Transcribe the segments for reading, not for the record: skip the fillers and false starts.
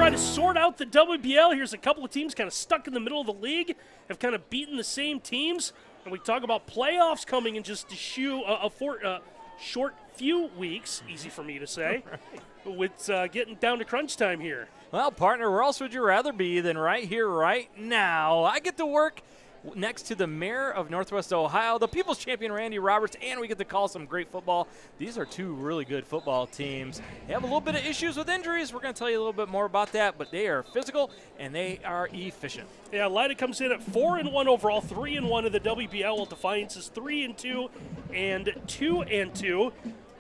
try to sort out the WBL. Here's a couple of teams kind of stuck in the middle of the league, have kind of beaten the same teams. And we talk about playoffs coming in just a short few weeks, easy for me to say, with getting down to crunch time here. Well, partner, where else would you rather be than right here, right now? I get to work next to the mayor of Northwest Ohio, the people's champion Randy Roberts, and we get to call some great football. These are two really good football teams. They have a little bit of issues with injuries. We're going to tell you a little bit more about that, but they are physical and they are efficient. Yeah, Elida comes in at 4-1 overall, 3-1 in the WBL, while Defiance is 3-2 and 2-2.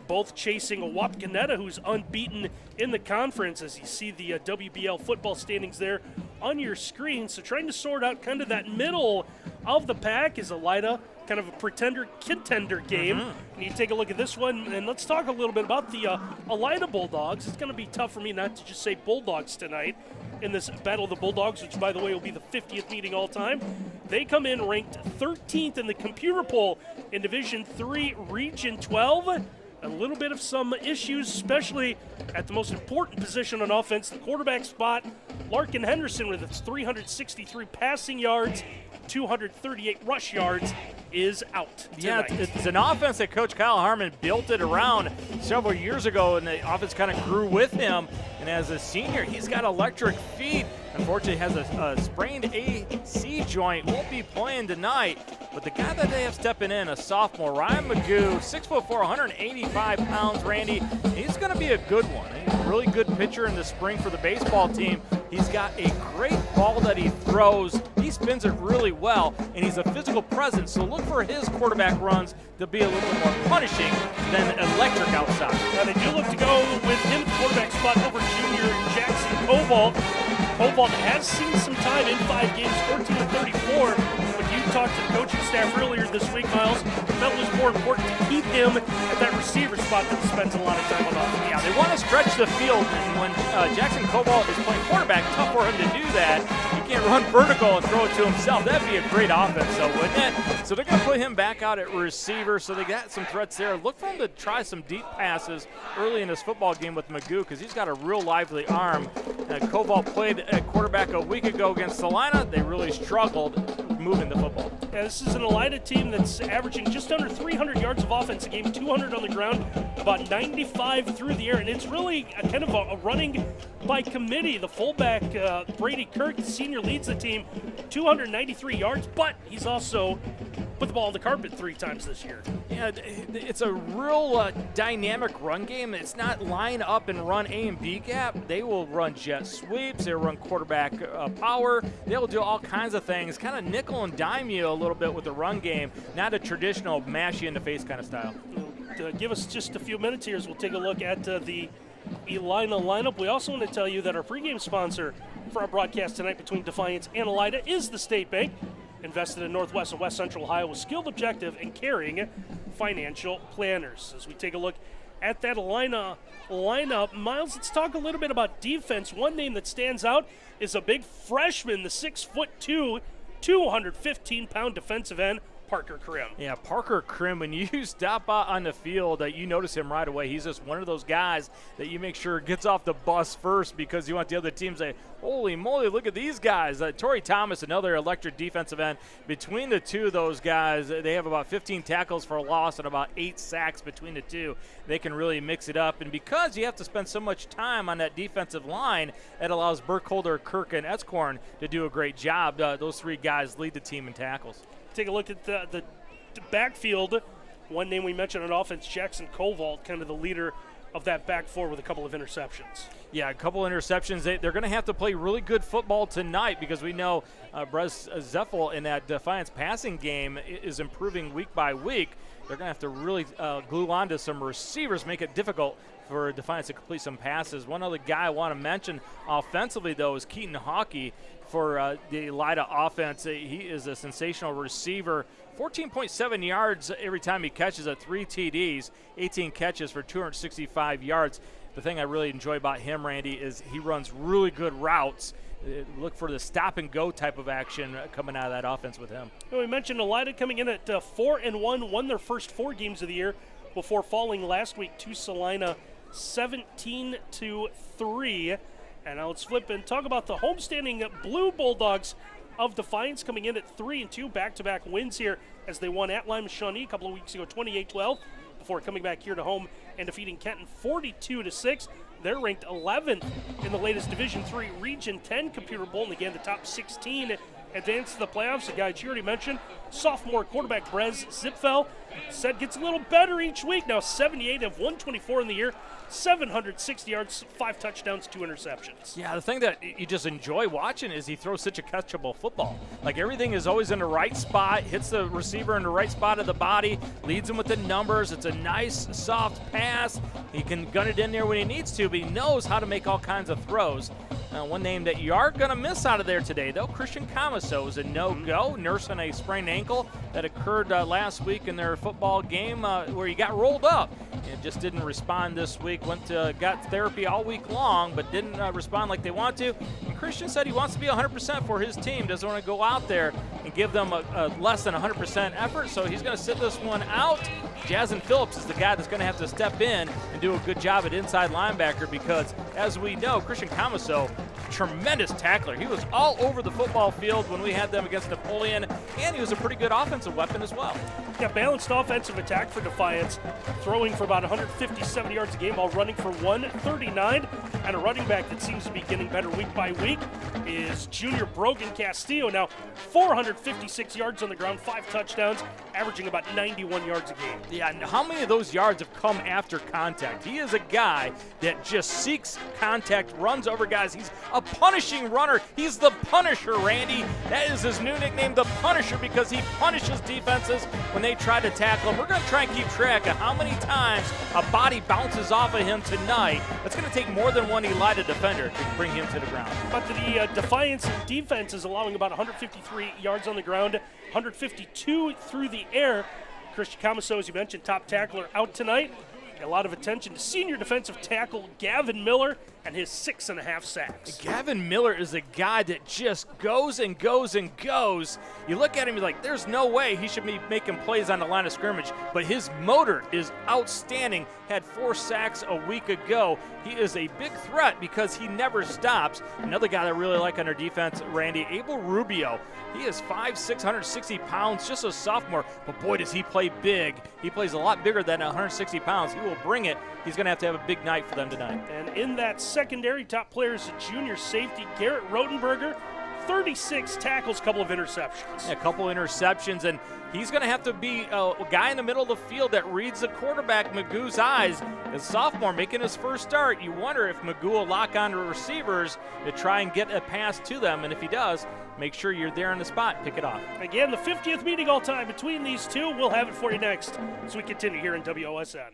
Both chasing Wapakoneta, who's unbeaten in the conference, as you see the WBL football standings there on your screen. So trying to sort out kind of that middle of the pack is Elida, kind of a pretender-contender game. And you take a look at this one, and let's talk a little bit about the Elida Bulldogs. It's going to be tough for me not to just say Bulldogs tonight in this Battle of the Bulldogs, which, by the way, will be the 50th meeting all time. They come in ranked 13th in the computer poll in Division III, Region 12. A little bit of some issues, especially at the most important position on offense, the quarterback spot. Larkin Henderson, with its 363 passing yards, 238 rush yards, is out tonight. Yeah, it's an offense that Coach Kyle Harmon built it around several years ago, and the offense kind of grew with him. And as a senior, he's got electric feet. Unfortunately, has a sprained AC joint, won't be playing tonight. But the guy that they have stepping in, a sophomore, Ryan Magoo, 6'4", 185 pounds, Randy. He's going to be a good one. He's a really good pitcher in the spring for the baseball team. He's got a great ball that he throws. He spins it really well, and he's a physical presence. So look for his quarterback runs to be a little bit more punishing than electric outside. Now they do look to go with him at the quarterback spot over junior Jackson Cobalt. Cobalt has seen some time in 5 games, 14-34. When you talked to the coaching staff earlier this week, Miles, felt it was more important to keep him at that receiver spot than spends a lot of time on offense. Yeah, they want to stretch the field, and when Jackson Cobalt is playing quarterback, tough for him to do that. He can't run vertical and throw it to himself. That'd be a great offense, though, wouldn't it? So they're going to put him back out at receiver, so they got some threats there. Look for him to try some deep passes early in this football game with Magoo, because he's got a real lively arm. Cobalt played at quarterback a week ago against Salina. They really struggled moving the football. Yeah, this is an Elida team that's averaging just under 300 yards of offense a game, 200 on the ground, about 95 through the air, and it's really a kind of a running by committee. The fullback, Brady Kirk, the senior, leads the team, 293 yards, but he's also put the ball on the carpet 3 times this year. Yeah, it's a real dynamic run game. It's not line up and run A and B gap. They will run jet sweeps. They'll run quarterback power. They'll do all kinds of things, kind of nickel and dime you a little bit with the run game, not a traditional mash you in the face kind of style. Give us just a few minutes here as we'll take a look at the Elida lineup. We also want to tell you that our pregame sponsor for our broadcast tonight between Defiance and Elida is the State Bank, invested in Northwest and West Central Ohio with skilled, objective, and caring financial planners. As we take a look at that lineup, Miles, let's talk a little bit about defense. One name that stands out is a big freshman, the 6'2", 215-pound defensive end, Parker Krim. Yeah, Parker Krim, when you stop out on the field, you notice him right away. He's just one of those guys that you make sure gets off the bus first, because you want the other team to say, holy moly, look at these guys. Torrey Thomas, another electric defensive end. Between the two of those guys, they have about 15 tackles for a loss and about 8 sacks between the two. They can really mix it up. And because you have to spend so much time on that defensive line, it allows Burkholder, Kirk, and Etzkorn to do a great job. Those 3 guys lead the team in tackles. Take a look at the backfield. One name we mentioned on offense, Jackson Cobalt, kind of the leader of that back 4 with a couple of interceptions. Yeah, a couple of interceptions. They're going to have to play really good football tonight, because we know Brez Zeffel in that Defiance passing game is improving week by week. They're going to have to really glue on to some receivers, make it difficult for Defiance to complete some passes. One other guy I want to mention offensively, though, is Keaton Hockey for the Elida offense. He is a sensational receiver. 14.7 yards every time he catches at 3 TDs, 18 catches for 265 yards. The thing I really enjoy about him, Randy, is he runs really good routes. Look for the stop-and-go type of action coming out of that offense with him. We mentioned Elida coming in at 4-1, won their first 4 games of the year before falling last week to Salina 17-3. And now let's flip and talk about the homestanding Blue Bulldogs of Defiance coming in at 3-2, back-to-back wins here as they won at Lima Shawnee a couple of weeks ago, 28-12, before coming back here to home and defeating Kenton 42-6. They're ranked 11th in the latest Division III Region 10 Computer Bowl, and again, the top 16 advance to the playoffs. The guy you already mentioned, sophomore quarterback Brez Zipfel, said gets a little better each week. Now 78 of 124 in the year, 760 yards, 5 touchdowns, 2 interceptions. Yeah, the thing that you just enjoy watching is he throws such a catchable football. Like, everything is always in the right spot, hits the receiver in the right spot of the body, leads him with the numbers. It's a nice, soft pass. He can gun it in there when he needs to, but he knows how to make all kinds of throws. One name that you are going to miss out of there today, though, Christian Camaso is a no-go, nursing a sprained ankle that occurred last week in their football game where he got rolled up. It just didn't respond this week. Got therapy all week long, but didn't respond like they want to. And Christian said he wants to be 100% for his team, doesn't want to go out there and give them a less than 100% effort, so he's going to sit this one out. Jazzen Phillips is the guy that's going to have to step in and do a good job at inside linebacker because, as we know, Christian Camaso, tremendous tackler. He was all over the football field when we had them against Napoleon, and he was a pretty good offensive weapon as well. Yeah, balanced offensive attack for Defiance, throwing for about 157 yards a game while running for 139. And a running back that seems to be getting better week by week is junior Brogan Castillo. Now 456 yards on the ground, 5 touchdowns, averaging about 91 yards a game. Yeah, and how many of those yards have come after contact? He is a guy that just seeks contact, runs over guys. He's a punishing runner. He's the Punisher, Randy. That is his new nickname, the Punisher, because he punishes defenses when they try to tackle him. We're going to try and keep track of how many times a body bounces off of him tonight. It's going to take more than one Elida defender to bring him to the ground. But the Defiance defense is allowing about 153 yards on the ground, 152 through the air. Christian Camaso, as you mentioned, top tackler out tonight. A lot of attention to senior defensive tackle Gavin Miller and his 6.5 sacks. Gavin Miller is a guy that just goes and goes and goes. You look at him, you're like, there's no way he should be making plays on the line of scrimmage, but his motor is outstanding. Had 4 sacks a week ago. He is a big threat because he never stops. Another guy that I really like on our defense, Randy, Abel Rubio. He is 5'6", 160 pounds, just a sophomore, but boy, does he play big. He plays a lot bigger than 160 pounds. He will bring it. He's going to have a big night for them tonight. And in that secondary, top player is junior safety Garrett Rotenberger. 36 tackles, couple of interceptions. Yeah, a couple interceptions, and he's going to have to be a guy in the middle of the field that reads the quarterback, Magoo's eyes. As a sophomore making his first start, you wonder if Magoo will lock on to receivers to try and get a pass to them, and if he does, make sure you're there on the spot, pick it off. Again, the 50th meeting all time between these two. We'll have it for you next as we continue here in WOSN.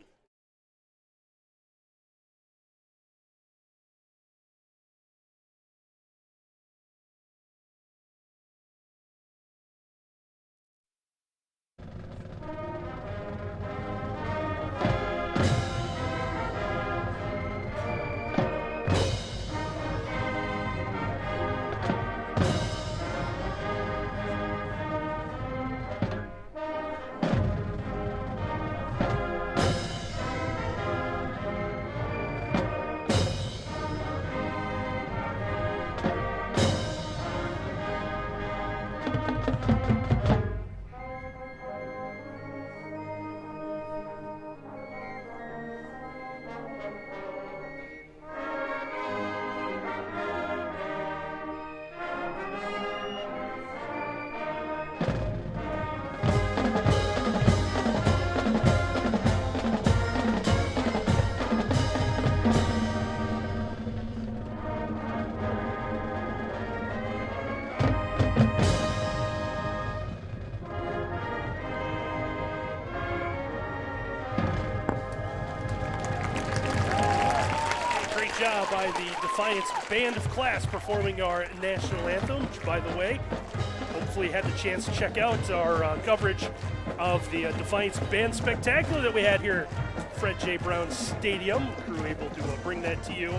Job by the Defiance Band of Class performing our national anthem, which, by the way, hopefully had the chance to check out our coverage of the Defiance Band Spectacular that we had here at Fred J. Brown Stadium. Crew able to bring that to you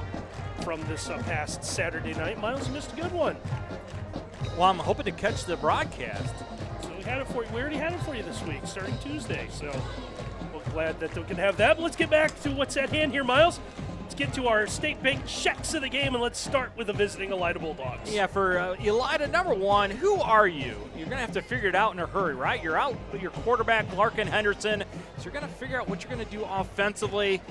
from this past Saturday night. Miles, you missed a good one. Well, I'm hoping to catch the broadcast. So we had it for you. We already had it for you this week, starting Tuesday. So we're glad that we can have that. But let's get back to what's at hand here, Miles. Let's get to our State Bank checks of the game, and let's start with the visiting Elida Bulldogs. Yeah, for Elida, number one, who are you? You're going to have to figure it out in a hurry, right? You're out with your quarterback, Larkin Henderson, so you're going to figure out what you're going to do offensively.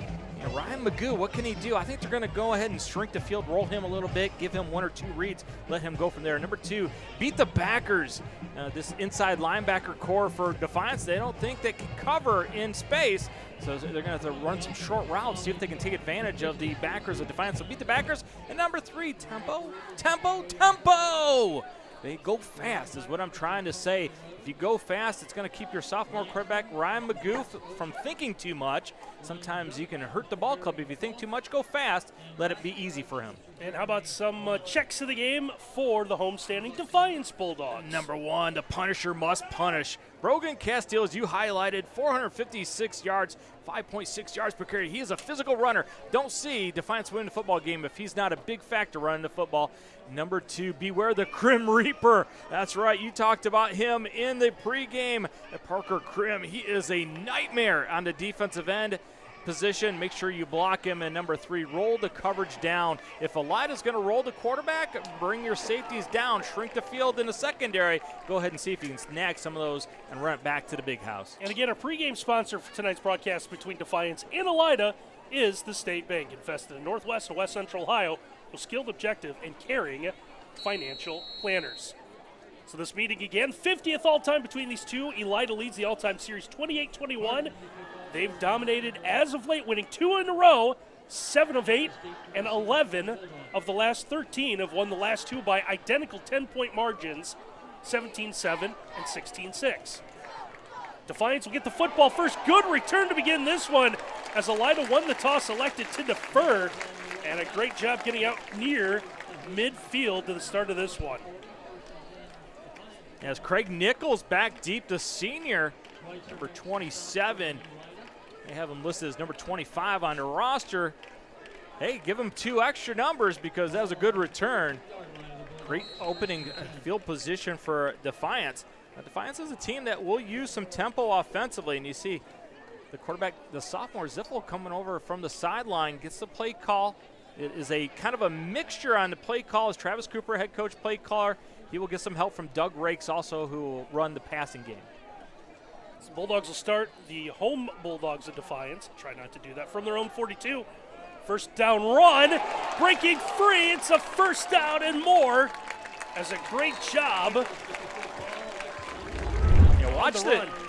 Ryan Magoo, what can he do? I think they're going to go ahead and shrink the field, roll him a little bit, give him 1 or 2 reads, let him go from there. Number 2, beat the backers. This inside linebacker core for Defiance, they don't think they can cover in space, so they're going to have to run some short routes, see if they can take advantage of the backers of Defiance. So beat the backers. And number 3, tempo, tempo, tempo. They go fast is what I'm trying to say. If you go fast, it's going to keep your sophomore quarterback, Ryan Magoo, from thinking too much. Sometimes you can hurt the ball club. If you think too much, go fast. Let it be easy for him. And how about some checks of the game for the homestanding Defiance Bulldogs? Number 1, the Punisher must punish. Brogan Castile, as you highlighted, 456 yards, 5.6 yards per carry. He is a physical runner. Don't see Defiance win the football game if he's not a big factor running the football. Number 2, beware the Crim Reaper. That's right, you talked about him in the pregame. Parker Crim, he is a nightmare on the defensive end position. Make sure you block him. And number 3, roll the coverage down. If Elida's going to roll the quarterback, bring your safeties down, shrink the field in the secondary. Go ahead and see if you can snag some of those and run it back to the big house. And again, our pregame sponsor for tonight's broadcast between Defiance and Elida is the State Bank, invested in Northwest and West Central Ohio with skilled, objective, and caring financial planners. So this meeting again, 50th all-time between these two. Elida leads the all-time series 28-21. They've dominated as of late, winning 2 in a row, 7 of 8, and 11 of the last 13 have won the last 2 by identical 10-point margins, 17-7 and 16-6. Defiance will get the football first. Good return to begin this one as Elida won the toss, elected to defer, and a great job getting out near midfield to the start of this one. As Craig Nichols back deep, the senior, number 27. They have him listed as number 25 on the roster. Hey, give him 2 extra numbers because that was a good return. Great opening field position for Defiance. Now, Defiance is a team that will use some tempo offensively, and you see the quarterback, the sophomore Ziffel, coming over from the sideline, gets the play call. It is a kind of a mixture on the play call as Travis Cooper, head coach, play caller. He will get some help from Doug Rakes also, who will run the passing game. The Bulldogs will start the home Bulldogs of Defiance. Try not to do that from their own 42. First down run, breaking free. It's a first down and more. As a great job.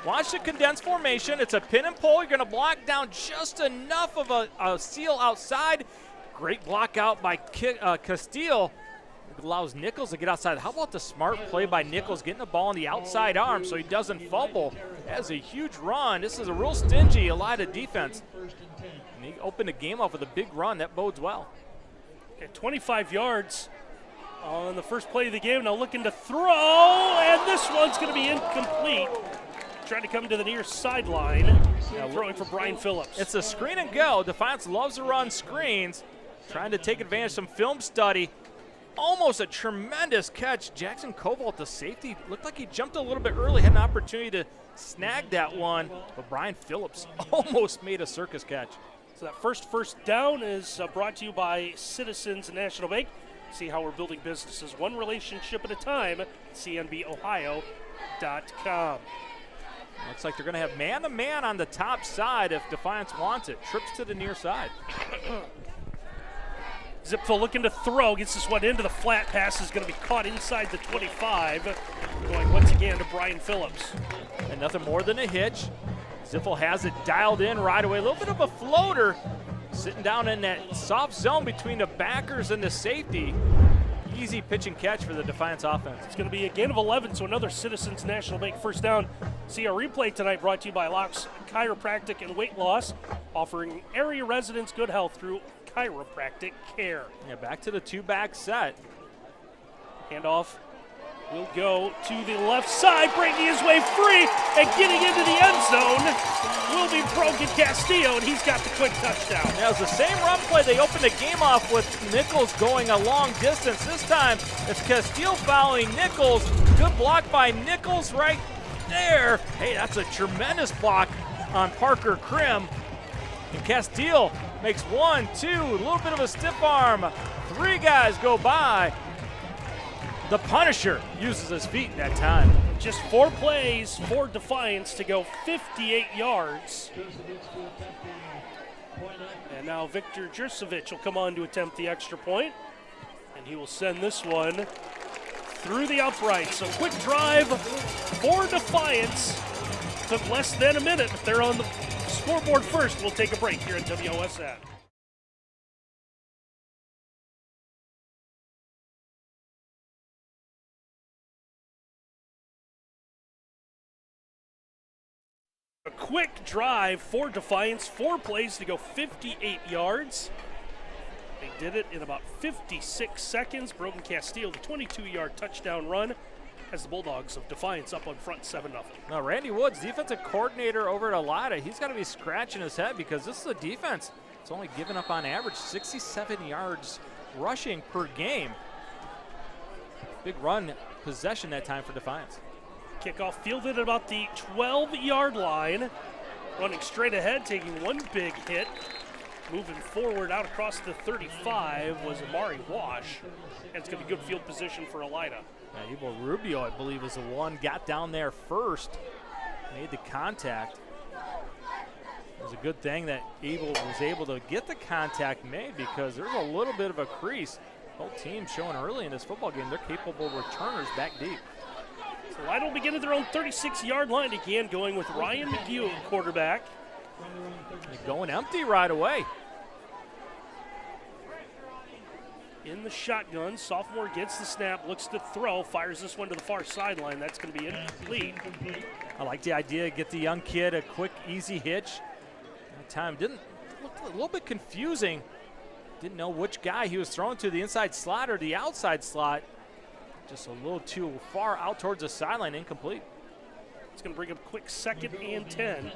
Watch the condensed formation. It's a pin and pull. You're going to block down just enough of a seal outside. Great block out by Castile. Allows Nichols to get outside. How about the smart play by Nichols, getting the ball on the outside arm so he doesn't fumble? That's a huge run. This is a real stingy Elida defense. And he opened the game off with a big run. That bodes well. At 25 yards on the first play of the game. Now looking to throw, and this one's going to be incomplete. Trying to come to the near sideline. Throwing for Brian Phillips. It's a screen and go. Defiance loves to run screens. Trying to take advantage of some film study. Almost a tremendous catch. Jackson Koval, the safety, looked like he jumped a little bit early, had an opportunity to snag that one, but Brian Phillips almost made a circus catch. So that first down is brought to you by Citizens National Bank. See how we're building businesses one relationship at a time at cnbohio.com. Looks like they're going to have man-to-man on the top side if Defiance wants it. Trips to the near side. Zipfel looking to throw, gets this one into the flat pass, is going to be caught inside the 25, going once again to Brian Phillips. And nothing more than a hitch. Ziffel has it dialed in right away. A little bit of a floater, sitting down in that soft zone between the backers and the safety. Easy pitch and catch for the Defiance offense. It's going to be a gain of 11, so another Citizens National Bank first down. See our replay tonight brought to you by Locks Chiropractic and Weight Loss, offering area residents good health through chiropractic care. Yeah, back to the 2-back set. Handoff will go to the left side, breaking his way free and getting into the end zone will be Brogan Castillo, and he's got the quick touchdown. Yeah, it was the same run play. They opened the game off with Nichols going a long distance. This time it's Castillo following Nichols. Good block by Nichols right there. Hey, that's a tremendous block on Parker Crim. And Castile makes 1, 2, a little bit of a stiff arm. 3 guys go by. The Punisher uses his feet that time. Just 4 plays for Defiance to go 58 yards. And now Victor Jurcevic will come on to attempt the extra point. And he will send this one through the uprights. So quick drive for Defiance. Took less than a minute, but they're on the scoreboard first. We'll take a break here at WOSN. A quick drive for Defiance, 4 plays to go 58 yards. They did it in about 56 seconds. Brogan Castile, the 22-yard touchdown run, has the Bulldogs of Defiance up on front 7-0. Now, Randy Woods, defensive coordinator over at Elida, he's got to be scratching his head because this is a defense. It's only given up on average 67 yards rushing per game. Big run possession that time for Defiance. Kickoff fielded at about the 12-yard line. Running straight ahead, taking one big hit. Moving forward out across the 35 was Amari Wash. And it's going to be good field position for Elida. Evil Rubio, I believe, was the one got down there first. Made the contact. It was a good thing that Evil was able to get the contact made because there's a little bit of a crease. Both teams showing early in this football game they're capable returners back deep. So Elida will begin at their own 36-yard line again, going with Ryan McHugh at quarterback. They're going empty right away. In the shotgun, sophomore gets the snap, looks to throw, fires this one to the far sideline. That's going to be incomplete. I like the idea, get the young kid a quick, easy hitch. That time looked a little bit confusing. Didn't know which guy he was throwing to, the inside slot or the outside slot. Just a little too far out towards the sideline, incomplete. It's going to bring up a quick 2nd and 10.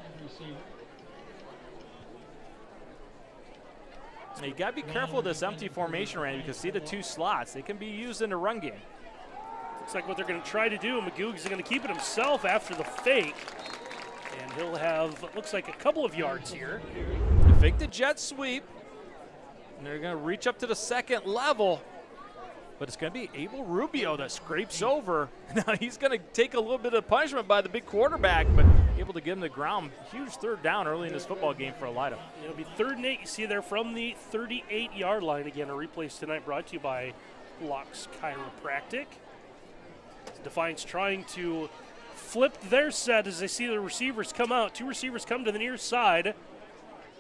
Now you got to be careful with this empty formation, Randy, because see the 2 slots. They can be used in the run game. Looks like what they're going to try to do. Magoo is going to keep it himself after the fake. And he'll have, looks like, a couple of yards here. They fake the jet sweep. And they're going to reach up to the 2nd level. But it's going to be Abel Rubio that scrapes over. Now he's going to take a little bit of punishment by the big quarterback, but able to get him to the ground. Huge 3rd down early in this football game for Elida. It'll be 3rd and 8. You see there from the 38-yard line. Again, a replay tonight brought to you by Locks Chiropractic. Defiance trying to flip their set as they see the receivers come out. 2 receivers come to the near side. A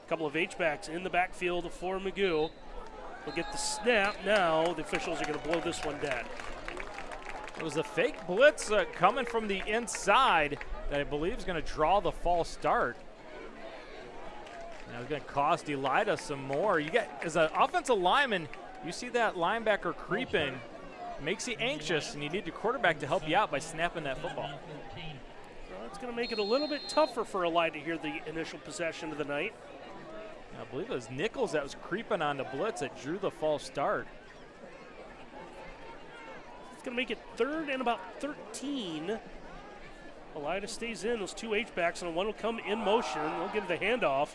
couple of H-backs in the backfield for Magoo. We'll get the snap now. The officials are going to blow this one dead. It was a fake blitz coming from the inside that I believe is going to draw the false start. Now it's going to cost Elida some more. You get, as an offensive lineman, you see that linebacker creeping, makes you anxious, and you need your quarterback to help you out by snapping that football. Well, it's going to make it a little bit tougher for Elida here, the initial possession of the night. I believe it was Nichols that was creeping on the blitz that drew the false start. It's going to make it 3rd and about 13. Elida stays in. Those 2 H-backs, and one will come in motion. They'll give the handoff.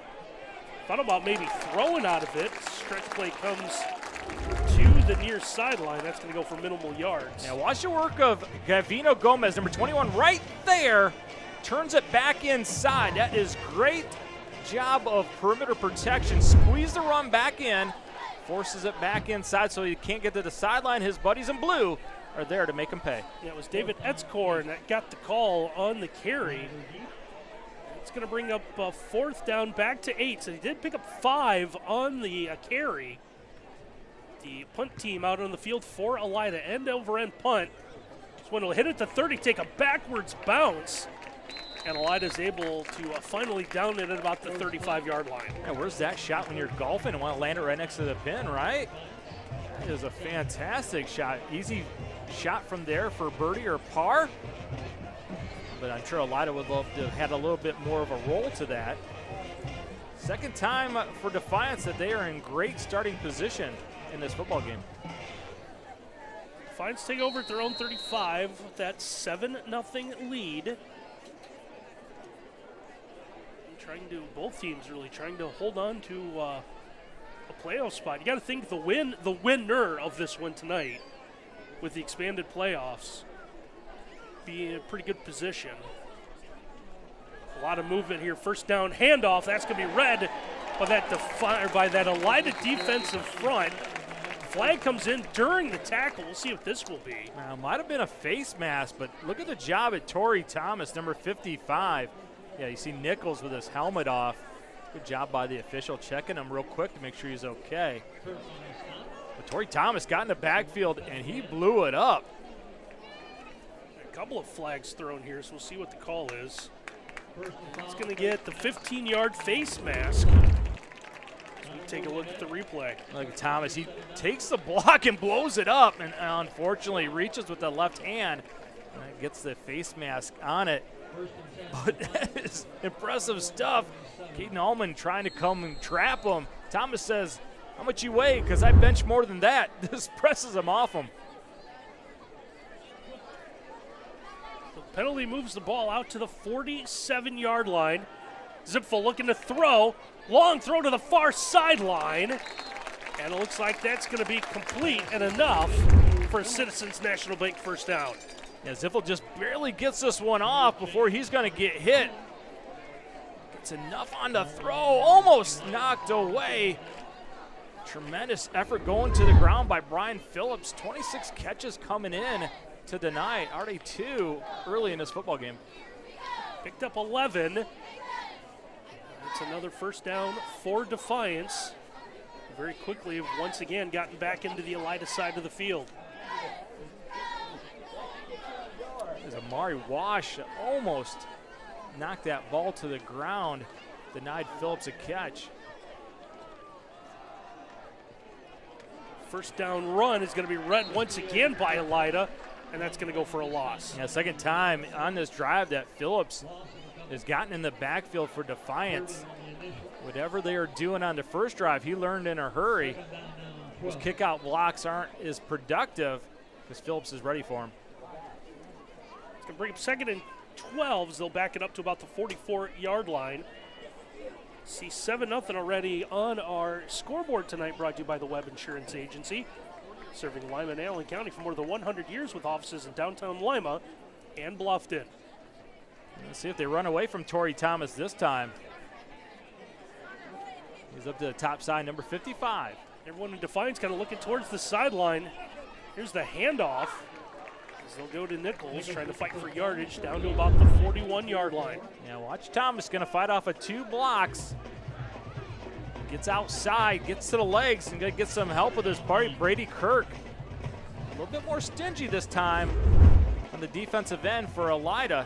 Thought about maybe throwing out of it. Stretch play comes to the near sideline. That's going to go for minimal yards. Now watch the work of Gavino Gomez, number 21, right there. Turns it back inside. That is great job of perimeter protection. Squeeze the run back in, forces it back inside so he can't get to the sideline. His buddies in blue are there to make him pay. Yeah, it was David Etzkorn that got the call on the carry. It's going to bring up 4th down back to 8. So he did pick up 5 on the carry. The punt team out on the field for Elida. End over end punt. This one will hit at the 30, take a backwards bounce. And Elida's able to finally down it at about the 35-yard line. Yeah, where's that shot when you're golfing and want to land it right next to the pin, right? That is a fantastic shot. Easy shot from there for birdie or par. But I'm sure Elida would love to have had a little bit more of a roll to that. 2nd time for Defiance that they are in great starting position in this football game. Defiance take over at their own 35 with that 7-0 lead. both teams really trying to hold on to a playoff spot. You got to think the winner of this one tonight, with the expanded playoffs, be in a pretty good position. A lot of movement here. First down handoff. That's going to be read by that Elida defensive front. Flag comes in during the tackle. We'll see what this will be. Might have been a face mask, but look at the job at Torrey Thomas, number 55. Yeah, you see Nichols with his helmet off. Good job by the official, checking him real quick to make sure he's okay. But Torrey Thomas got in the backfield, and he blew it up. A couple of flags thrown here, so we'll see what the call is. He's going to get the 15-yard face mask. Take a look at the replay. Look at Thomas. He takes the block and blows it up, and unfortunately reaches with the left hand and gets the face mask on it. But that is impressive stuff. Keaton Allman trying to come and trap him. Thomas says, "How much you weigh? Because I bench more than that." This presses him off him. The penalty moves the ball out to the 47-yard line. Zipfel looking to throw. Long throw to the far sideline. And it looks like that's going to be complete and enough for a Citizens National Bank first down. Yeah, Zipfel just barely gets this one off before he's going to get hit. Gets enough on the throw. Almost knocked away. Tremendous effort going to the ground by Brian Phillips. 26 catches coming in to deny. Already 2 early in this football game. Picked up 11. It's another first down for Defiance. Very quickly have once again gotten back into the Elida side of the field. As Amari Wash almost knocked that ball to the ground, denied Phillips a catch. First down run is going to be read once again by Elida, and that's going to go for a loss. Yeah, second time on this drive that Phillips has gotten in the backfield for Defiance. Whatever they are doing on the first drive, he learned in a hurry. Those kick-out blocks aren't as productive because Phillips is ready for him. It's going to bring up 2nd and 12 as they'll back it up to about the 44-yard line. See 7-0 already on our scoreboard tonight, brought to you by the Webb Insurance Agency, serving Lima and Allen County for more than 100 years with offices in downtown Lima and Bluffton. Let's see if they run away from Torrey Thomas this time. He's up to the top side, number 55. Everyone in Defiance kind of looking towards the sideline. Here's the handoff. As they'll go to Nichols, trying to fight for yardage down to about the 41-yard line. Yeah, watch Thomas going to fight off of 2 blocks. Gets outside, gets to the legs, and going to get some help with his buddy Brady Kirk. A little bit more stingy this time on the defensive end for Elida.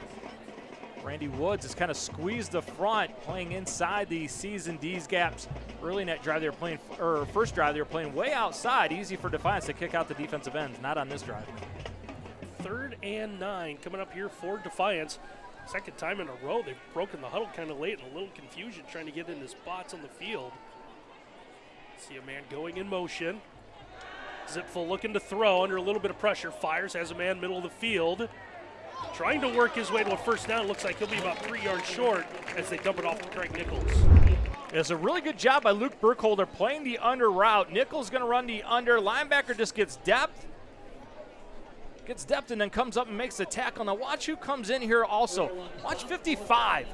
Randy Woods has kind of squeezed the front, playing inside the C's and D's gaps. Early in that drive, they were playing, or first drive, they were playing way outside. Easy for Defiance to kick out the defensive ends. Not on this drive. 3rd and 9 coming up here for Defiance. Second time in a row, they've broken the huddle kind of late and a little confusion trying to get into spots on the field. See a man going in motion. Zipfel looking to throw under a little bit of pressure. Fires, has a man middle of the field. Trying to work his way to a first down. Looks like he'll be about 3 yards short as they dump it off to Craig Nichols. It's a really good job by Luke Burkholder playing the under route. Nichols going to run the under. Linebacker just gets depth. Gets depth and then comes up and makes the tackle. Now watch who comes in here also. Watch 55.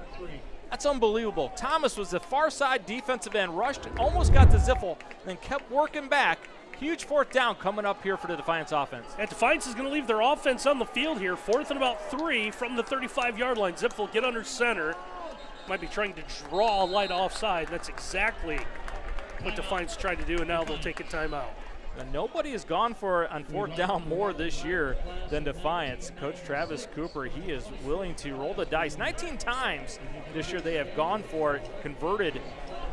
That's unbelievable. Thomas was the far side defensive end. Rushed, almost got to Zipfel, then kept working back. Huge 4th down coming up here for the Defiance offense. And Defiance is going to leave their offense on the field here. 4th and about 3 from the 35-yard line. Zipfel get under center. Might be trying to draw a light offside. That's exactly what Defiance tried to do, and now they'll take a timeout. And nobody has gone for it on 4th down more this year than Defiance. Coach Travis Cooper, he is willing to roll the dice. 19 times this year they have gone for it, converted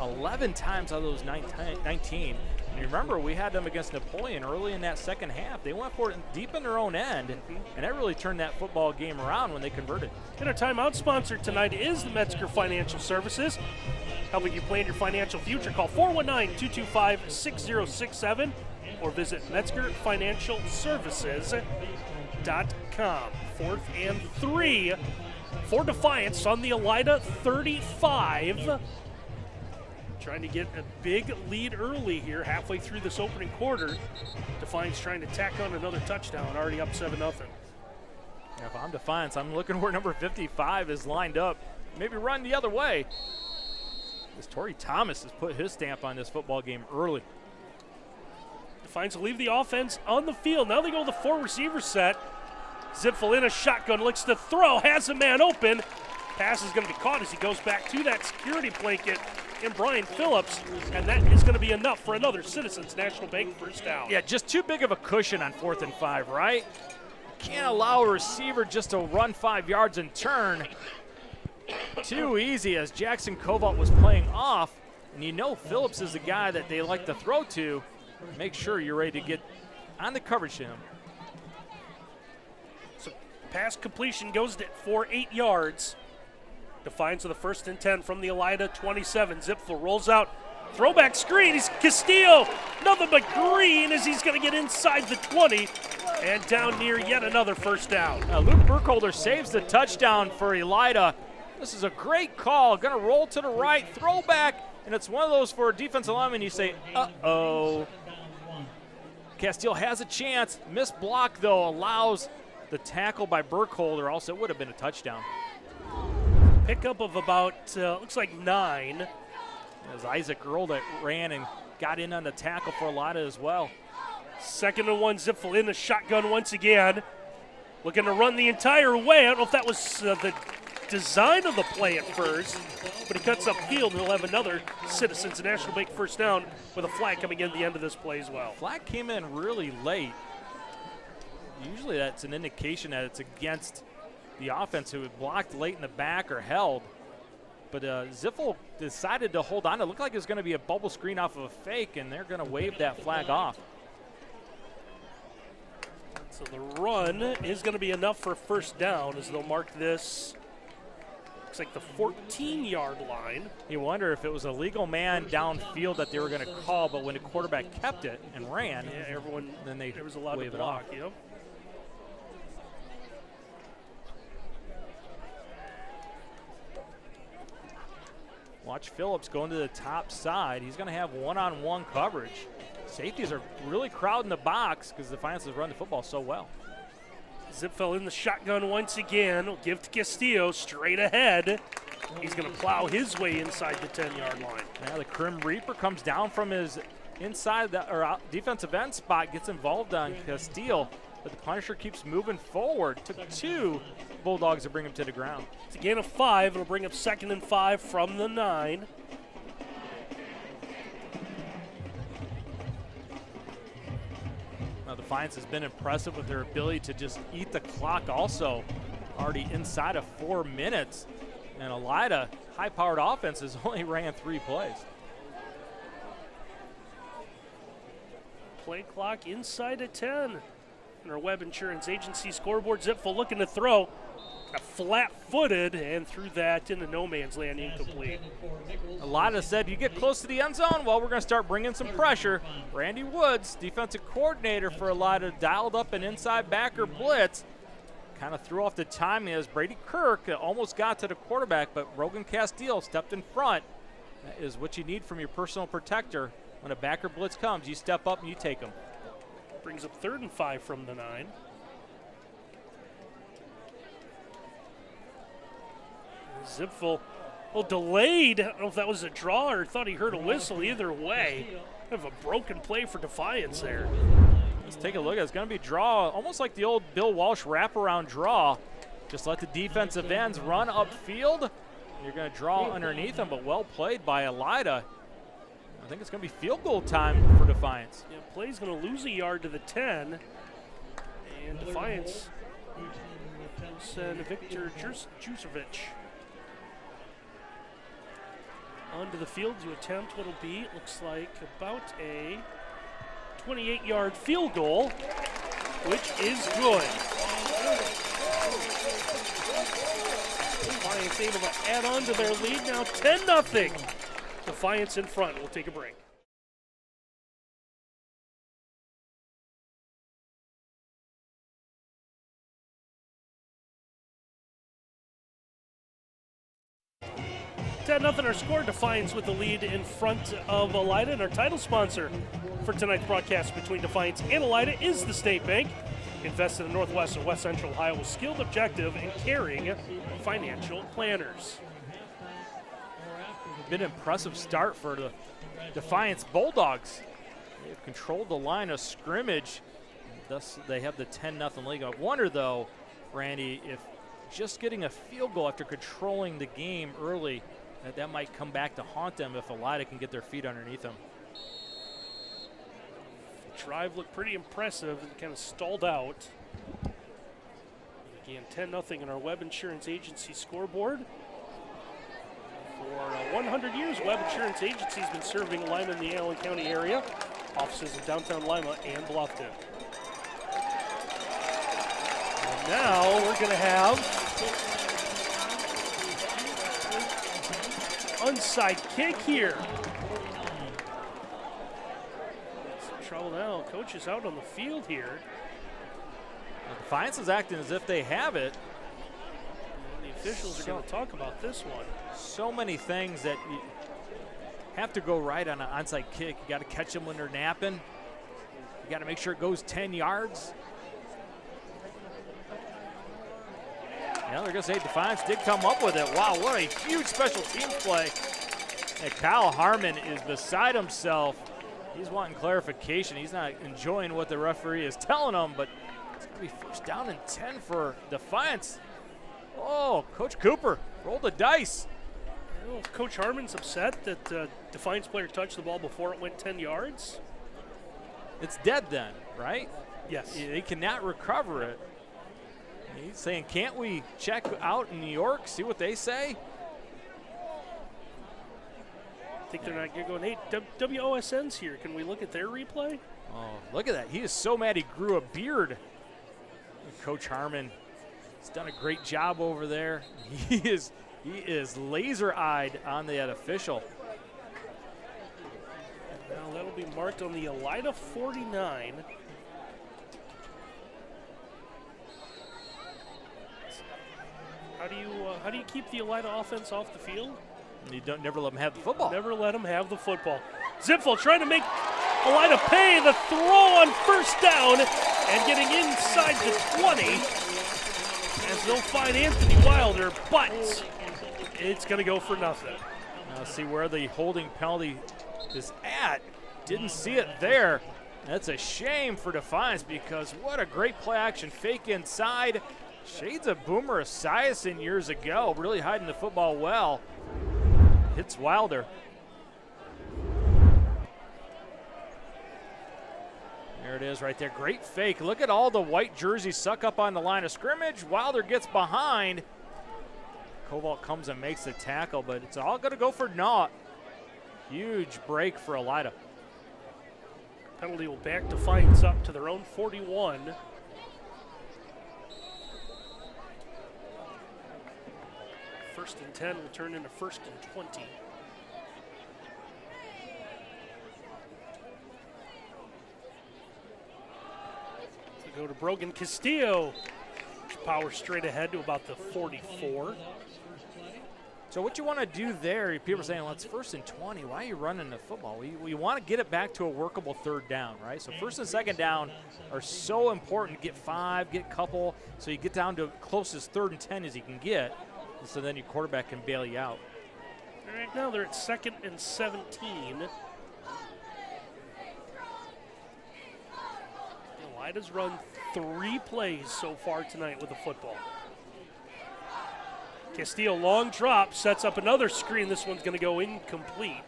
11 times out of those 19. And remember, we had them against Napoleon early in that second half. They went for it deep in their own end, and that really turned that football game around when they converted. And our timeout sponsor tonight is the Metzger Financial Services. Helping you plan your financial future. Call 419-225-6067 or visit MetzgerFinancialServices.com. 4th and 3 for Defiance on the Elida 35. Trying to get a big lead early here, halfway through this opening quarter. Defiance trying to tack on another touchdown, already up 7-0. Yeah, if I'm Defiance, I'm looking where number 55 is lined up. Maybe run the other way. As Torrey Thomas has put his stamp on this football game early. Defiance will leave the offense on the field. Now they go with the 4 receiver set. Zipfel in a shotgun, looks to throw, has a man open. Pass is going to be caught as he goes back to that security blanket in Brian Phillips, and that is going to be enough for another Citizens National Bank first down. Yeah, just too big of a cushion on 4th and 5, right? Can't allow a receiver just to run 5 yards and turn. Too easy as Jackson Kovac was playing off, and you know Phillips is the guy that they like to throw to. Make sure you're ready to get on the coverage to him. So pass completion goes for 8 yards. Defiance of the 1st and 10 from the Elida 27. Zipfel rolls out. Throwback screen. He's Castillo. Nothing but green as he's going to get inside the 20 and down near yet another first down. Luke Burkholder saves the touchdown for Elida. This is a great call. Going to roll to the right. Throwback. And it's one of those for a defensive lineman. You say, uh-oh. Castillo has a chance. Missed block, though, allows the tackle by Burkholder. Also, it would have been a touchdown. Pickup of about, looks like 9. It was Isaac Earl that ran and got in on the tackle for Elida as well. 2nd and 1, Zipfel in the shotgun once again. Looking to run the entire way. I don't know if that was the design of the play at first, but he cuts upfield. He'll have another Citizens National Bank first down with a flag coming in at the end of this play as well. Flag came in really late. Usually that's an indication that it's against the offense who had blocked late in the back or held. But Zipfel decided to hold on. It looked like it was going to be a bubble screen off of a fake, and they're going to wave that flag off. So the run is going to be enough for first down as they'll mark this, looks like the 14-yard line. You wonder if it was a legal man downfield that they were going to call, but when the quarterback kept it and ran, yeah, everyone, then there was a lot wave of block, it off. Yep. Watch Phillips going to the top side. He's going to have one-on-one coverage. Safeties are really crowding the box because Defiance has run the football so well. Zipfel in the shotgun once again. Will give to Castillo straight ahead. He's going to plow his way inside the 10-yard line. Now the Crim Reaper comes down from his inside defensive end spot, gets involved on Castillo, but the Punisher keeps moving forward. Took 2 Bulldogs to bring him to the ground. It's a gain of 5. It'll bring up 2nd and 5 from the 9. Now Defiance has been impressive with their ability to just eat the clock also. Already inside of 4 minutes. And Elida, high-powered offense, has only ran 3 plays. Play clock inside of 10. And our Web Insurance Agency scoreboard. Zipfel looking to throw. Flat-footed and threw that into no man's land, incomplete. Elida said, you get close to the end zone, well, we're going to start bringing some pressure. Randy Woods, defensive coordinator for Elida, dialed up an inside backer blitz. Kind of threw off the timing as Brady Kirk almost got to the quarterback, but Rogan Castillo stepped in front. That is what you need from your personal protector. When a backer blitz comes, you step up and you take them. Brings up 3rd and 5 from the 9. Zipfel, well, delayed. I don't know if that was a draw or thought he heard a whistle. Either way, kind of a broken play for Defiance there. Let's take a look. It's going to be draw, almost like the old Bill Walsh wraparound draw. Just let the defensive ends run upfield. You're going to draw underneath them, but well played by Elida. I think it's going to be field goal time for Defiance. Yeah, play's going to lose a yard to the 10. And Defiance send Victor Jusovic onto the field to attempt what'll be, it looks like, about a 28-yard field goal, which is good. Defiance able to add on to their lead, now 10-0. Defiance in front. We'll take a break. 10-0 our score. Defiance with the lead in front of Elida, and our title sponsor for tonight's broadcast between Defiance and Elida is the State Bank. Invested in Northwest and West Central Ohio with skilled, objective, and caring financial planners. Been an impressive start for the Defiance Bulldogs. They've controlled the line of scrimmage. Thus, they have the 10-0 lead. I wonder, though, Randy, if just getting a field goal after controlling the game early, that might come back to haunt them if Elida can get their feet underneath them. The drive looked pretty impressive and kind of stalled out. Again, 10-0 in our Webb Insurance Agency scoreboard. For 100 years, Webb Insurance Agency has been serving Lima in the Allen County area. Offices in downtown Lima and Bluffton. And now we're going to have onside kick here. Some trouble now. Coach is out on the field here. Defiance is acting as if they have it. And the officials are going to talk about this one. So many things that you have to go right on an onside kick. You got to catch them when they're napping. You got to make sure it goes 10 yards. Yeah, they're going to say Defiance did come up with it. Wow, what a huge special teams play. And Kyle Harmon is beside himself. He's wanting clarification. He's not enjoying what the referee is telling him, but it's going to be first down and 10 for Defiance. Oh, Coach Cooper rolled the dice. Well, Coach Harmon's upset that Defiance player touched the ball before it went 10 yards. It's dead then, right? Yes. They cannot recover it. He's saying, can't we check out in New York, see what they say? I think they're not going, hey, WOSN's here. Can we look at their replay? Oh, look at that. He is so mad he grew a beard. Coach Harmon has done a great job over there. He is laser-eyed on that official. Now that'll be marked on the Elida 49. How do you keep the Elida offense off the field? You don't never let them have the football. Never let them have the football. Zipfel trying to make Elida pay the throw on first down and getting inside the 20 as they'll find Anthony Wilder, but it's going to go for nothing. Now see where the holding penalty is at. Didn't see it there. That's a shame for Defiance because what a great play action fake inside. Shades of Boomer Esiason years ago, really hiding the football well. Hits Wilder. There it is right there. Great fake. Look at all the white jerseys suck up on the line of scrimmage. Wilder gets behind. Koval comes and makes the tackle, but it's all going to go for naught. Huge break for Elida. Penalty will back Defiance up to their own 41. First and 10 will turn into first and 20. To go to Brogan Castillo. Power straight ahead to about the 44. So what you want to do there, people are saying, well, it's first and 20. Why are you running the football? We want to get it back to a workable third down, right? So first and second down are so important. Get 5, get a couple, so you get down to closest third and 10 as you can get. So then your quarterback can bail you out. Right now they're at 2nd and 17. Elida's run 3 plays so far tonight with the football. Castillo long drop, sets up another screen. This one's going to go incomplete.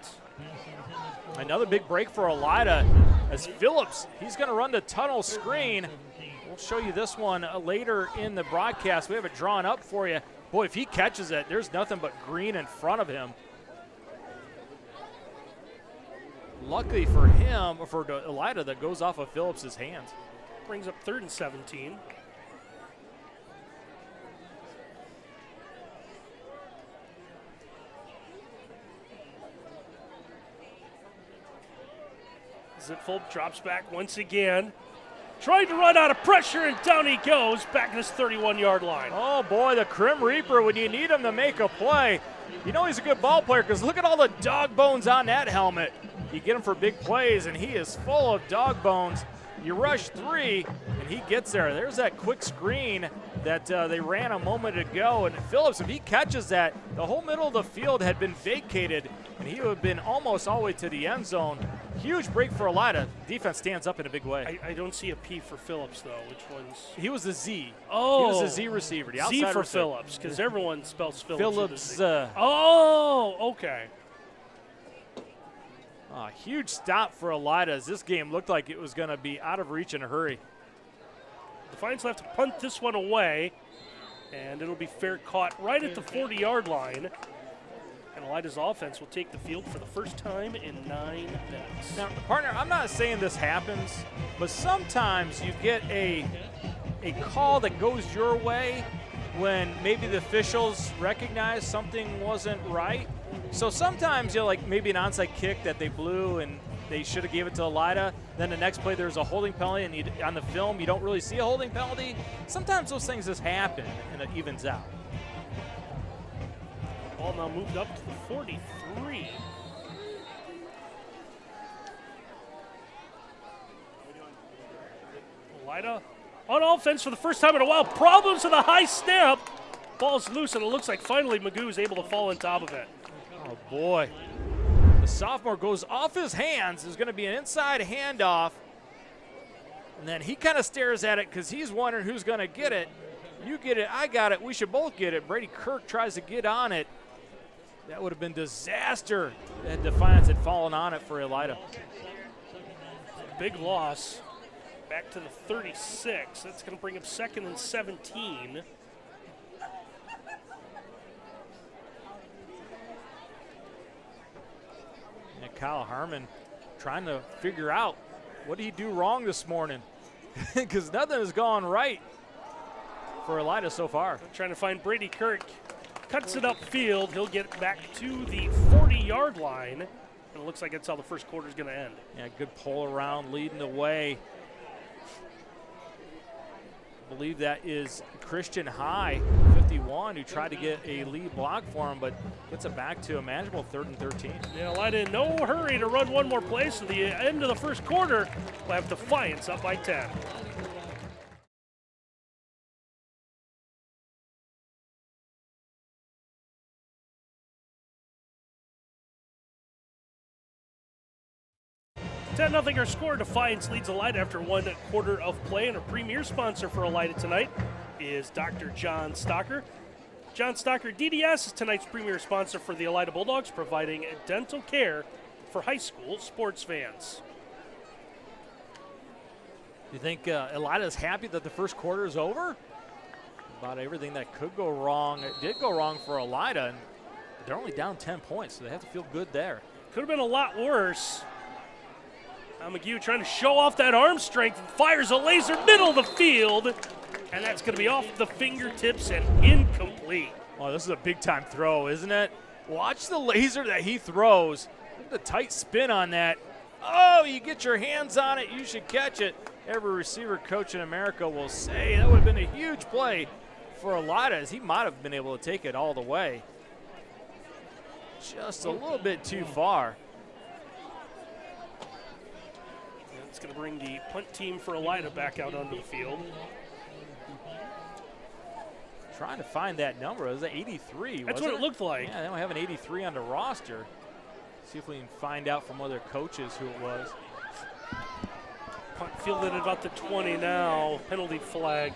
Another big break for Elida as Phillips, he's going to run the tunnel screen. We'll show you this one later in the broadcast. We have it drawn up for you. Boy, if he catches it, there's nothing but green in front of him. Luckily for him, or for Elida, that goes off of Phillips' hands. Brings up 3rd and 17. Zipfel drops back once again. trying to run out of pressure, and down he goes back at his 31-yard line. Oh, boy, the Crim Reaper, when you need him to make a play. You know he's a good ball player because look at all the dog bones on that helmet. You get him for big plays, and he is full of dog bones. You rush 3, and he gets there. There's that quick screen that they ran a moment ago. And Phillips, if he catches that, the whole middle of the field had been vacated, and he would have been almost all the way to the end zone. Huge break for Elida. Defense stands up in a big way. I don't see a P for Phillips, though. Which one's? He was the Z. Oh. He was the Z receiver. The Z for receiver. Phillips, because everyone spells Phillips. Phillips. Oh, okay. Huge stop for Elida as this game looked like it was going to be out of reach in a hurry. Defiance will have to punt this one away, and it'll be fair caught right at the 40-yard line. And Elida's offense will take the field for the first time in 9 minutes. Now, partner, I'm not saying this happens, but sometimes you get a call that goes your way when maybe the officials recognize something wasn't right. So sometimes, like maybe an onside kick that they blew and they should have gave it to Elida. Then the next play there's a holding penalty, and on the film you don't really see a holding penalty. Sometimes those things just happen and it evens out. Ball now moved up to the 43. Elida on offense for the first time in a while. Problems with a high snap. Ball's loose, and it looks like finally Magoo is able to fall on top of it. Oh, boy. The sophomore goes off his hands. There's going to be an inside handoff. And then he kind of stares at it because he's wondering who's going to get it. You get it, I got it, we should both get it. Brady Kirk tries to get on it. That would have been disaster. That Defiance had fallen on it for Elida. Big loss. Back to the 36. That's going to bring him 2nd and 17. And Kyle Harmon trying to figure out what did he do wrong this morning, because nothing has gone right for Elida so far. I'm trying to find Brady Kirk. Cuts it upfield. He'll get back to the 40-yard line. And it looks like that's how the first quarter is going to end. Yeah, good pull around, leading the way. I believe that is Christian High, 51, who tried to get a lead block for him, but gets it back to a manageable 3rd and 13. Yeah, Elida in no hurry to run one more play, so the end of the first quarter will have Defiance up by 10. Nothing our score. Defiance leads Elida after 1 quarter of play, and a premier sponsor for Elida tonight is Dr. John Stocker. John Stocker DDS is tonight's premier sponsor for the Elida Bulldogs, providing dental care for high school sports fans. Do you think Elida is happy that the first quarter is over? About everything that could go wrong, it did go wrong for Elida, and they're only down 10 points, so they have to feel good there. Could have been a lot worse. Magoo trying to show off that arm strength and fires a laser middle of the field, and that's going to be off the fingertips and incomplete. Oh, this is a big-time throw, isn't it? Watch the laser that he throws. Look at the tight spin on that. Oh, you get your hands on it, you should catch it. Every receiver coach in America will say that would have been a huge play for Elida, as he might have been able to take it all the way. Just a little bit too far. It's going to bring the punt team for Elida back out onto the field. Trying to find that number. It was an 83. That's what it looked like. Yeah, they don't have an 83 on the roster. See if we can find out from other coaches who it was. Punt fielded at about the 20 now. Penalty flag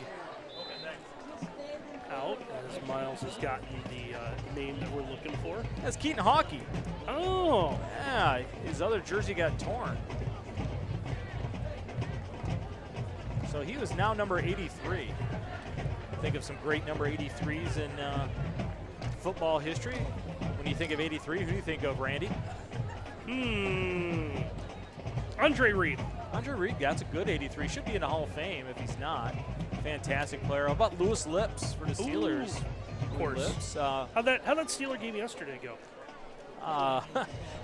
out as Miles has gotten the name that we're looking for. That's Keaton Hawkey. Oh. Yeah, his other jersey got torn. So he was now number 83. Think of some great number 83s in football history. When you think of 83, who do you think of, Randy? Andre Reed. Andre Reed, that's a good 83. Should be in the Hall of Fame if he's not. Fantastic player. How about Lewis Lips for the Steelers? Ooh, of course. Lips, how'd that Steeler game yesterday go?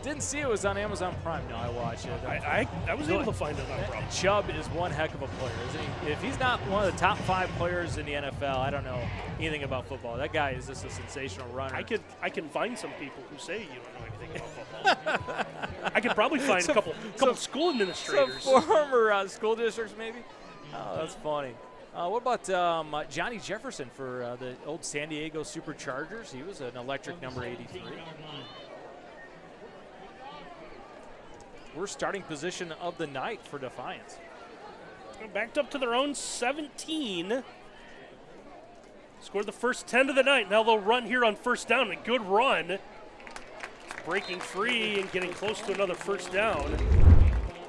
Didn't see it was on Amazon Prime. No, I watched it. I was able to find it on Prime. Chubb is one heck of a player, isn't he? If he's not one of the top 5 players in the NFL, I don't know anything about football. That guy is just a sensational runner. I can find some people who say you don't know anything about football. I could probably find a couple school administrators. Some former school districts, maybe. Oh, that's funny. What about Johnny Jefferson for the old San Diego Superchargers? He was an electric number 83. Worst starting position of the night for Defiance. Backed up to their own 17. Scored the first 10 of the night. Now they'll run here on first down. A good run. Breaking free and getting close to another first down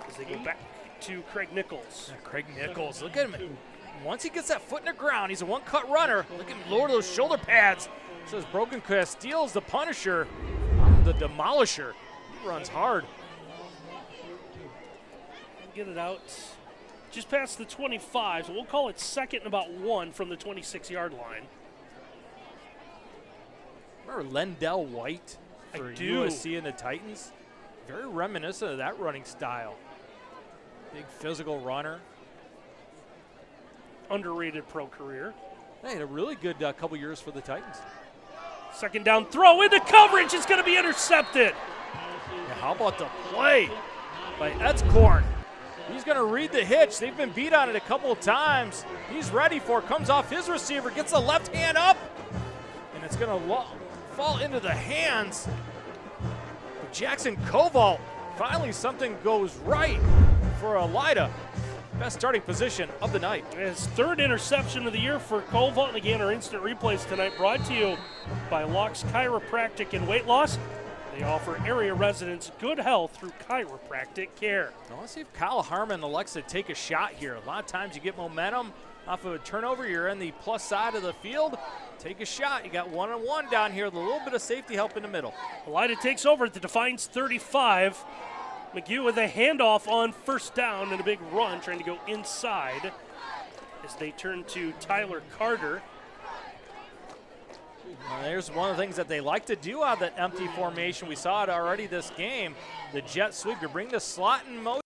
as they go back to Craig Nichols. Craig Nichols, look at him. Once he gets that foot in the ground, he's a one-cut runner. Look at him lower those shoulder pads. Says Broken Castile's the Punisher. I'm the Demolisher. He runs hard. Get it out just past the 25, so we'll call it second and about 1 from the 26-yard line. Remember Lendell White for USC and the Titans? Very reminiscent of that running style. Big physical runner. Underrated pro career. They had a really good couple years for the Titans. Second down throw into coverage. It's going to be intercepted. Yeah, how about the play by Etzkorn? He's going to read the hitch. They've been beat on it a couple of times. He's ready for it. Comes off his receiver. Gets the left hand up. And it's going to fall into the hands of Jackson Koval. Finally, something goes right for Elida. Best starting position of the night. His third interception of the year for Koval. And again, our instant replays tonight brought to you by Locke's Chiropractic and Weight Loss. They offer area residents good health through chiropractic care. Now let's see if Kyle Harmon elects to take a shot here. A lot of times you get momentum off of a turnover. You're in the plus side of the field. Take a shot. You got 1-on-1 down here with a little bit of safety help in the middle. Elida takes over at the Defiance 35. McGee with a handoff on first down and a big run trying to go inside as they turn to Tyler Carter. Well, there's one of the things that they like to do out of that empty formation. We saw it already this game. The jet sweep, you bring the slot in motion,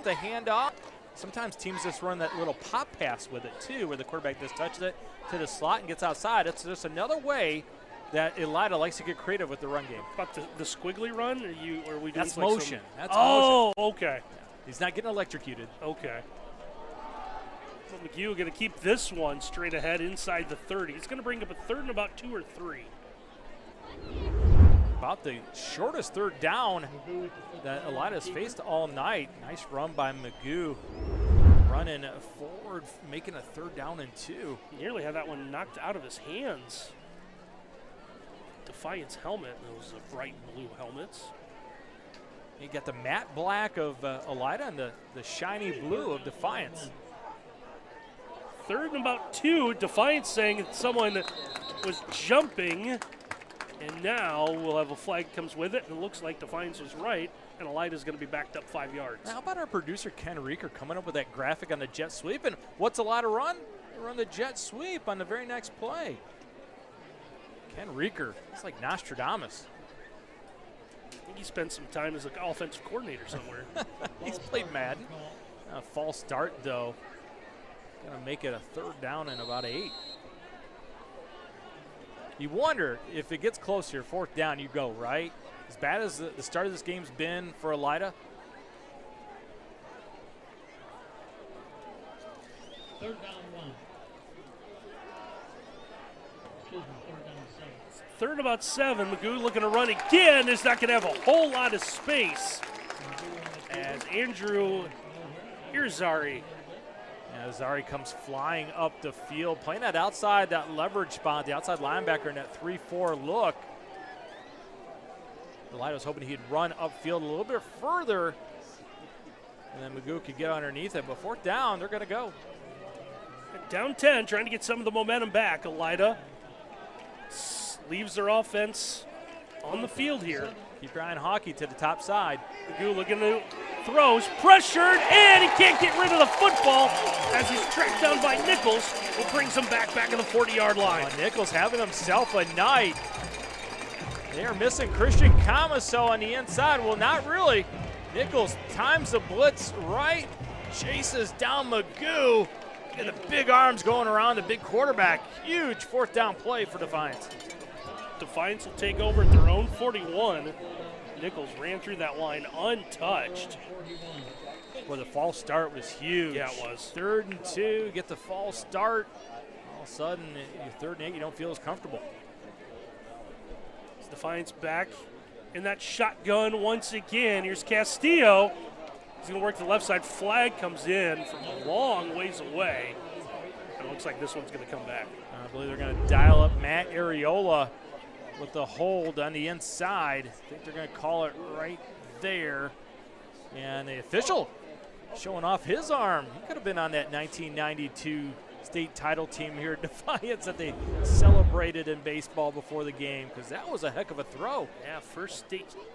the handoff. Sometimes teams just run that little pop pass with it too, where the quarterback just touches it to the slot and gets outside. It's just another way that Elida likes to get creative with the run game. About the squiggly run? Are we doing That's like motion. That's motion. motion. Okay. Yeah. He's not getting electrocuted. Okay. Well, McGee going to keep this one straight ahead inside the 30. It's going to bring up a third and about 2 or 3. About the shortest third down that Elida's faced all night. Nice run by Magoo. Running forward, making a third down and 2. He nearly had that one knocked out of his hands. Defiance helmet, those bright blue helmets. You got the matte black of Elida and the shiny blue of Defiance. Third and about 2. Defiance saying that someone was jumping, and now we'll have a flag comes with it, and it looks like Defiance was right, and Elida's going to be backed up 5 yards. Now, how about our producer Ken Reeker coming up with that graphic on the jet sweep? And what's Elida run? They run the jet sweep on the very next play. Ken Reeker, it's like Nostradamus. I think he spent some time as an offensive coordinator somewhere. He's played Madden. False start, though. Going to make it a third down and about 8. You wonder if it gets close here, fourth down, you go, right? As bad as the start of this game's been for Elida. Third down 1. Third about 7. Magoo looking to run again. Is not going to have a whole lot of space as Andrew Irizarry. Zari comes flying up the field, playing that outside, that leverage spot, the outside linebacker in that 3-4 look. Elida was hoping he'd run upfield a little bit further, and then Magoo could get underneath it. But fourth down, they're going to go. Down 10, trying to get some of the momentum back. Elida leaves their offense on the field here. Keep your eye on hockey to the top side. Magoo looking to throws, pressured, and he can't get rid of the football as he's tracked down by Nichols, who brings him back at the 40-yard line. Nichols having himself a night. They are missing Christian Camaso on the inside. Well, not really. Nichols times the blitz right, chases down Magoo. And the big arms going around the big quarterback. Huge fourth down play for Defiance. Defiance will take over at their own 41. Nichols ran through that line untouched. Well, the false start was huge. Yeah, it was. 3rd and 2, get the false start. All of a sudden, your 3rd and 8, you don't feel as comfortable. Defiance back in that shotgun once again. Here's Castillo. He's going to work the left side. Flag comes in from a long ways away. And it looks like this one's going to come back. I believe they're going to dial up Matt Areola with the hold on the inside. I think they're going to call it right there. And the official showing off his arm. He could have been on that 1992 state title team here at Defiance that they celebrated in baseball before the game, because that was a heck of a throw. Yeah, first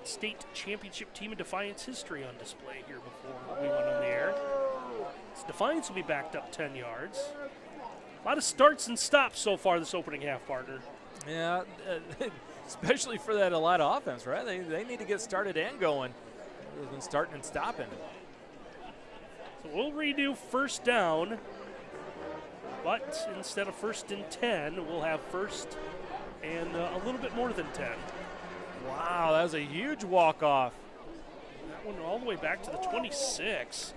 state championship team in Defiance history on display here before we went on the air. So Defiance will be backed up 10 yards. A lot of starts and stops so far this opening half, partner. Yeah, especially for that Elida offense, right? They need to get started and going. They've been starting and stopping. So we'll redo first down. But instead of 1st and 10, we'll have 1st and a little bit more than 10. Wow, that was a huge walk-off. That one all the way back to the 26.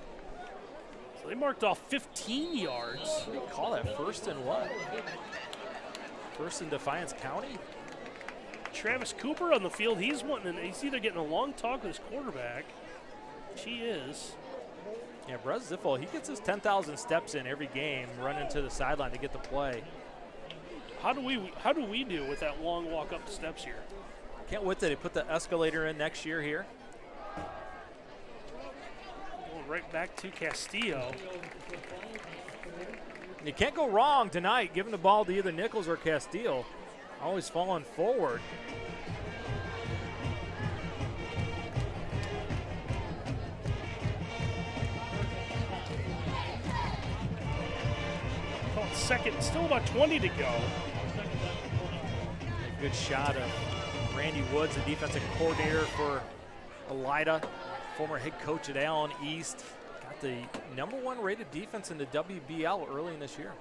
So they marked off 15 yards. What do you call that, 1st and what? 1st in Defiance County? Travis Cooper on the field. He's either getting a long talk with his quarterback, which he is. Yeah, Brez Ziffel, he gets his 10,000 steps in every game, running to the sideline to get the play. How do we do with that long walk up the steps here? Can't wait till they put the escalator in next year here. Going right back to Castillo. You can't go wrong tonight giving the ball to either Nichols or Castillo. Always falling forward. Second, still about 20 to go. Good shot of Randy Woods, the defensive coordinator for Elida, former head coach at Allen East. Got the #1 rated defense in the WBL early in this year.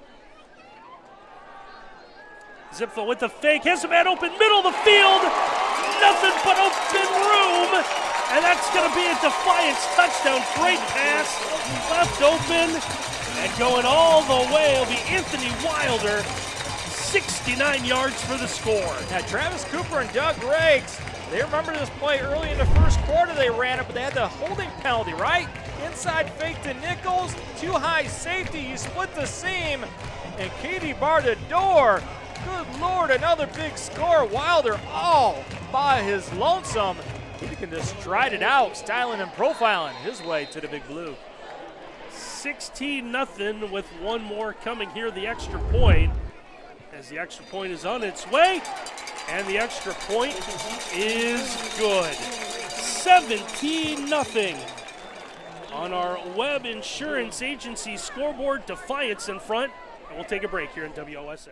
Zipfel with the fake, has a man open middle of the field. Nothing but open room. And that's going to be a Defiance touchdown. Great pass, left open. And going all the way will be Anthony Wilder, 69 yards for the score. Now Travis Cooper and Doug Riggs, they remember this play early in the first quarter they ran it, but they had the holding penalty, right? Inside fake to Nichols, too high safety, he split the seam, and Katie barred the door. Good Lord, another big score. Wilder all by his lonesome. He can just stride it out, styling and profiling his way to the big blue. 16-0 with one more coming here, the extra point, as the extra point is on its way, and the extra point is good. 17-0 on our Webb Insurance Agency scoreboard. Defiance in front, and we'll take a break here in WOSN.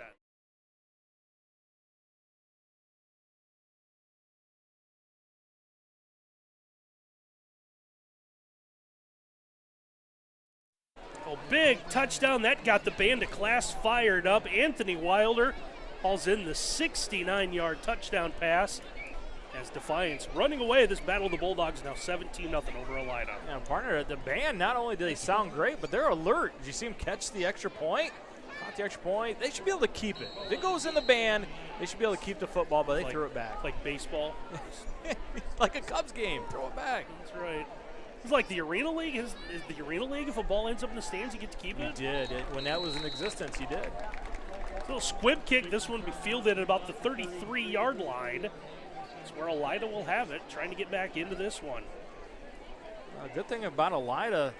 Oh, big touchdown. That got the band of class fired up. Anthony Wilder hauls in the 69-yard touchdown pass as Defiance running away. This battle of the Bulldogs now 17-0 over Elida. Yeah, partner, the band, not only do they sound great, but they're alert. Did you see them catch the extra point? Caught the extra point. They should be able to keep it. If it goes in the band, they should be able to keep the football, but they threw it back. Like baseball. Like a Cubs game. Throw it back. That's right. It's like the Arena League. Is the Arena League, if a ball ends up in the stands, you get to keep it? You did. When that was in existence, you did. Little squib kick. This one will be fielded at about the 33-yard line. That's where Elida will have it, trying to get back into this one. Good thing about Elida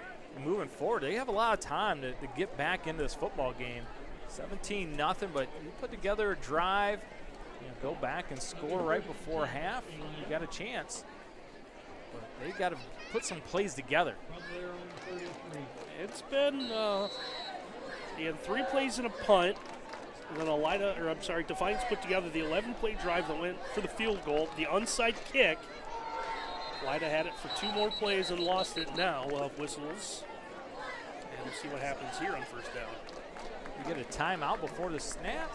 moving forward, they have a lot of time to get back into this football game. 17-0, but you put together a drive, go back and score right before half, you got a chance. But they've got to put some plays together. It's been, he had 3 plays and a punt. And then Defiance put together the 11-play drive that went for the field goal, the onside kick. Elida had it for 2 more plays and lost it. Now we'll have whistles. And we'll see what happens here on first down. We get a timeout before the snap.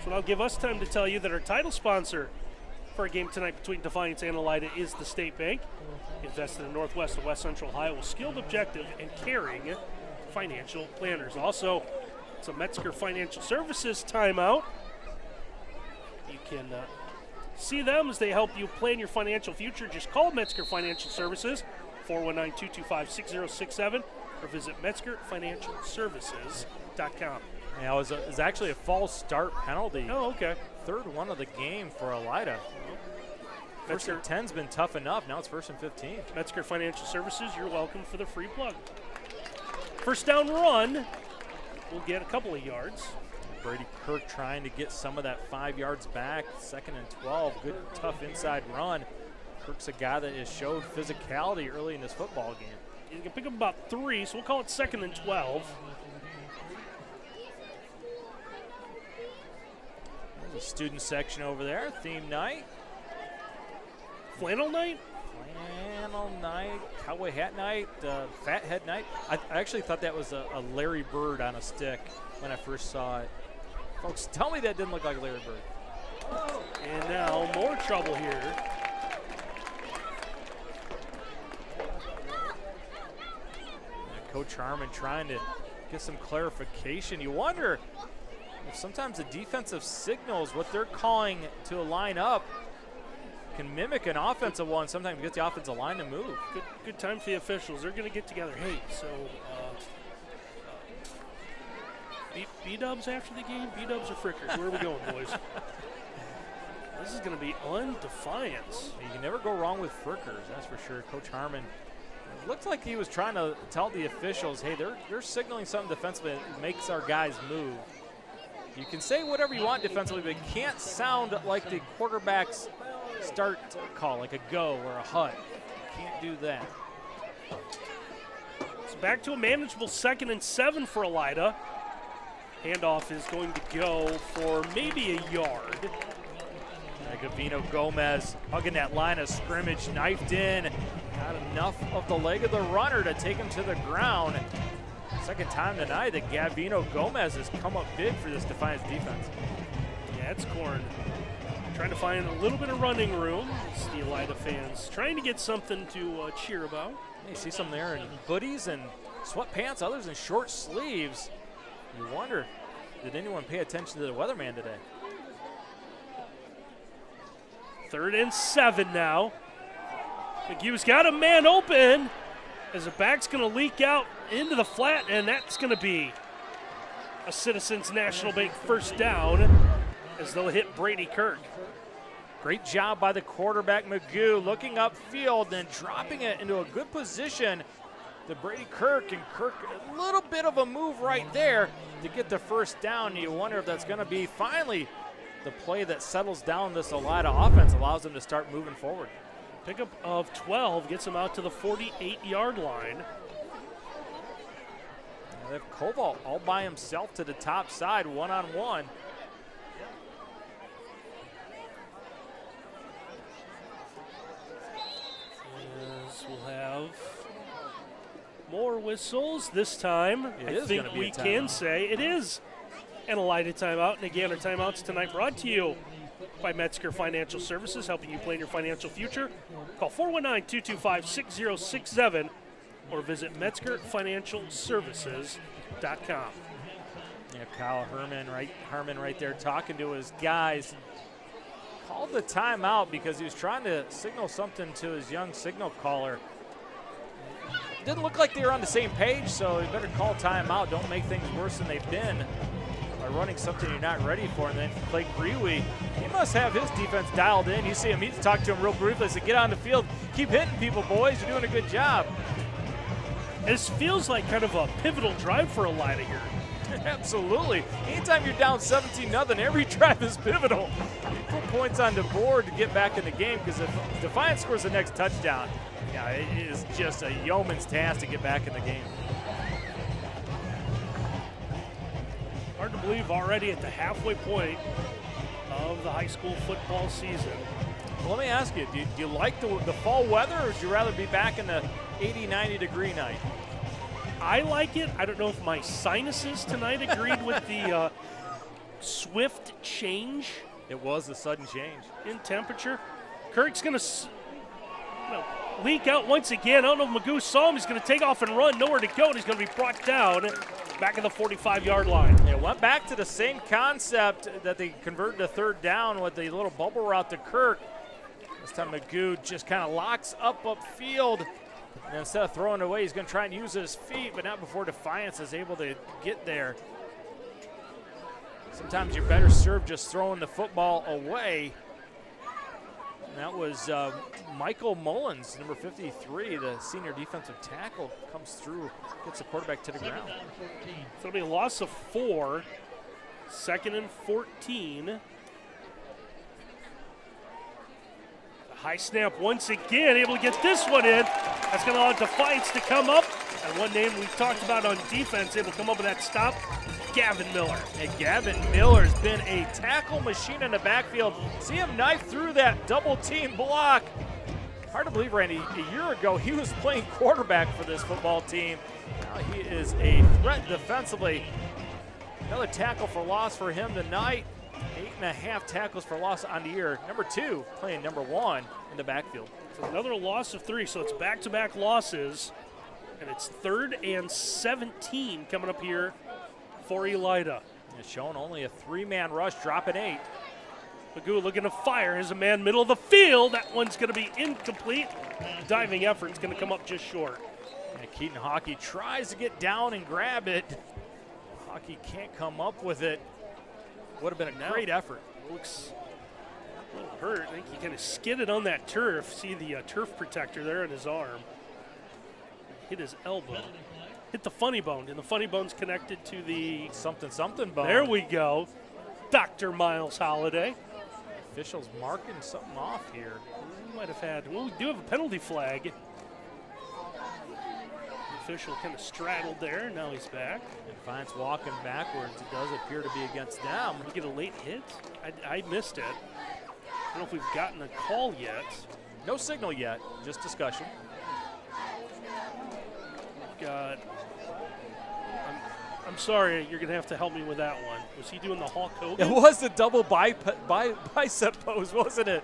So that'll give us time to tell you that our title sponsor for our game tonight between Defiance and Elida is the State Bank. Invested in Northwest and West Central Ohio with skilled, objective, and caring financial planners. Also, it's a Metzger Financial Services timeout. You can see them as they help you plan your financial future. Just call Metzger Financial Services, 419-225-6067, or visit MetzgerFinancialServices.com. Yeah, it was actually a false start penalty. Oh, okay. Third one of the game for Elida. First and 10's been tough enough. Now it's 1st and 15. Metzger Financial Services, you're welcome for the free plug. First down run, we'll get a couple of yards. Brady Kirk trying to get some of that 5 yards back. 2nd and 12. Good, tough inside run. Kirk's a guy that has showed physicality early in this football game. You can pick up about 3, so we'll call it 2nd and 12. There's a student section over there. Theme night. Flannel night? Flannel night, cowboy hat night, fat head night. I actually thought that was a Larry Bird on a stick when I first saw it. Folks, tell me that didn't look like Larry Bird. And now more trouble here. Coach Harmon trying to get some clarification. You wonder if sometimes the defensive signals, what they're calling to a line up, can mimic an offensive one. Sometimes get the offensive line to move. Good time for the officials. They're going to get together. Hey, so B-dubs after the game? B-dubs or frickers? Where are we going, boys? This is going to be on Defiance. You can never go wrong with frickers, that's for sure. Coach Harmon, it looked like he was trying to tell the officials, hey, they're signaling something defensively that makes our guys move. You can say whatever you want defensively, but it can't sound like the quarterback's start call, like a go or a hut. Can't do that. So back to a manageable 2nd and 7 for Elida. Handoff is going to go for maybe a yard. Gavino Gomez hugging that line of scrimmage, knifed in. Got enough of the leg of the runner to take him to the ground. Second time tonight that Gavino Gomez has come up big for this Defiance defense. Yeah, it's Corn. Trying to find a little bit of running room. It's the Elida fans trying to get something to cheer about. You see some there in hoodies and sweatpants, others in short sleeves. You wonder, did anyone pay attention to the weatherman today? 3rd and 7 now. McHugh's got a man open as the back's going to leak out into the flat, and that's going to be a Citizens National Bank first down as they'll hit Brady Kirk. Great job by the quarterback, McGew, looking upfield, then dropping it into a good position to Brady Kirk. And Kirk, a little bit of a move right there to get the first down. You wonder if that's going to be finally the play that settles down this Elida offense, allows them to start moving forward. Pickup of 12 gets them out to the 48-yard line. They have Koval all by himself to the top side, one-on-one. We'll have more whistles this time. I think we can say it is an Elida timeout. And again, our timeouts tonight brought to you by Metzger Financial Services, helping you plan your financial future. Call 419-225-6067 or visit MetzgerFinancialServices.com. Yeah, Kyle Harmon right there talking to his guys. Called the timeout because he was trying to signal something to his young signal caller. Didn't look like they were on the same page, so you better call timeout. Don't make things worse than they've been by running something you're not ready for. And then Clay Grewe, he must have his defense dialed in. You see him, he talked to him real briefly, said, get on the field, keep hitting people, boys, you're doing a good job. This feels like kind of a pivotal drive for Elida here. Absolutely. Anytime you're down 17-0, every drive is pivotal. You put points on the board to get back in the game, because if Defiance scores the next touchdown, yeah, it is just a yeoman's task to get back in the game. Hard to believe already at the halfway point of the high school football season. Well, let me ask you, do you like the fall weather, or would you rather be back in the 80, 90 degree night? I like it. I don't know if my sinuses tonight agreed with the swift change. It was a sudden change in temperature. Kirk's going to leak out once again. I don't know if Magoo saw him. He's going to take off and run. Nowhere to go, and he's going to be brought down back at the 45-yard line. It went back to the same concept that they converted to third down with the little bubble route to Kirk. This time Magoo just kind of locks up upfield. And instead of throwing it away, he's going to try and use his feet, but not before Defiance is able to get there. Sometimes you're better served just throwing the football away. And that was Michael Mullins, number 53, the senior defensive tackle, comes through, gets the quarterback to the ground. So it'll be a loss of 4, 2nd and 14. High snap once again, able to get this one in. That's going to allow Defiance to come up. And one name we've talked about on defense, able to come up with that stop, Gavin Miller. And Gavin Miller's been a tackle machine in the backfield. See him knife through that double team block. Hard to believe, Randy, a year ago he was playing quarterback for this football team. Now he is a threat defensively. Another tackle for loss for him tonight. 8.5 tackles for loss on the year. Number 2 playing number 1 in the backfield. So another loss of 3, so it's back-to-back losses. And it's 3rd and 17 coming up here for Elida. It's shown only a 3-man rush, dropping 8. Magoo looking to fire. Here's a man middle of the field. That one's going to be incomplete. Diving effort's going to come up just short. And Keaton Hockey tries to get down and grab it. Hockey can't come up with it. Would have been a great effort. Looks a little hurt. I think he kind of skidded on that turf. See the turf protector there on his arm. Hit his elbow. Hit the funny bone, and the funny bone's connected to the something bone. There we go. Dr. Miles Holiday. Officials marking something off here. We might have had, well, we do have a penalty flag. The official kind of straddled there. Now he's back. And Defiance walking backwards. It does appear to be against them. Did we get a late hit? I missed it. I don't know if we've gotten a call yet. No signal yet, just discussion. Got. I'm sorry, you're going to have to help me with that one. Was he doing the Hulk Hogan? It was the double bicep pose, wasn't it?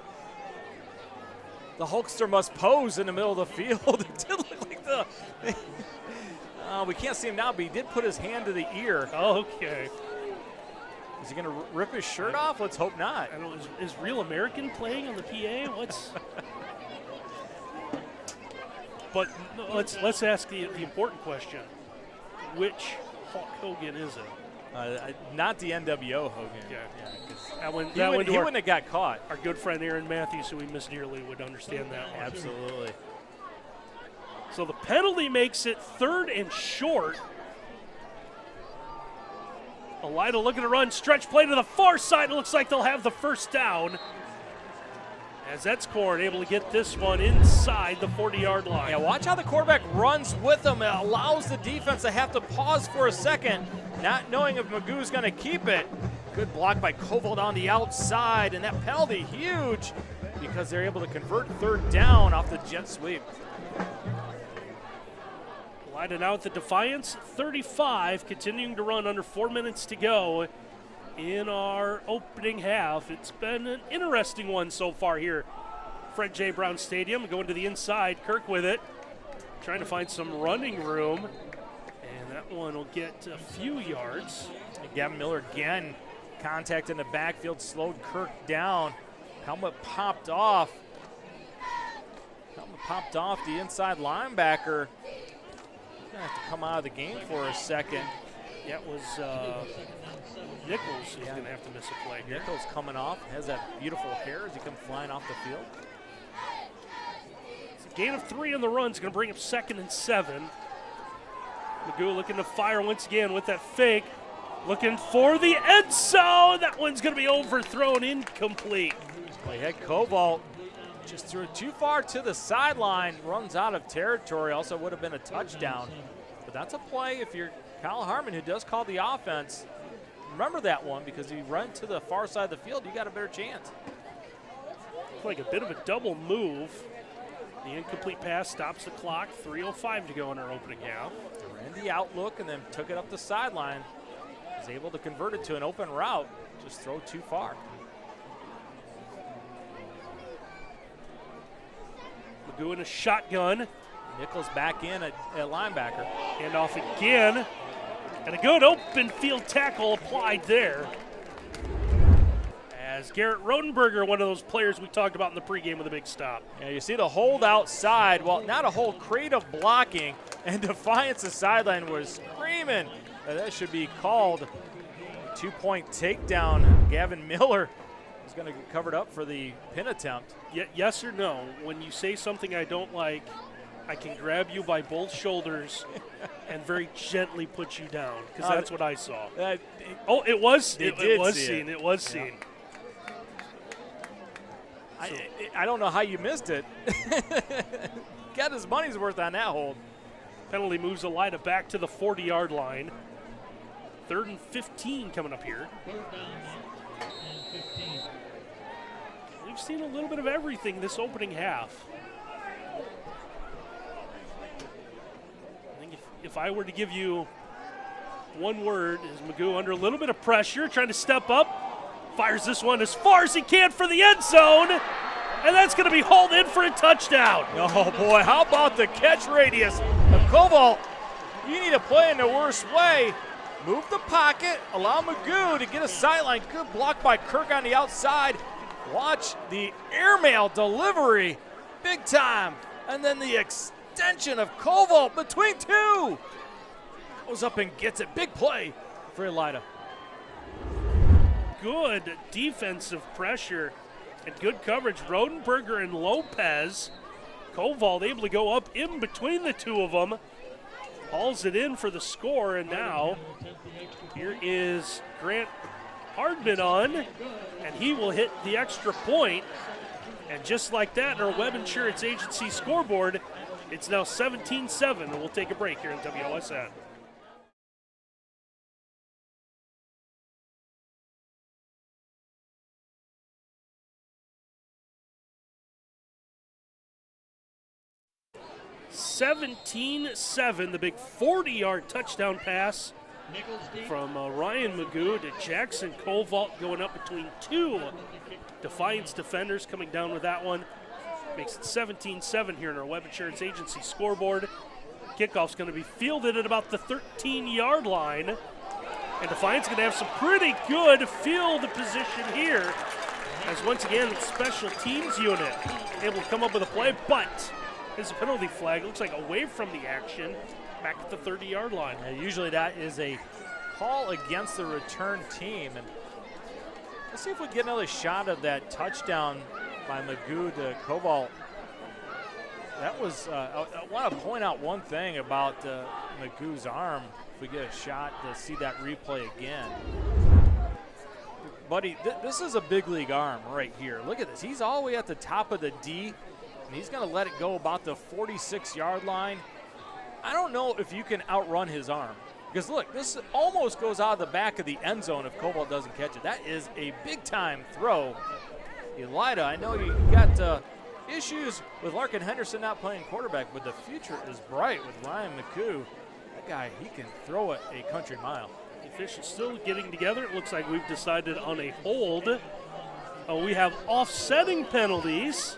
The Hulkster must pose in the middle of the field. It did look like the... we can't see him now, but he did put his hand to the ear. Okay. Is he going to rip his shirt off? Let's hope not. I don't know, is Real American playing on the PA? What's... But let's ask the important question. Which Hulk Hogan is it? Not the NWO Hogan. Yeah. He wouldn't have got caught. Our good friend Aaron Matthews, who we miss dearly, would understand that one. Absolutely. So the penalty makes it 3rd and short. Elida looking to run, stretch play to the far side. It looks like they'll have the first down. As Etzkorn able to get this one inside the 40-yard line. Yeah, watch how the quarterback runs with him. It allows the defense to have to pause for a second, not knowing if Magoo's going to keep it. Good block by Koval on the outside, and that penalty huge because they're able to convert 3rd down off the jet sweep. Elida now at the Defiance 35, continuing to run under 4 minutes to go in our opening half. It's been an interesting one so far here. Fred J. Brown Stadium going to the inside. Kirk with it, trying to find some running room. And that one will get a few yards. And Gavin Miller again, contact in the backfield, slowed Kirk down. Helmet popped off. The inside linebacker. He's gonna have to come out of the game for a second. That was Nichols who's going to have to miss a play here. Nichols coming off, has that beautiful hair as he comes flying off the field. It's a gain of 3 on the run. It's going to bring up 2nd and 7. Magoo looking to fire once again with that fake. Looking for the end zone. That one's going to be overthrown, incomplete. Playhead Koval just threw it too far to the sideline, runs out of territory. Also would have been a touchdown. But that's a play if you're Kyle Harmon, who does call the offense. remember that one, because if you run to the far side of the field, you got a better chance. Like a bit of a double move. The incomplete pass stops the clock. 3:05 to go in our opening half. Ran the outlook and then took it up the sideline. Was able to convert it to an open route. Just throw too far. Magoo in a shotgun. Nichols back in at linebacker. Hand off again. And a good open field tackle applied there. As Garrett Rodenberger, one of those players we talked about in the pregame with a big stop. Yeah, you see the hold outside. Well, not a whole crate of blocking, and Defiance's sideline was screaming. That should be called. 2-point takedown. Gavin Miller is going to get covered up for the pin attempt. Yes or no? When you say something I don't like, I can grab you by both shoulders and very gently put you down, because that's what I saw. It was seen. It was seen. I don't know how you missed it. Got his money's worth on that hold. Penalty moves Elida back to the 40-yard line. 3rd and 15 coming up here. 3rd down and 15. We've seen a little bit of everything this opening half. I think if I were to give you one word, is Magoo under a little bit of pressure, trying to step up. Fires this one as far as he can for the end zone, and that's going to be hauled in for a touchdown. Oh, boy, how about the catch radius of Koval? You need to play in the worst way. Move the pocket, allow Magoo to get a sideline. Good block by Kirk on the outside. Watch the airmail delivery, big time. And then the extension of Koval between two. Goes up and gets it. Big play for Elida. Good defensive pressure and good coverage. Rodenberger and Lopez. Koval able to go up in between the two of them. Hauls it in for the score, and now here is Grant Hardman on, and he will hit the extra point. And just like that, in our Web Insurance Agency scoreboard, it's now 17-7, and we'll take a break here in WOSN. (17-7), the big 40-yard touchdown pass from Ryan Magoo to Jackson Koval, going up between two Defiance defenders, coming down with that one. Makes it 17-7 here in our Web Insurance Agency scoreboard. Kickoff's going to be fielded at about the 13-yard line. And Defiance going to have some pretty good field position here, as once again, special teams unit able to come up with a play, but there's a penalty flag. It looks like away from the action, back at the 30-yard line. Usually that is a call against the return team. And let's see if we get another shot of that touchdown by Magoo to Koval. That was, I want to point out one thing about Magoo's arm. If we get a shot to see that replay again. Buddy, this is a big league arm right here. Look at this. He's all the way at the top of the D, and he's going to let it go about the 46-yard line. I don't know if you can outrun his arm. Because, look, this almost goes out of the back of the end zone if Koval doesn't catch it. That is a big-time throw. Elida, I know you got issues with Larkin Henderson not playing quarterback, but the future is bright with Ryan Magoo. That guy, he can throw it a country mile. The officials still getting together. It looks like we've decided on a hold. We have offsetting penalties.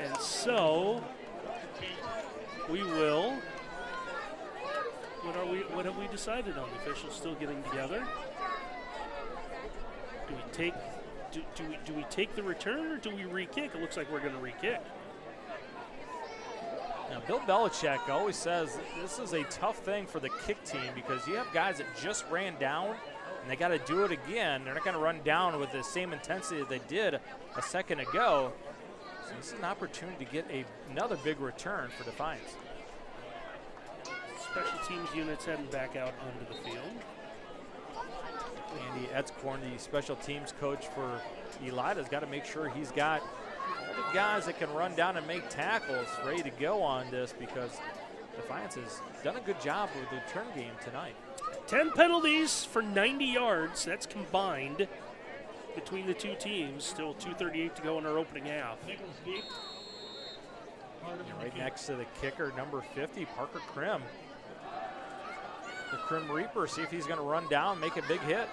And so we will. What have we decided on? The officials still getting together. Do we take the return, or do we re-kick? It looks like we're going to re-kick. Now, Bill Belichick always says this is a tough thing for the kick team because you have guys that just ran down and they got to do it again. They're not going to run down with the same intensity that they did a second ago. So this is an opportunity to get another big return for Defiance. Special teams units heading back out onto the field. Andy Etzkorn, the special teams coach for Elida, has got to make sure he's got all the guys that can run down and make tackles ready to go on this, because Defiance has done a good job with the return game tonight. 10 penalties for 90 yards. That's combined between the two teams. Still 2:38 to go in our opening half. Nichols deep. Right next to the kicker, number 50, Parker Krim. The Krim Reaper, see if he's going to run down, make a big hit.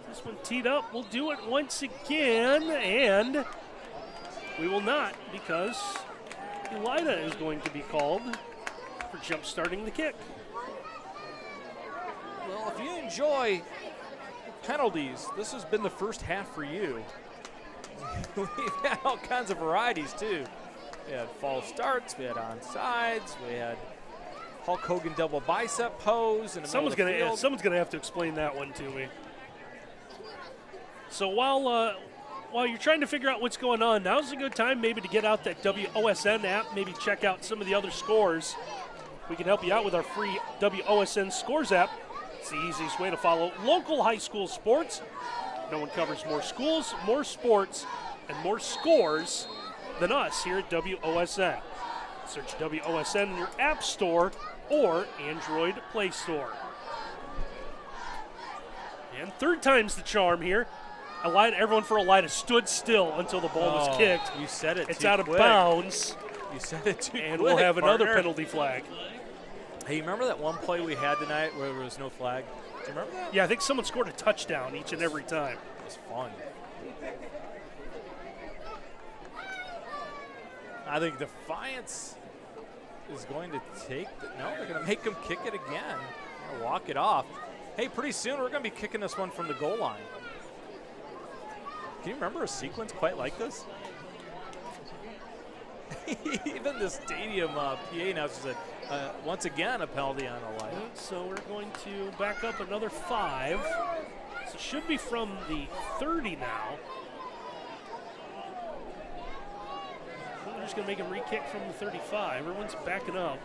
This one teed up. We'll do it once again, and we will not, because Elida is going to be called for jump starting the kick. Well, if you enjoy penalties, this has been the first half for you. We've had all kinds of varieties, too. We had false starts, we had onside, we had Hulk Hogan double bicep pose. In the Someone's middle of the field. gonna have to explain that one to me. So while you're trying to figure out what's going on, now's a good time maybe to get out that WOSN app, maybe check out some of the other scores. We can help you out with our free WOSN Scores app. It's the easiest way to follow local high school sports. No one covers more schools, more sports, and more scores than us here at WOSN. Search WOSN in your App Store or Android Play Store. And third time's the charm here. Everyone for Elida stood still until the ball was kicked. You said it. It's out of bounds. You said it too And quick, we'll have another partner. penalty flag. Hey, you remember that one play we had tonight where there was no flag? Do you remember that? Yeah, I think someone scored a touchdown each and every time. It was fun. I think Defiance is going to take they're going to make him kick it again. They're going to walk it off. Hey, pretty soon we're going to be kicking this one from the goal line. Can you remember a sequence quite like this? Even the stadium PA announcer said, once again, a penalty on Elida. So we're going to back up another 5. So it should be from the 30 now. We're just going to make him re-kick from the 35. Everyone's backing up.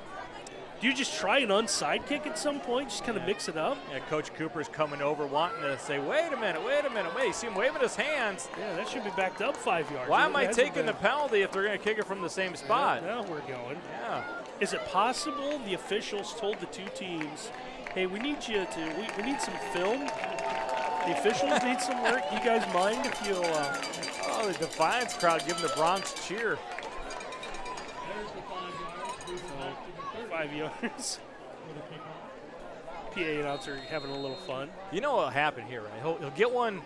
Do you just try an onside kick at some point? Just kind of mix it up? Yeah, Coach Cooper's coming over wanting to say, wait a minute. You see him waving his hands. Yeah, that should be backed up 5 yards. Why am I taking the penalty if they're going to kick it from the same spot? Now we're going. Yeah. Is it possible the officials told the two teams, hey, we need we need some film? The officials need some work. You guys mind if you... Oh, the Defiance crowd giving the Bronx cheer. There's the 5 yards. 5 yards. PA announcer having a little fun. You know what'll happen here, right? He'll get one.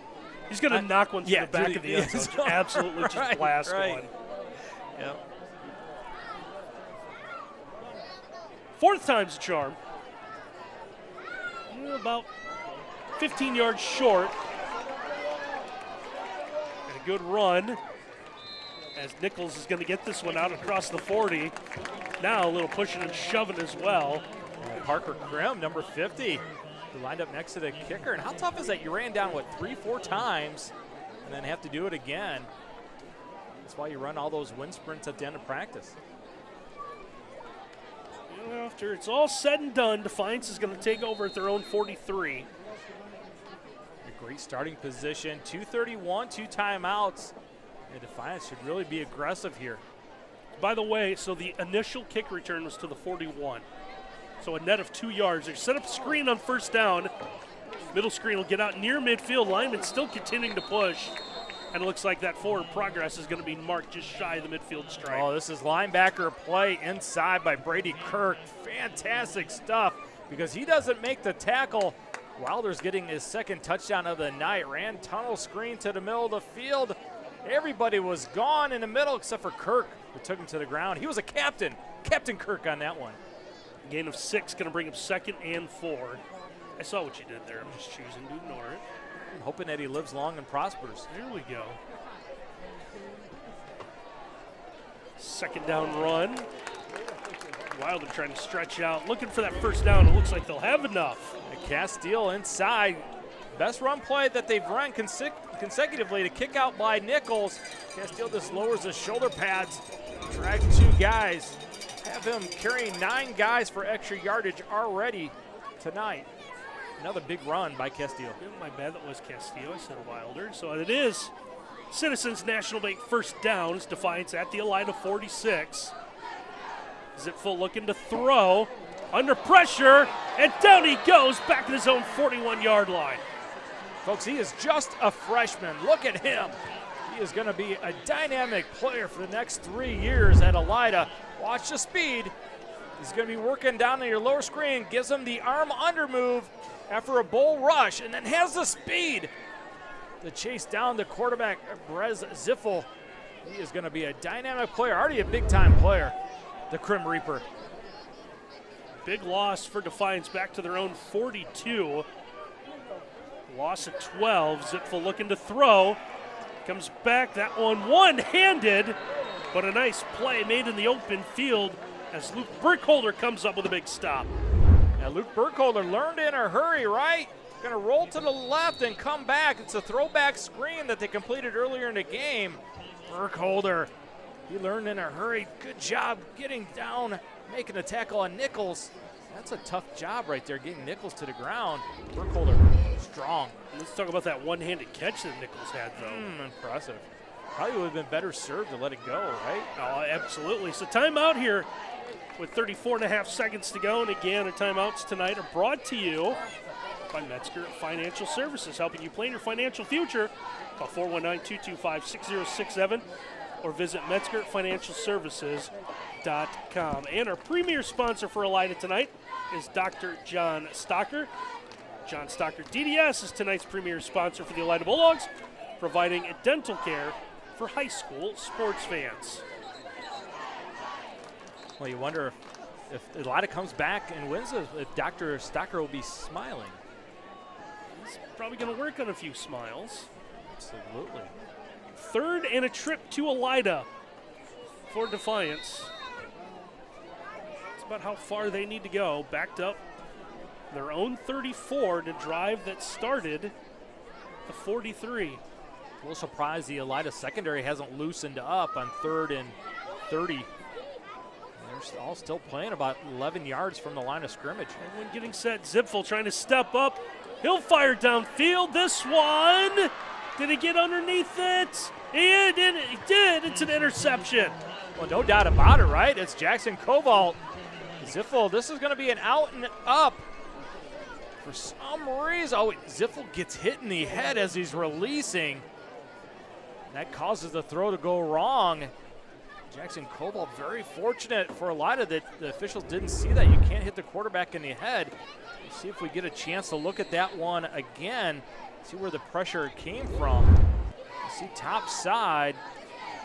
He's going to knock one through the back to of the end zone. Absolutely just blast one. Yep. Fourth time's a charm. About 15 yards short. And a good run as Nichols is going to get this one out across the 40. Now a little pushing and shoving as well. Parker Krim, number 50, who lined up next to the kicker. And how tough is that? You ran down, 3-4 times and then have to do it again. That's why you run all those wind sprints at the end of practice. After it's all said and done, Defiance is going to take over at their own 43. A great starting position. 2:31, 2 timeouts. And Defiance should really be aggressive here. By the way, so the initial kick return was to the 41. So a net of 2 yards. They set up a screen on first down. Middle screen will get out near midfield. Lineman still continuing to push. And it looks like that forward progress is going to be marked just shy of the midfield stripe. Oh, this is linebacker play inside by Brady Kirk. Fantastic stuff because he doesn't make the tackle. Wilder's getting his second touchdown of the night. Ran tunnel screen to the middle of the field. Everybody was gone in the middle except for Kirk, who took him to the ground. He was a captain. Captain Kirk on that one. Gain of 6, going to bring him 2nd and 4. I saw what you did there. I'm just choosing to ignore it. I'm hoping that he lives long and prospers. Here we go. 2nd down run. Wilder trying to stretch out, looking for that first down. It looks like they'll have enough. Castile inside. Best run play that they've run consecutively to kick out by Nichols. Castile just lowers his shoulder pads, drags 2 guys. Have him carrying 9 guys for extra yardage already tonight. Another big run by Castile. My bad, that was Castillo. I said Wilder. So it is Citizens National Bank first down. It's Defiance at the Elida 46. Zipful looking to throw. under pressure, and down he goes back to his own 41-yard line. Folks, he is just a freshman. Look at him. He is going to be a dynamic player for the next 3 years at Elida. Watch the speed. He's going to be working down on your lower screen, gives him the arm under move after a bull rush, and then has the speed to chase down the quarterback, Brez Ziffel. He is going to be a dynamic player, already a big-time player, the Crim Reaper. Big loss for Defiance, back to their own 42. Loss at 12. Ziffel looking to throw. Comes back, that one one-handed, but a nice play made in the open field as Luke Burkholder comes up with a big stop. Now Luke Burkholder learned in a hurry, right? Going to roll to the left and come back. It's a throwback screen that they completed earlier in the game. Burkholder, he learned in a hurry. Good job getting down, making the tackle on Nichols. That's a tough job right there, getting Nichols to the ground. Burkholder, strong. Let's talk about that one-handed catch that Nichols had, though. Impressive. Probably would have been better served to let it go, right? Oh, absolutely. So timeout here with 34 and a half seconds to go. And again, our timeouts tonight are brought to you by Metzger Financial Services, helping you plan your financial future. Call 419-225-6067 or visit MetzgerFinancialServices.com. And our premier sponsor for Elida tonight is Dr. John Stocker. John Stocker DDS is tonight's premier sponsor for the Elida Bulldogs, providing dental care for high school sports fans. Well, you wonder if Elida comes back and wins, if Dr. Stocker will be smiling. He's probably going to work on a few smiles. Absolutely. Third and a trip to Elida for Defiance. It's about how far they need to go. Backed up their own 34 to drive that started the 43. A little surprised the Elida secondary hasn't loosened up on 3rd and 30. They're all still playing about 11 yards from the line of scrimmage. And when getting set, Zipfel trying to step up. He'll fire downfield. This one, did he get underneath it? He did. It's an interception. Well, no doubt about it, right? It's Jackson Cobalt. Ziffel, this is going to be an out and up. For some reason, Ziffel gets hit in the head as he's releasing. That causes the throw to go wrong. Jackson Cobalt, very fortunate for Elida that the officials didn't see that. You can't hit the quarterback in the head. Let's see if we get a chance to look at that one again, see where the pressure came from. See top side.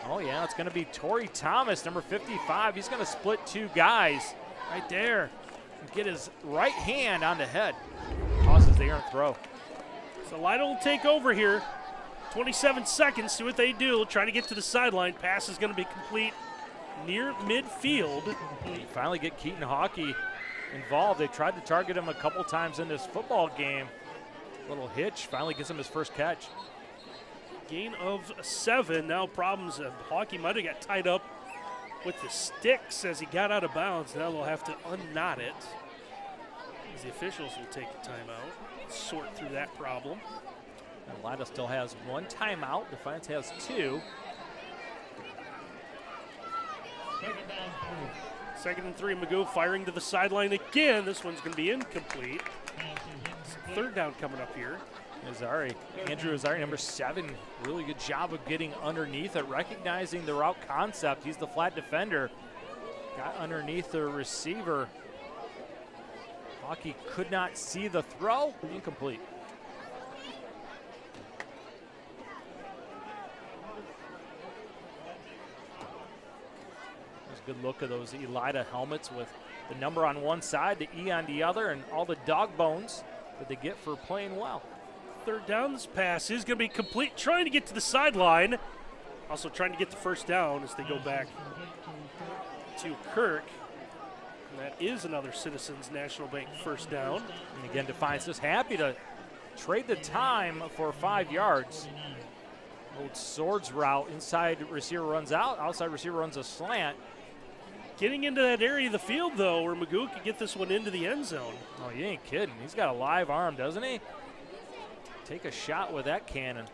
Oh, yeah, it's going to be Torrey Thomas, number 55. He's going to split two guys right there and get his right hand on the head. Causes the errant throw. So Elida will take over here. 27 seconds, see what they do. Trying to get to the sideline. Pass is going to be complete near midfield. You finally get Keaton Hockey involved. They tried to target him a couple times in this football game. Little hitch, finally gets him his first catch. Gain of 7. Now problems. Hockey might have got tied up with the sticks as he got out of bounds. Now they'll have to unknot it, as the officials will take a timeout, sort through that problem. Elida still has one timeout. Defiance has 2. Second and 3. Magoo firing to the sideline again. This one's going to be incomplete. Third down coming up here. Andrew Azari, number 7. Really good job of getting underneath it, recognizing the route concept. He's the flat defender. Got underneath the receiver. Hockey could not see the throw. Incomplete. Good look at those Elida helmets with the number on one side, the E on the other, and all the dog bones that they get for playing well. Third down, this pass is going to be complete. Trying to get to the sideline. Also trying to get the first down as they go back to Kirk. And that is another Citizens National Bank first down. And again, Defiance just happy to trade the time for 5 yards. Old Swords route. Inside receiver runs out. Outside receiver runs a slant. Getting into that area of the field, though, where Magoo could get this one into the end zone. Oh, you ain't kidding. He's got a live arm, doesn't he? Take a shot with that cannon.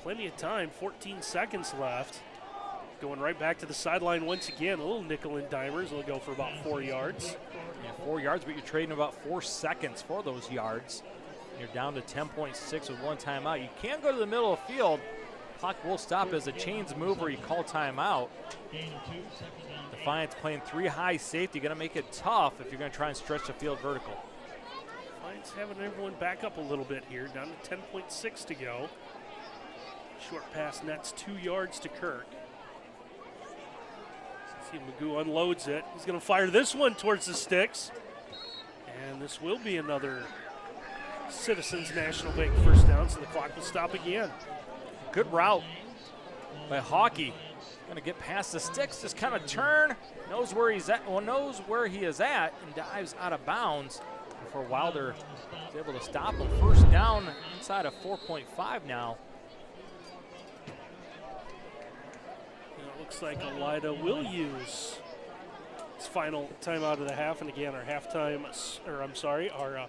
Plenty of time, 14 seconds left. Going right back to the sideline once again. A little nickel and dimers. They'll go for about 4 yards. Yeah, 4 yards, but you're trading about 4 seconds for those yards. You're down to 10.6 with 1 timeout. You can go to the middle of the field. Clock will stop as the chains move or you call timeout. Defiance playing 3 high safety. Going to make it tough if you're going to try and stretch the field vertical. Defiance having everyone back up a little bit here. Down to 10.6 to go. Short pass nets 2 yards to Kirk. See Magoo unloads it. He's going to fire this one towards the sticks. And this will be another Citizens National Bank first down, so the clock will stop again. Good route by Hawkey. Going to get past the sticks, just kind of turn, knows where he's at, knows where he is at, and dives out of bounds before Wilder is able to stop him. First down inside of 4.5 now. And it looks like Elida will use his final timeout of the half, and again, our halftime, or I'm sorry, our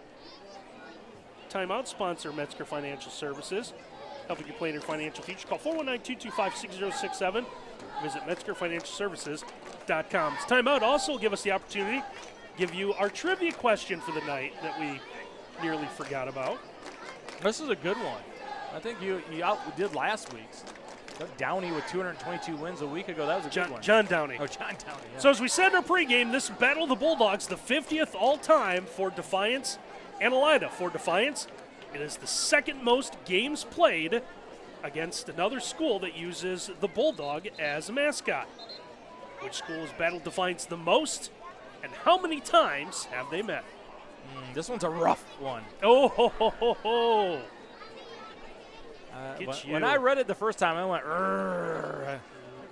timeout sponsor, Metzger Financial Services. Helping you plan your financial future. Call 419-225-6067. Visit MetzgerFinancialServices.com. This timeout also will give us the opportunity to give you our trivia question for the night that we nearly forgot about. This is a good one. I think you outdid last week's. Downey with 222 wins a week ago. That was a good one. John Downey. Oh, John Downey. Yeah. So as we said in our pregame, this Battle of the Bulldogs, the 50th all-time for Defiance and Elida. For Defiance, it is the second most games played against another school that uses the Bulldog as a mascot. Which school has battled Defiance the most, and how many times have they met? This one's a rough one. Oh, ho, ho, ho, ho. When I read it the first time, I went, I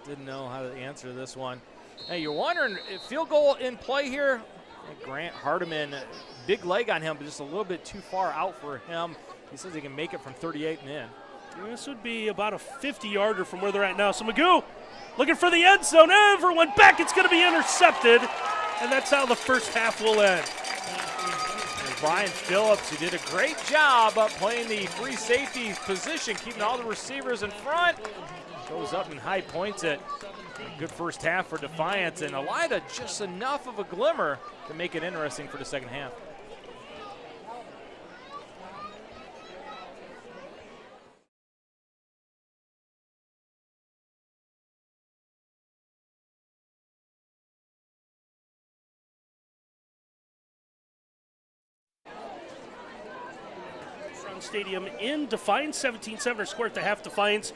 didn't know how to answer this one. Hey, you're wondering, field goal in play here? Grant Hardiman, big leg on him, but just a little bit too far out for him. He says he can make it from 38 and in. This would be about a 50-yarder from where they're at now. So Magoo looking for the end zone. Everyone back. It's going to be intercepted. And that's how the first half will end. And Brian Phillips, who did a great job up playing the free safety position, keeping all the receivers in front, goes up and high points it. Good first half for Defiance, and Elida just enough of a glimmer to make it interesting for the second half. Stadium in Defiance, 17-7 our score at the half. Defiance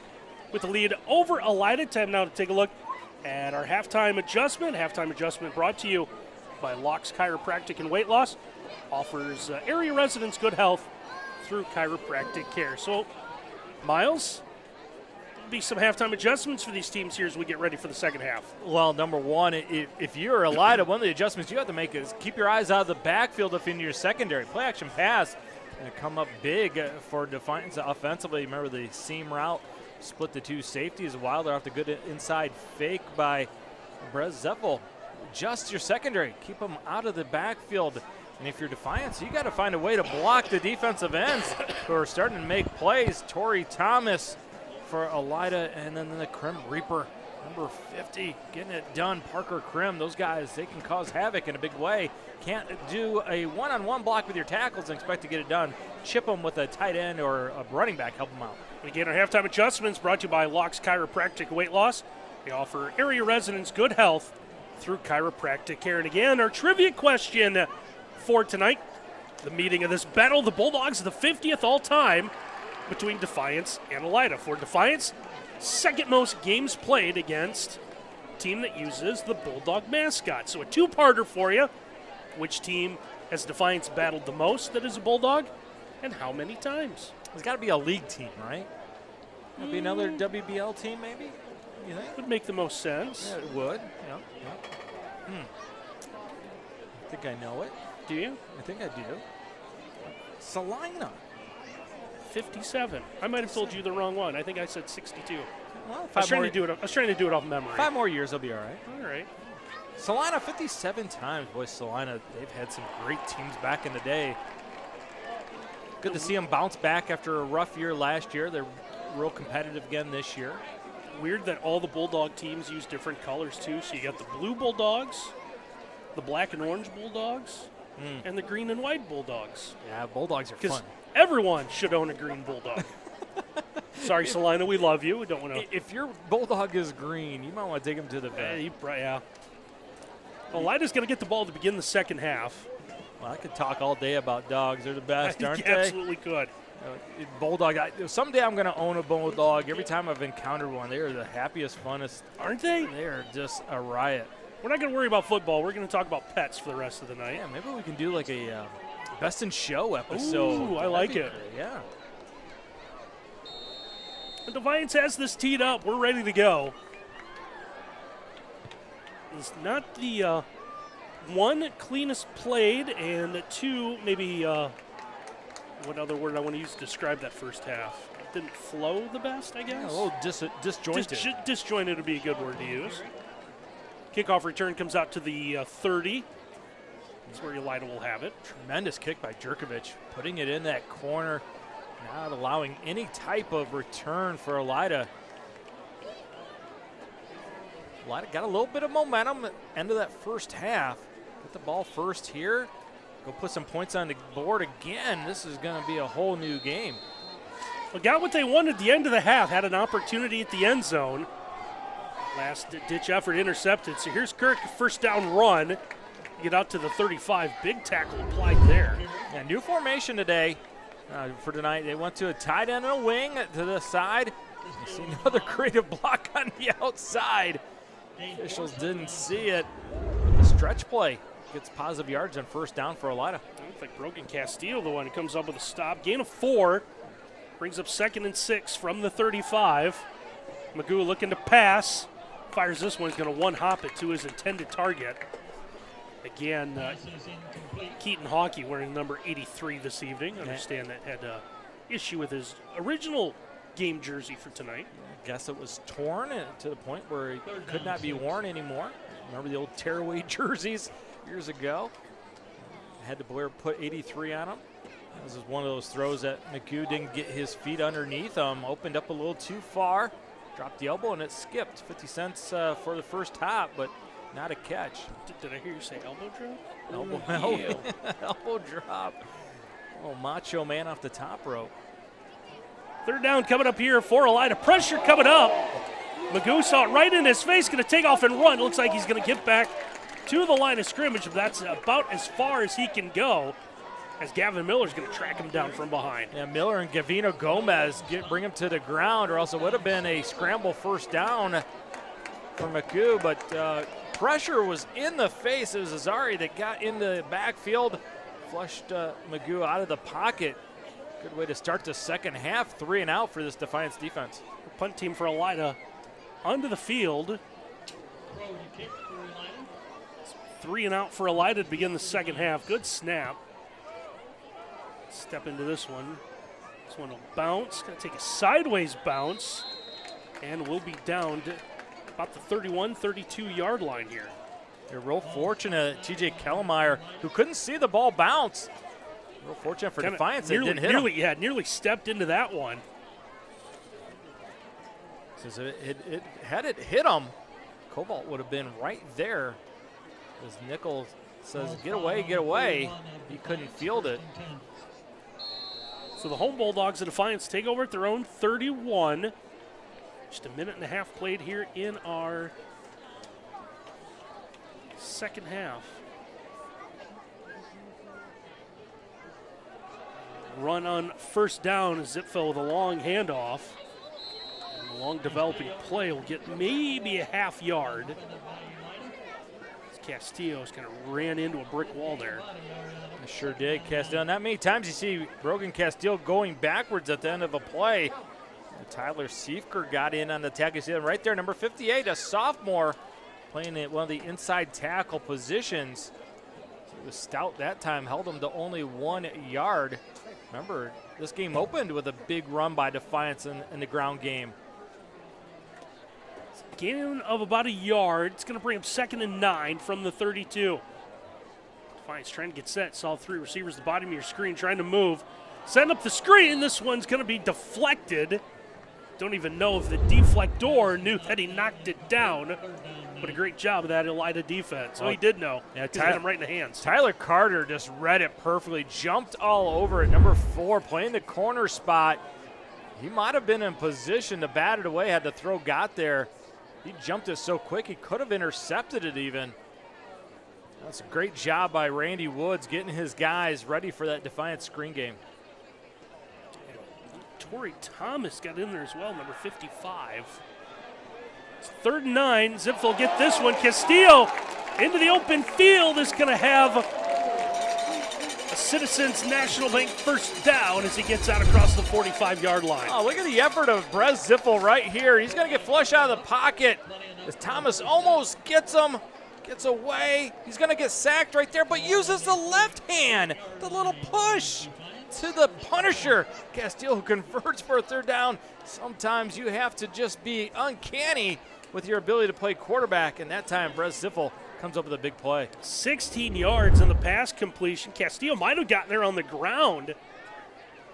with the lead over Elida. Time now to take a look at our halftime adjustment. Halftime adjustment brought to you by Locks Chiropractic and Weight Loss. Offers area residents good health through chiropractic care. So, Miles, there'll be some halftime adjustments for these teams here as we get ready for the second half. Well, number one, if you're Elida, one of the adjustments you have to make is keep your eyes out of the backfield if into your secondary. Play action pass. And come up big for Defiance offensively. Remember the seam route, split the two safeties. Wilder off the good inside fake by Brez Zeffel. Just your secondary. Keep them out of the backfield. And if you're Defiance, you got to find a way to block the defensive ends who are starting to make plays. Torrey Thomas for Elida, and then the Crim Reaper, number 50, getting it done. Parker Crim, those guys, they can cause havoc in a big way. Can't do a one-on-one block with your tackles and expect to get it done. Chip them with a tight end or a running back, help them out. And again, our halftime adjustments brought to you by Locks Chiropractic Weight Loss. They offer area residents good health through chiropractic care. And again, our trivia question for tonight, the meeting of this battle, the Bulldogs, the 50th all-time between Defiance and Elida. For Defiance, second most games played against a team that uses the Bulldog mascot. So a two-parter for you. Which team has Defiance battled the most that is a Bulldog, and how many times? There's got to be a league team, right? Maybe another WBL team, maybe? You think? Would make the most sense. Yeah, it would. Yeah. I think I know it. Do you? I think I do. Salina. 57. I might have told you the wrong one. I think I said 62. Well, I was trying to do it off memory. 5 more years, I'll be all right. All right. Salina 57 times. Boy, Salina, they've had some great teams back in the day. Good to see them bounce back after a rough year last year. They're real competitive again this year. Weird that all the Bulldog teams use different colors too. So you got the blue Bulldogs, the black and orange Bulldogs, and the green and white Bulldogs. Yeah, Bulldogs are Because fun. everyone should own a green Bulldog. Sorry, Salina, we love you. We don't want to. If your Bulldog is green, you might want to take him to the vet. Yeah. Well, Elida's going to get the ball to begin the second half. Well, I could talk all day about dogs. They're the best, aren't You they? absolutely could. Bulldog. Someday I'm going to own a Bulldog. Every time I've encountered one, they are the happiest, funnest. Aren't they? They are just a riot. We're not going to worry about football. We're going to talk about pets for the rest of the night. Yeah, maybe we can do like a best in show episode. Ooh, I like it. Yeah. And Defiance has this teed up. We're ready to go. It's not the one cleanest played, and two maybe what other word I want to use to describe that first half? Didn't flow the best, I guess. Yeah, a little disjointed. Disjointed would be a good word to use. Kickoff return comes out to the 30. That's where Elida will have it. Tremendous kick by Jerkovic, putting it in that corner, not allowing any type of return for Elida. Elida got a little bit of momentum at the end of that first half. Get the ball first here. Go put some points on the board again. This is going to be a whole new game. Well, got what they wanted at the end of the half. Had an opportunity at the end zone. Last ditch effort intercepted. So here's Kirk, first down run. Get out to the 35. Big tackle applied there. Yeah, new formation today for tonight. They went to a tight end and a wing to the side. You see another creative block on the outside. Officials didn't see it. But the stretch play gets positive yards on first down for Elida. Looks like Brogan Castillo, the one who comes up with a stop. Gain of 4. Brings up 2nd and 6 from the 35. Magoo looking to pass. Fires this one. He's going to one-hop it to his intended target. Again, Keaton Hockey wearing number 83 this evening. I understand that had an issue with his original game jersey for tonight. I guess it was torn to the point where it could not be worn anymore. Remember the old tearaway jerseys years ago? Had to put 83 on them. This is one of those throws that McHugh didn't get his feet underneath him. Opened up a little too far. Dropped the elbow and it skipped. 50 cents for the first hop, but not a catch. Did I hear you say elbow drop? Elbow drop. Oh, macho man off the top rope. Third down coming up here for Elida. Pressure coming up. Magoo saw it right in his face. Going to take off and run. Looks like he's going to get back to the line of scrimmage. That's about as far as he can go, as Gavin Miller's going to track him down from behind. Yeah, Miller and Gavino Gomez bring him to the ground, or else it would have been a scramble first down for McHugh, but pressure was in the face. It was Azari that got in the backfield, flushed McHugh out of the pocket. Good way to start the second half. 3 and out for this Defiance defense. The punt team for Elida onto the field. 3 and out for Elida to begin the second half. Good snap. Step into this one. This one will bounce. Going to take a sideways bounce. And we'll be down to about the 31, 32-yard line here. They're real fortunate, TJ Kellmeyer, who couldn't see the ball bounce. Real fortunate for Defiance that it didn't hit him. Yeah, nearly stepped into that one. Since had it hit him, Cobalt would have been right there. As Nichols says, get away. He couldn't field it. So the home Bulldogs of Defiance take over at their own 31. Just a minute and a half played here in our second half. Run on first down. Zipfel with a long handoff. And a long developing play will get maybe a half yard. Castillo's kind of ran into a brick wall there. I sure did, Castillo. Not many times you see Brogan Castillo going backwards at the end of a play. And Tyler Siefker got in on the tackle. Right there, number 58, a sophomore, playing at one of the inside tackle positions. He was stout that time, held him to only 1 yard. Remember, this game opened with a big run by Defiance in the ground game. Gain of about a yard. It's going to bring up 2nd and 9 from the 32. Defiance trying to get set. Saw 3 receivers at the bottom of your screen trying to move. Send up the screen. This one's going to be deflected. Don't even know if the deflector knew that he knocked it down. But a great job of that Elida defense. So he did know. Yeah, He hit him right in the hands. Tyler Carter just read it perfectly, jumped all over it. Number 4, playing the corner spot. He might have been in position to bat it away had the throw got there. He jumped it so quick he could have intercepted it even. That's a great job by Randy Woods getting his guys ready for that Defiance screen game. Torrey Thomas got in there as well, number 55. It's 3rd and 9. Zipf will get this one. Castillo into the open field is going to have a Citizens National Bank first down as he gets out across the 45-yard line. Oh, look at the effort of Brez Ziffel right here. He's going to get flushed out of the pocket as Thomas almost gets him, gets away. He's going to get sacked right there, but uses the left hand, the little push to the Punisher. Castillo, who converts for a 3rd down. Sometimes you have to just be uncanny with your ability to play quarterback, and that time Brez Ziffel comes up with a big play. 16 yards on the pass completion. Castillo might have gotten there on the ground.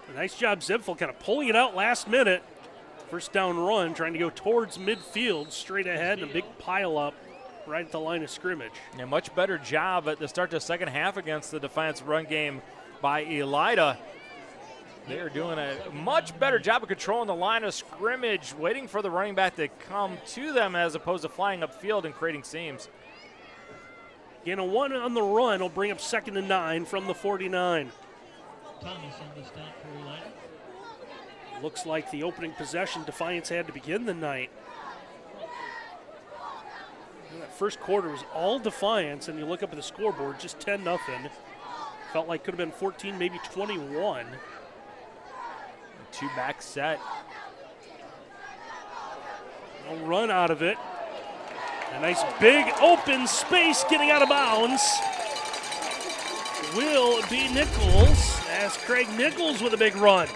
A nice job, Zipfel, kind of pulling it out last minute. First down run, trying to go towards midfield, straight ahead, and a big pile up right at the line of scrimmage. A much better job at the start of the second half against the Defiance run game by Elida. They are doing a much better job of controlling the line of scrimmage, waiting for the running back to come to them as opposed to flying upfield and creating seams. Again, a 1 on the run will bring up 2nd and 9 from the 49. Thomas on the stop for Elida. Looks like the opening possession Defiance had to begin the night. And that first quarter was all Defiance, and you look up at the scoreboard, just 10-0. Felt like could have been 14, maybe 21. 2-back set. A run out of it. A nice big open space getting out of bounds. Will be Nichols as Craig Nichols with a big run.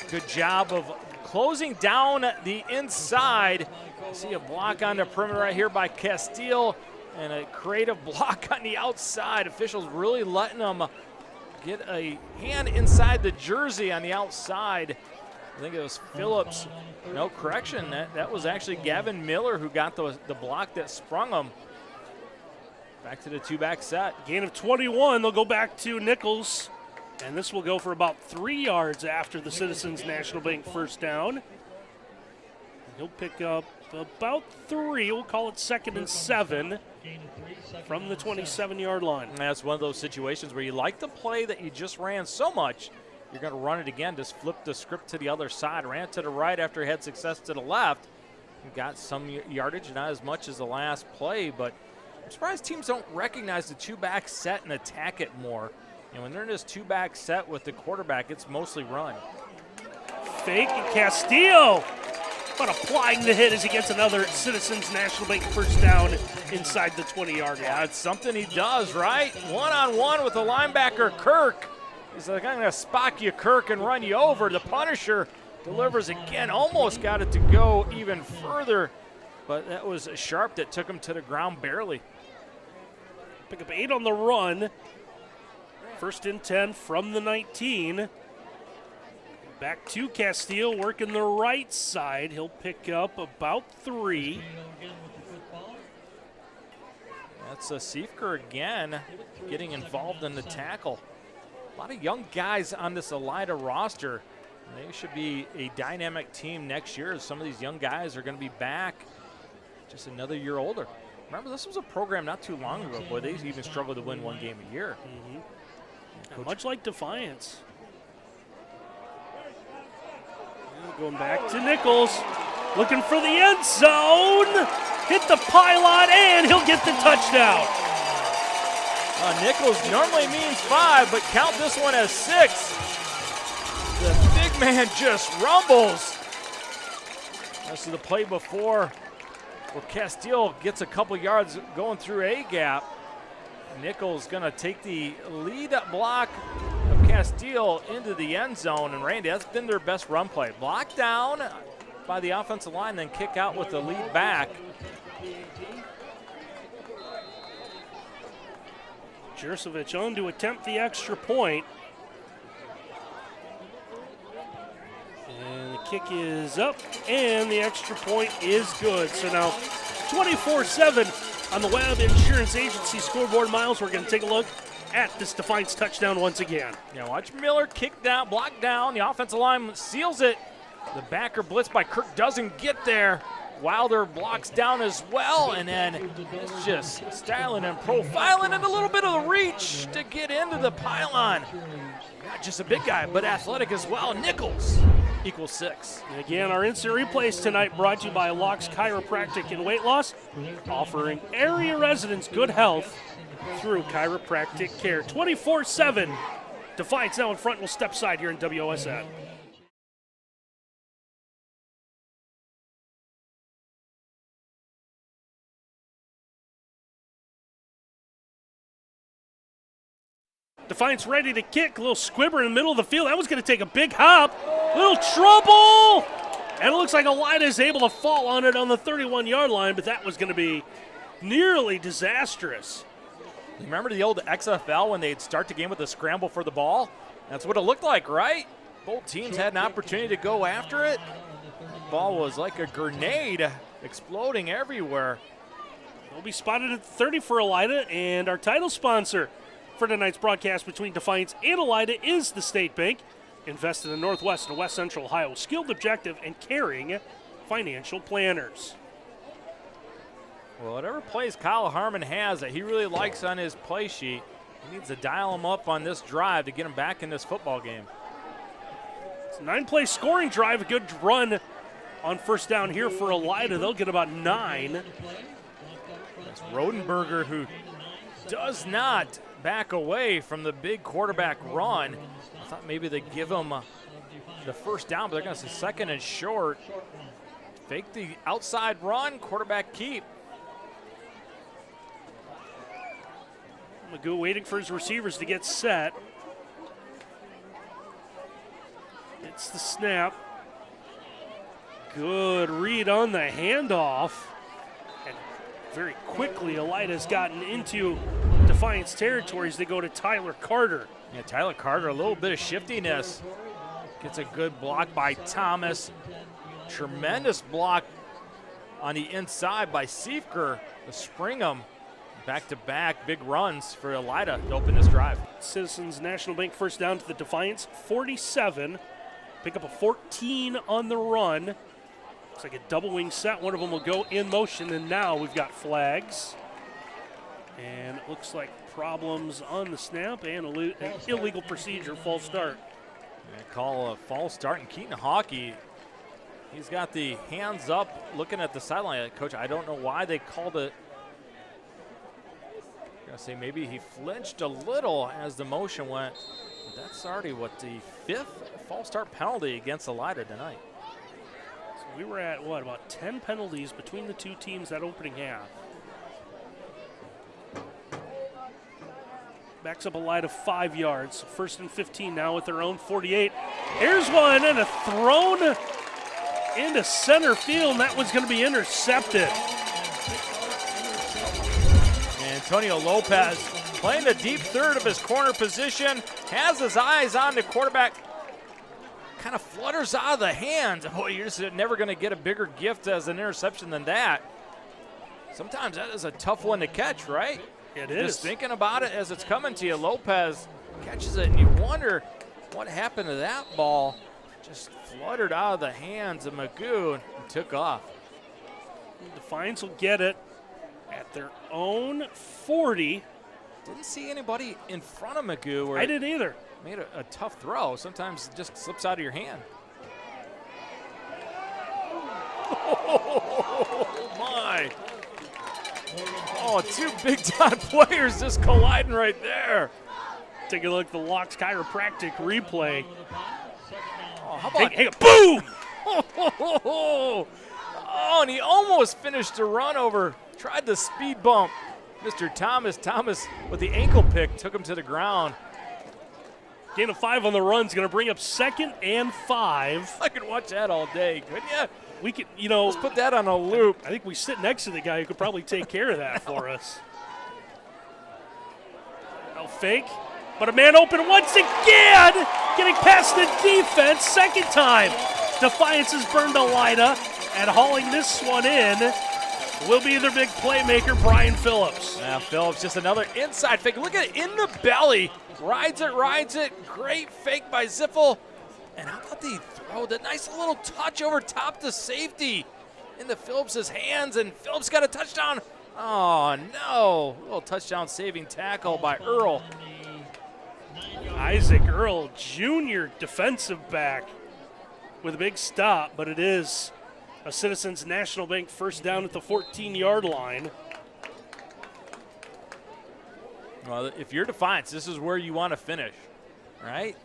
Good job of closing down the inside. See a block on the perimeter right here by Castile and a creative block on the outside. Officials really letting them get a hand inside the jersey on the outside. I think it was Phillips. No, correction. That was actually Gavin Miller who got the block that sprung him. Back to the 2-back set. Gain of 21. They'll go back to Nichols. And this will go for about 3 yards after the Citizens National Bank first down. He'll pick up about 3. We'll call it 2nd and 7 from the 27-yard line. And that's one of those situations where you like the play that you just ran so much, you're going to run it again. Just flip the script to the other side. Ran to the right after he had success to the left. You got some yardage, not as much as the last play, but I'm surprised teams don't recognize the 2-back set and attack it more. And when they're in this 2-back set with the quarterback, it's mostly run. Fake and Castillo. But applying the hit as he gets another Citizens National Bank first down inside the 20-yard line. Yeah, it's something he does, right? One-on-one with the linebacker, Kirk. He's like, I'm going to spock you, Kirk, and run you over. The Punisher delivers again. Almost got it to go even further, but that was Sharp that took him to the ground barely. Pick up 8 on the run. 1st and 10 from the 19. Back to Castillo, working the right side. He'll pick up about 3. That's a Siefker again getting involved in the tackle. A lot of young guys on this Elida roster. They should be a dynamic team next year. Some of these young guys are going to be back just another year older. Remember, this was a program not too long ago where they even struggled to win 1 game a year. Much like Defiance. Going back to Nichols, looking for the end zone. Hit the pylon, and he'll get the touchdown. Nichols normally means 5, but count this one as 6. The big man just rumbles. This is the play before where Castile gets a couple yards going through a gap. Nichols going to take the lead block of Castile into the end zone. And Randy, that's been their best run play. Block down by the offensive line, then kick out with the lead back. Jurcevic on to attempt the extra point. And the kick is up, and the extra point is good. So now 24-7 on the Webb Insurance Agency scoreboard. Miles, we're going to take a look at this Defiance touchdown once again. Yeah, watch Miller kick down, block down. The offensive line seals it. The backer blitz by Kirk doesn't get there. Wilder blocks down as well, and then it's just styling and profiling and a little bit of the reach to get into the pylon. Not just a big guy, but athletic as well. Nichols equals 6. And again, our instant replays tonight brought to you by Locks Chiropractic and Weight Loss, offering area residents good health through chiropractic care. 24-7. Defiance now in front. We'll step side here in WOSN. Defiance ready to kick. A little squibber in the middle of the field. That was going to take a big hop. Little trouble. And it looks like Elida is able to fall on it on the 31-yard line, but that was going to be nearly disastrous. Remember the old XFL when they'd start the game with a scramble for the ball? That's what it looked like, right? Both teams had an opportunity to go after it. The ball was like a grenade exploding everywhere. We'll be spotted at 30 for Elida, and our title sponsor for tonight's broadcast between Defiance and Elida is the State Bank. Invest in the Northwest and West Central Ohio, skilled, objective, and caring financial planners. Well, whatever plays Kyle Harmon has that he really likes on his play sheet, he needs to dial him up on this drive to get him back in this football game. It's a 9-play scoring drive, a good run on first down here for Elida. They'll get about 9. That's Rodenberger, who does not back away from the big quarterback run. I thought maybe they'd give him the first down, but they're going to say second and short. Fake the outside run, quarterback keep. Magoo waiting for his receivers to get set. It's the snap. Good read on the handoff. And very quickly, Elida's gotten into Defiance territories. They go to Tyler Carter. Yeah, Tyler Carter, a little bit of shiftiness. Gets a good block by Thomas. Tremendous block on the inside by Siefker to spring him. Back-to-back big runs for Elida to open this drive. Citizens National Bank first down to the Defiance 47. Pick up a 14 on the run. Looks like a double wing set. One of them will go in motion, and now we've got flags. And it looks like problems on the snap and an illegal procedure, false start. Yeah, call a false start, and Keaton Hockey, he's got the hands up looking at the sideline. Coach, I don't know why they called it. I'm going to say maybe he flinched a little as the motion went. But that's already what, the 5th false start penalty against Elida tonight. So we were at, what, about 10 penalties between the two teams that opening half. Backs up Elida 5 yards. First and 15 now at their own 48. Here's one, and a thrown into center field, and that one's going to be intercepted. Antonio Lopez playing the deep third of his corner position, has his eyes on the quarterback, kind of flutters out of the hands. Boy, you're just never going to get a bigger gift as an interception than that. Sometimes that is a tough one to catch, right? It is. Just thinking about it as it's coming to you, Lopez catches it, and you wonder what happened to that ball. Just fluttered out of the hands of Magoo and took off. Defiance will get it at their own 40. Didn't see anybody in front of Magoo. Where I didn't either. Made a tough throw. Sometimes it just slips out of your hand. Oh, my. Oh, 2 big-time players just colliding right there. Take a look at the Locks Chiropractic replay. Oh, how about hey, boom! Oh, and he almost finished the run over. Tried the speed bump. Mr. Thomas with the ankle pick took him to the ground. Gain of 5 on the run is going to bring up 2nd and 5. I could watch that all day, couldn't you? We could, you know. Let's put that on a loop. I think we sit next to the guy who could probably take care of that for us. No fake, but a man open once again, getting past the defense, 2nd time. Defiance has burned Elida, and hauling this one in will be their big playmaker, Brian Phillips. Now Phillips, just another inside fake. Look at it, in the belly. Rides it. Great fake by Ziffel. And how about the throw? The nice little touch over top to safety into Phillips' hands, and Phillips got a touchdown. Oh, no. A little touchdown saving tackle by Earl. Isaac Earl, junior defensive back, with a big stop, but it is a Citizens National Bank first down at the 14-yard line. Well, if you're Defiance, this is where you want to finish, right?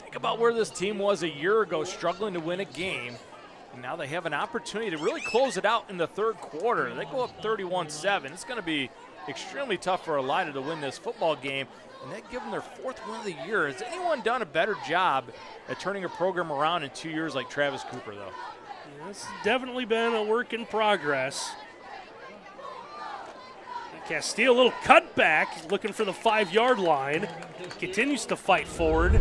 Think about where this team was a year ago, struggling to win a game. And now they have an opportunity to really close it out in the third quarter. They go up 31-7. It's going to be extremely tough for Elida to win this football game, and they give them their fourth win of the year. Has anyone done a better job at turning a program around in 2 years like Travis Cooper, though? Yeah, it's definitely been a work in progress. Castile, a little cutback, looking for the 5-yard line. Continues to fight forward.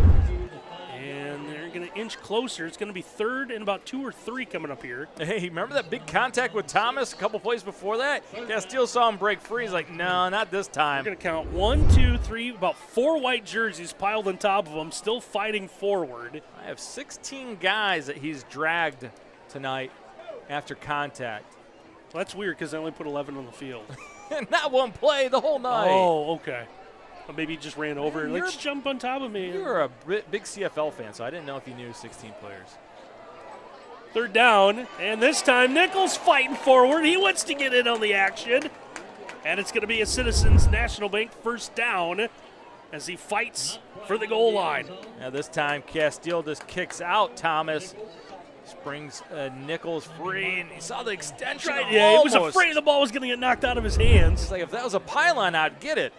And they're going to inch closer. It's going to be third and about 2 or 3 coming up here. Hey, remember that big contact with Thomas a couple plays before that? Castile saw him break free. He's like, no, not this time. We're going to count 1, 2, 3, about 4 white jerseys piled on top of them, still fighting forward. I have 16 guys that he's dragged tonight after contact. Well, that's weird because I only put 11 on the field. Not one play the whole night. Oh, okay. Well, maybe he just ran over and let's jump on top of me. You're a big CFL fan, so I didn't know if you knew 16 players. Third down, and this time Nichols fighting forward. He wants to get in on the action. And it's going to be a Citizens National Bank first down as he fights for the goal line. Now this time Castile just kicks out Thomas. Brings Nichols free, and he saw the extension. Right, yeah, he was afraid the ball was going to get knocked out of his hands. It's like if that was a pylon, I'd get it.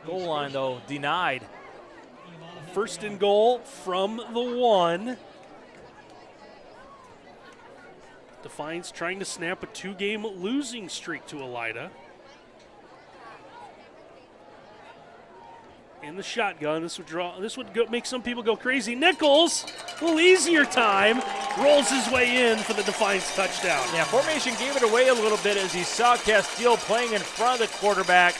Goal line, though, denied. First and goal from the 1. Defiance trying to snap a 2-game losing streak to Elida. In the shotgun, this would make some people go crazy. Nichols, a little easier time, rolls his way in for the Defiance touchdown. Yeah, formation gave it away a little bit as he saw Castile playing in front of the quarterback.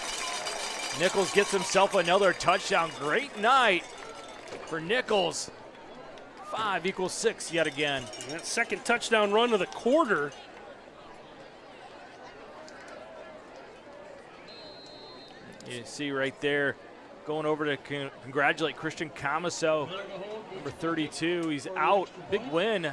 Nichols gets himself another touchdown. Great night for Nichols. 5 equals 6 yet again. And that second touchdown run of the quarter. You see right there, going over to congratulate Christian Camaso, number 32. He's out. Big win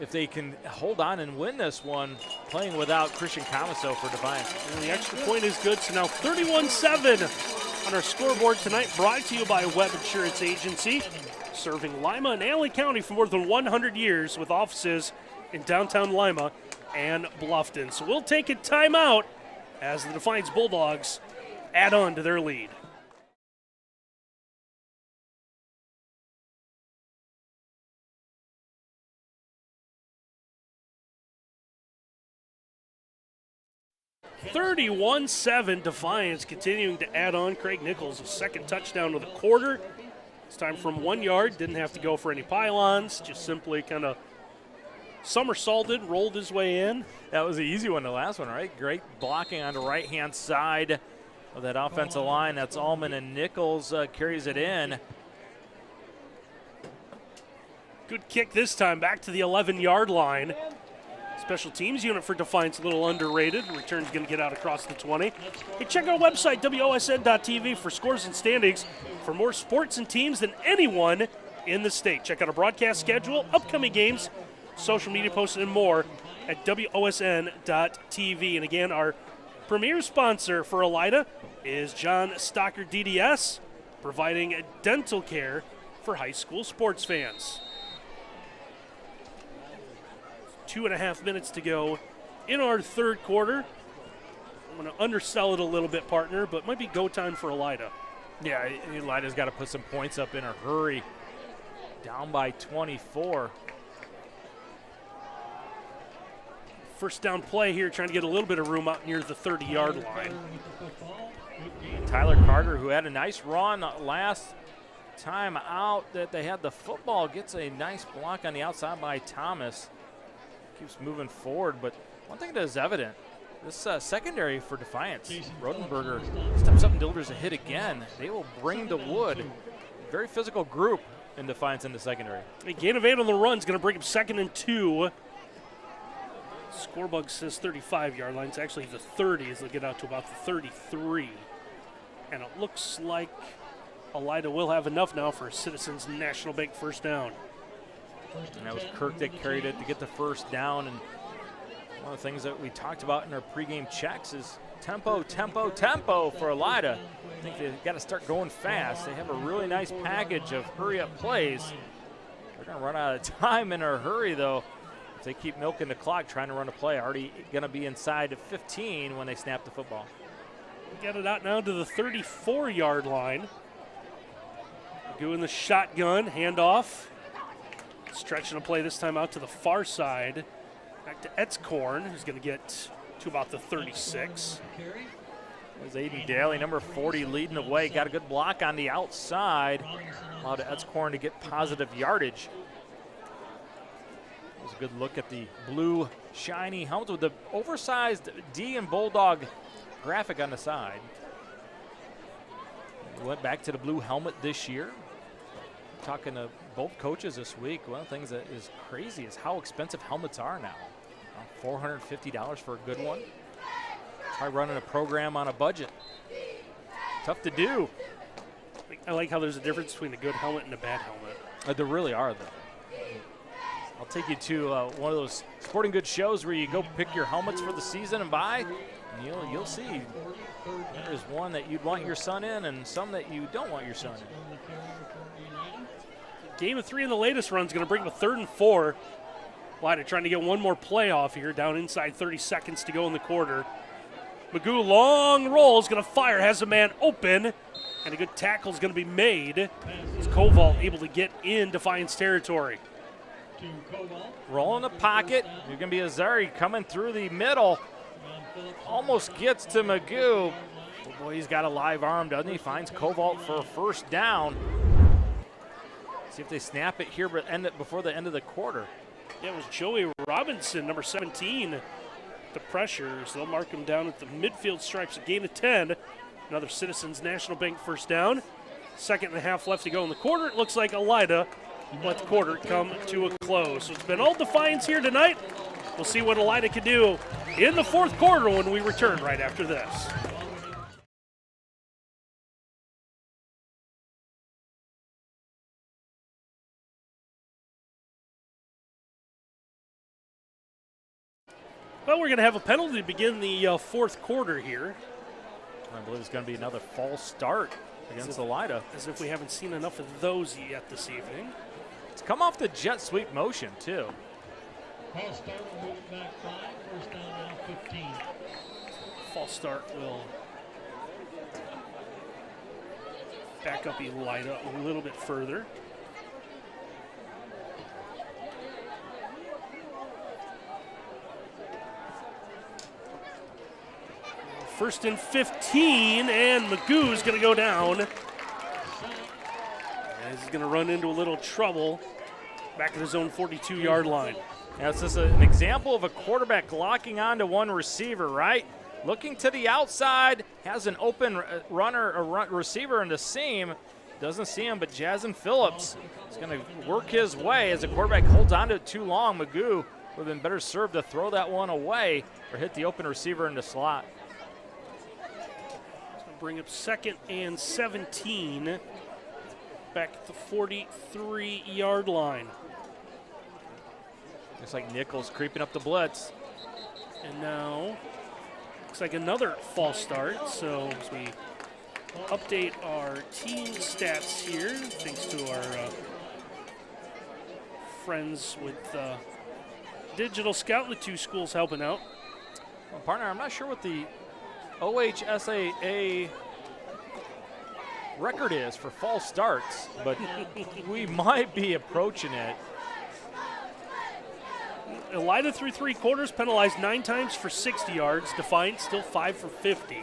if they can hold on and win this one, playing without Christian Camaso for Defiance. And the extra point is good, so now 31-7 on our scoreboard tonight, brought to you by Webb Insurance Agency, serving Lima and Allen County for more than 100 years with offices in downtown Lima and Bluffton. So we'll take a timeout as the Defiance Bulldogs add on to their lead. (31-7) Defiance continuing to add on. Craig Nichols, a second touchdown of the quarter. This time from 1 yard. Didn't have to go for any pylons. Just simply kind of somersaulted, rolled his way in. That was the easy one, the last one, right? Great blocking on the right-hand side of that offensive line. That's Allman, and Nichols carries it in. Good kick this time, back to the 11-yard line. Special teams unit for Defiance, a little underrated. Return's going to get out across the 20. Hey, check our website, WOSN.TV, for scores and standings for more sports and teams than anyone in the state. Check out our broadcast schedule, upcoming games, social media posts, and more at WOSN.TV. And again, our premier sponsor for Elida is John Stocker DDS, providing dental care for high school sports fans. 2.5 minutes to go in our third quarter. I'm going to undersell it a little bit, partner, but it might be go time for Elida. Yeah, Elida's got to put some points up in a hurry. Down by 24. First down play here, trying to get a little bit of room out near the 30-yard line. Tyler Carter, who had a nice run last time out that they had the football. Gets a nice block on the outside by Thomas. Keeps moving forward, but one thing that is evident, this secondary for Defiance, Rodenberger steps up and delivers a hit again. They will bring the wood. Very physical group in Defiance in the secondary. A gain of 8 on the run is going to bring him 2nd and 2. Scorebug says 35-yard line. It's actually the 30 as they get out to about the 33. And it looks like Elida will have enough now for a Citizens National Bank first down. And that was Kirk that carried it to get the first down. And one of the things that we talked about in our pregame checks is tempo, tempo, tempo for Elida. I think they've got to start going fast. They have a really nice package of hurry-up plays. They're going to run out of time in a hurry, though. If they keep milking the clock trying to run a play, already going to be inside of 15 when they snap the football. Get it out now to the 34-yard line. Doing the shotgun, handoff. Stretching a play this time out to the far side. Back to Etzkorn, who's going to get to about the 36. There's Aiden Daly, number 40, leading the way. Got a good block on the outside. Allowed Etzkorn to get positive yardage. It was a good look at the blue, shiny helmet with the oversized D and Bulldog graphic on the side. We went back to the blue helmet this year. Talking to both coaches this week, one of the things that is crazy is how expensive helmets are now. $450 for a good one. Try running a program on a budget. Tough to do. I like how there's a difference between a good helmet and a bad helmet. There really are, though. I'll take you to one of those sporting goods shows where you go pick your helmets for the season and buy. And you'll see there's one that you'd want your son in and some that you don't want your son in. Game of 3 in the latest run is going to bring him a 3rd and 4. Elida trying to get one more play off here, down inside 30 seconds to go in the quarter. Magoo, long roll, is going to fire, has a man open, and a good tackle is going to be made. Is Koval able to get in Defiance territory? Roll in the pocket. You're going to be Azari coming through the middle. Almost gets to Magoo. Oh boy, he's got a live arm, doesn't he? Finds Koval for a first down. See if they snap it here, but end it before the end of the quarter. Yeah, it was Joey Robinson, number 17, the pressures. They'll mark him down at the midfield stripes, a gain of 10. Another Citizens National Bank first down. 2.5 left to go in the quarter. It looks like Elida let the quarter come to a close. So it's been all Defiance here tonight. We'll see what Elida can do in the fourth quarter when we return right after this. Well, we're going to have a penalty to begin the fourth quarter here. I believe it's going to be another false start against Elida. As if we haven't seen enough of those yet this evening. It's come off the jet sweep motion, too. False start will move it back 5. First down now 15. False start will back up Elida a little bit further. First and 15, and Magoo's going to go down. And he's going to run into a little trouble back at his own 42-yard line. Yeah, this is an example of a quarterback locking onto one receiver, right? Looking to the outside, has an open receiver in the seam. Doesn't see him, but Jazzen Phillips is going to work his way as the quarterback holds onto it too long. Magoo would have been better served to throw that one away or hit the open receiver in the slot. Bring up 2nd and 17 back at the 43-yard line. Looks like Nichols creeping up the blitz. And now looks like another false start. So as we update our team stats here, thanks to our friends with Digital Scout, the two schools helping out. Well, partner, I'm not sure what the OHSAA record is for false starts, but we might be approaching it. Elida through 3 quarters, penalized 9 times for 60 yards. Defiance still 5 for 50.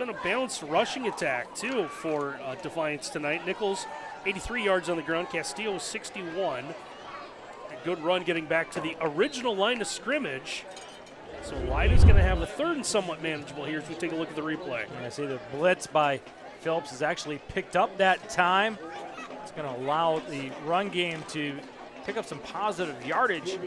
been a balanced rushing attack, too, for Defiance tonight. Nichols, 83 yards on the ground. Castillo, 61. A good run getting back to the original line of scrimmage. So Elida's going to have the third and somewhat manageable here as we take a look at the replay. I see the blitz by Phillips is actually picked up that time. It's going to allow the run game to pick up some positive yardage.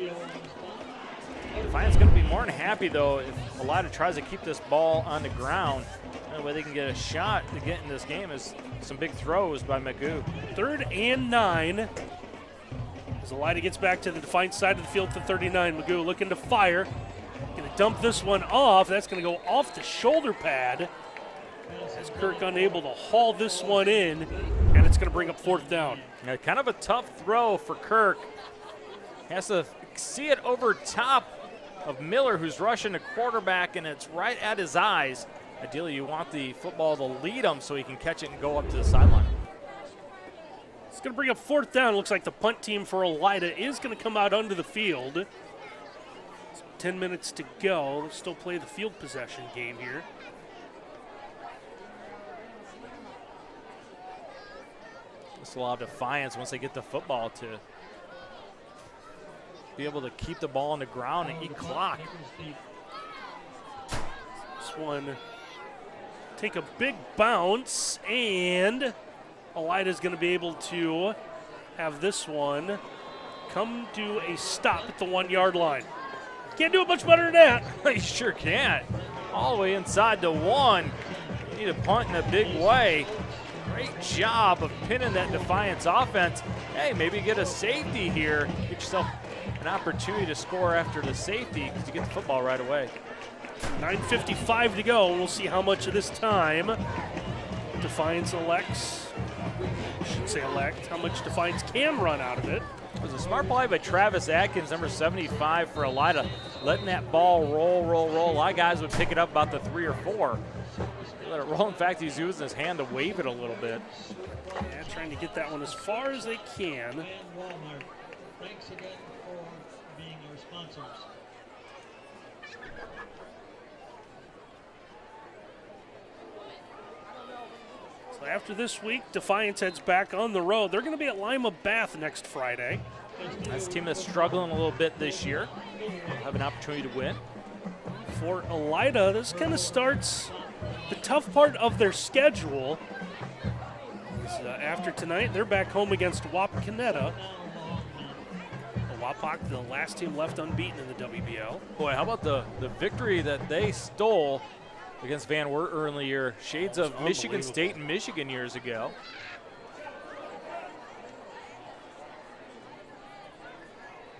Defiance going to be more than happy, though, if Elida tries to keep this ball on the ground. The only way they can get a shot to get in this game is some big throws by Magoo. 3rd and 9. As Elida gets back to the Defiance side of the field to 39. Magoo looking to fire. Going to dump this one off. That's going to go off the shoulder pad. As Kirk unable to haul this one in, and it's going to bring up 4th down. Yeah, kind of a tough throw for Kirk. Has to see it over top of Miller, who's rushing the quarterback, and it's right at his eyes. Ideally, you want the football to lead him so he can catch it and go up to the sideline. It's going to bring up 4th down. Looks like the punt team for Elida is going to come out onto the field. So 10 minutes to go. They'll still play the field possession game here. This will allow Defiance, once they get the football, to be able to keep the ball on the ground and eat clock. This one take a big bounce, and Elida's going to be able to have this one come to a stop at the 1-yard line. Can't do it much better than that. You sure can't. All the way inside the 1. You need a punt in a big way. Great job of pinning that Defiance offense. Hey, maybe get a safety here. Get yourself an opportunity to score after the safety because you get the football right away. 9:55 to go. We'll see how much of this time Defiance elects. I should say elect. How much Defiance can run out of it. It was a smart play by Travis Atkins, number 75 for Elida, letting that ball roll. A lot of guys would pick it up about the 3 or 4. He let it roll. In fact, he's using his hand to wave it a little bit. Yeah, trying to get that one as far as they can. And Walmart, thanks again for being your sponsors. So after this week, Defiance heads back on the road. They're going to be at Lima Bath next Friday. That's a team that's struggling a little bit this year. They'll have an opportunity to win. For Elida, this kind of starts the tough part of their schedule. After tonight, they're back home against Wapakoneta. Wapak, the last team left unbeaten in the WBL. Boy, how about the victory that they stole against Van Wert earlier? Shades of Michigan State and Michigan years ago.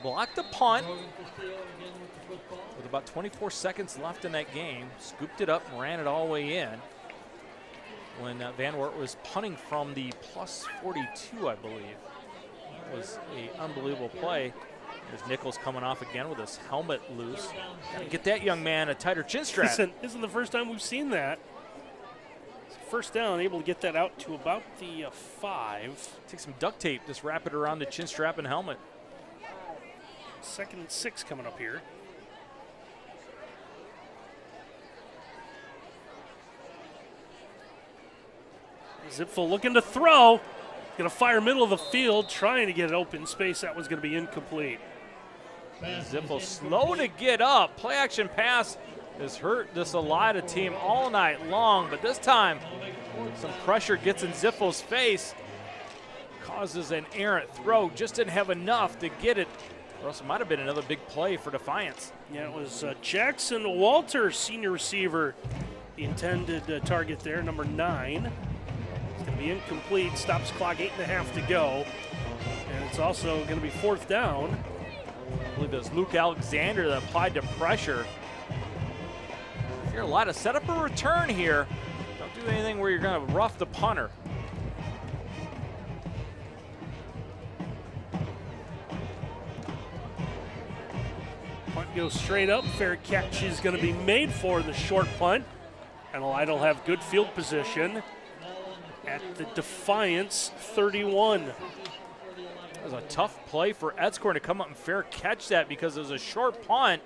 Blocked the punt with about 24 seconds left in that game. Scooped it up and ran it all the way in when Van Wert was punting from the plus 42, I believe. That was an unbelievable play. There's Nichols coming off again with his helmet loose. Gotta get that young man a tighter chin strap. Listen, this isn't the first time we've seen that. First down, able to get that out to about the 5. Take some duct tape, just wrap it around the chin strap and helmet. 2nd and 6 coming up here. Zipfel looking to throw. Going to fire middle of the field, trying to get an open space. That was going to be incomplete. Zipfel slow to get up. Play action pass has hurt this Elida team all night long, but this time some pressure gets in Zipfel's face. Causes an errant throw. Just didn't have enough to get it. Or else it might have been another big play for Defiance. Yeah, it was Jackson Walter, senior receiver, the intended target there, number 9. It's going to be incomplete. Stops clock, 8.5 to go. And it's also going to be 4th down. I believe it was Luke Alexander that applied the pressure. If you're Elida, set up a return here. Don't do anything where you're going to rough the punter. Punt goes straight up. Fair catch is going to be made for the short punt. And Elida will have good field position at the Defiance 31. That was a tough play for Edscorn to come up and fair catch that because it was a short punt.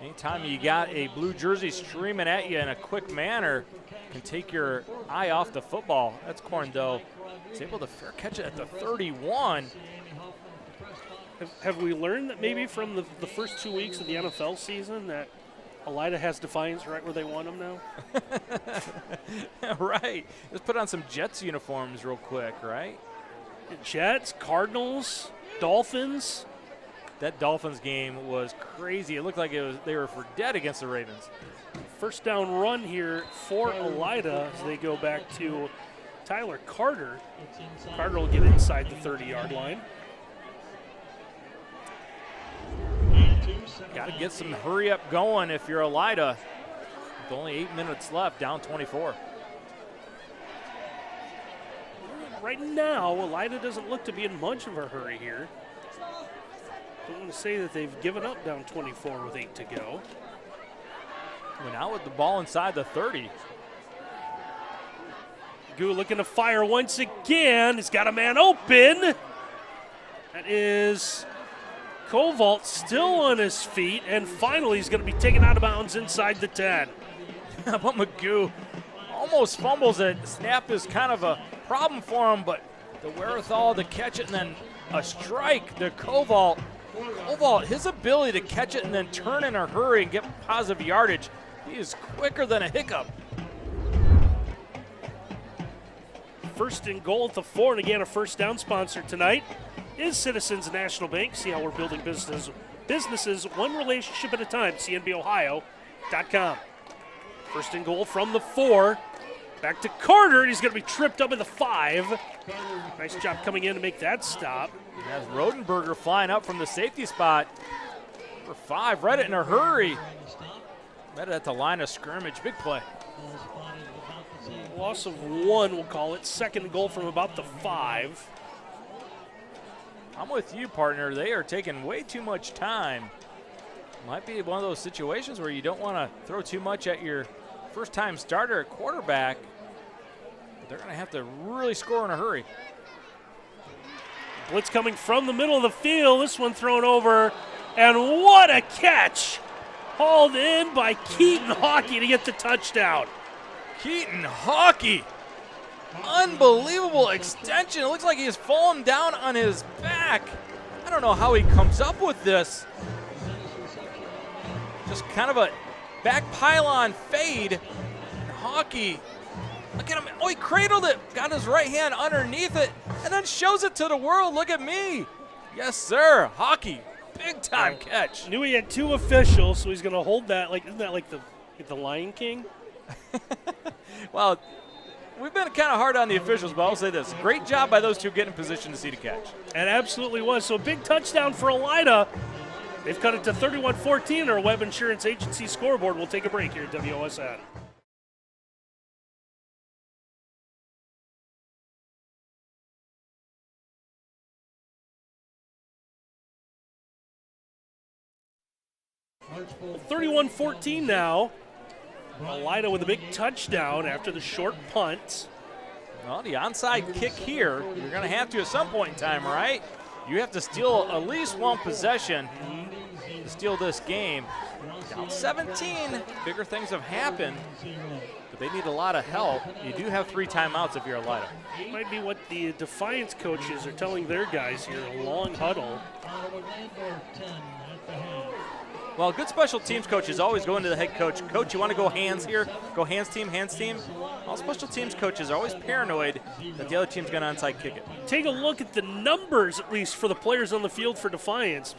Anytime you got a blue jersey streaming at you in a quick manner, can take your eye off the football. That's Corndo. He's able to fair catch it at the 31. Have we learned that maybe from the first 2 weeks of the NFL season that Elida has Defiance right where they want them now? Right. Let's put on some Jets uniforms real quick, right? Jets, Cardinals, Dolphins. That Dolphins game was crazy. It looked like they were for dead against the Ravens. First down run here for Elida as they go back to Tyler Carter. Carter will get inside the 30-yard line. Got to get some hurry up going if you're Elida. With only 8 minutes left, down 24. Right now, Elida doesn't look to be in much of a hurry here. Don't want to say that they've given up down 24 with 8 to go. Well, now with the ball inside the 30. Goo looking to fire once again. He's got a man open. That is Kovault still on his feet, and finally he's going to be taken out of bounds inside the 10. But Magoo almost fumbles it. Snap is kind of a problem for him, but the wherewithal to catch it and then a strike to Kovault. Kovault, his ability to catch it and then turn in a hurry and get positive yardage, he is quicker than a hiccup. First and goal at the 4, and again a first down sponsor tonight is Citizens National Bank. See how we're building businesses one relationship at a time. CNBOhio.com. First and goal from the 4. Back to Carter, and he's going to be tripped up at the 5. Nice job coming in to make that stop. Has Rodenberger flying up from the safety spot. Number 5, read it in a hurry. Read it at the line of scrimmage. Big play. Loss of 1, we'll call it. Second and goal from about the 5. I'm with you, partner. They are taking way too much time. Might be one of those situations where you don't want to throw too much at your first-time starter at quarterback. But they're going to have to really score in a hurry. Blitz coming from the middle of the field. This one thrown over, and what a catch! Hauled in by Keaton Hockey to get the touchdown. Keaton Hockey. Unbelievable extension. It looks like he's fallen down on his back. I don't know how he comes up with this. Just kind of a back pylon fade. And Hockey, look at him. Oh, he cradled it. Got his right hand underneath it and then shows it to the world. Look at me. Yes, sir. Hockey. Big time catch. Knew he had 2 officials, so he's going to hold that. Isn't that like the Lion King? Well, we've been kind of hard on the officials, but I'll say this. Great job by those 2 getting in position to see the catch. It absolutely was. So a big touchdown for Elida. They've cut it to 31-14. Our Web Insurance Agency scoreboard. We'll take a break here at WOSN. Well, 31-14 now. Elida with a big touchdown after the short punt. Well, the onside kick here, you're going to have to at some point in time, right? You have to steal at least 1 possession to steal this game. Down 17, bigger things have happened, but they need a lot of help. You do have 3 timeouts if you're Elida. It might be what the Defiance coaches are telling their guys here, a long huddle. Well, good special teams coaches always go into the head coach. Coach, you want to go hands here? Go hands team, hands team. All special teams coaches are always paranoid that the other team's going to onside kick it. Take a look at the numbers, at least, for the players on the field for Defiance.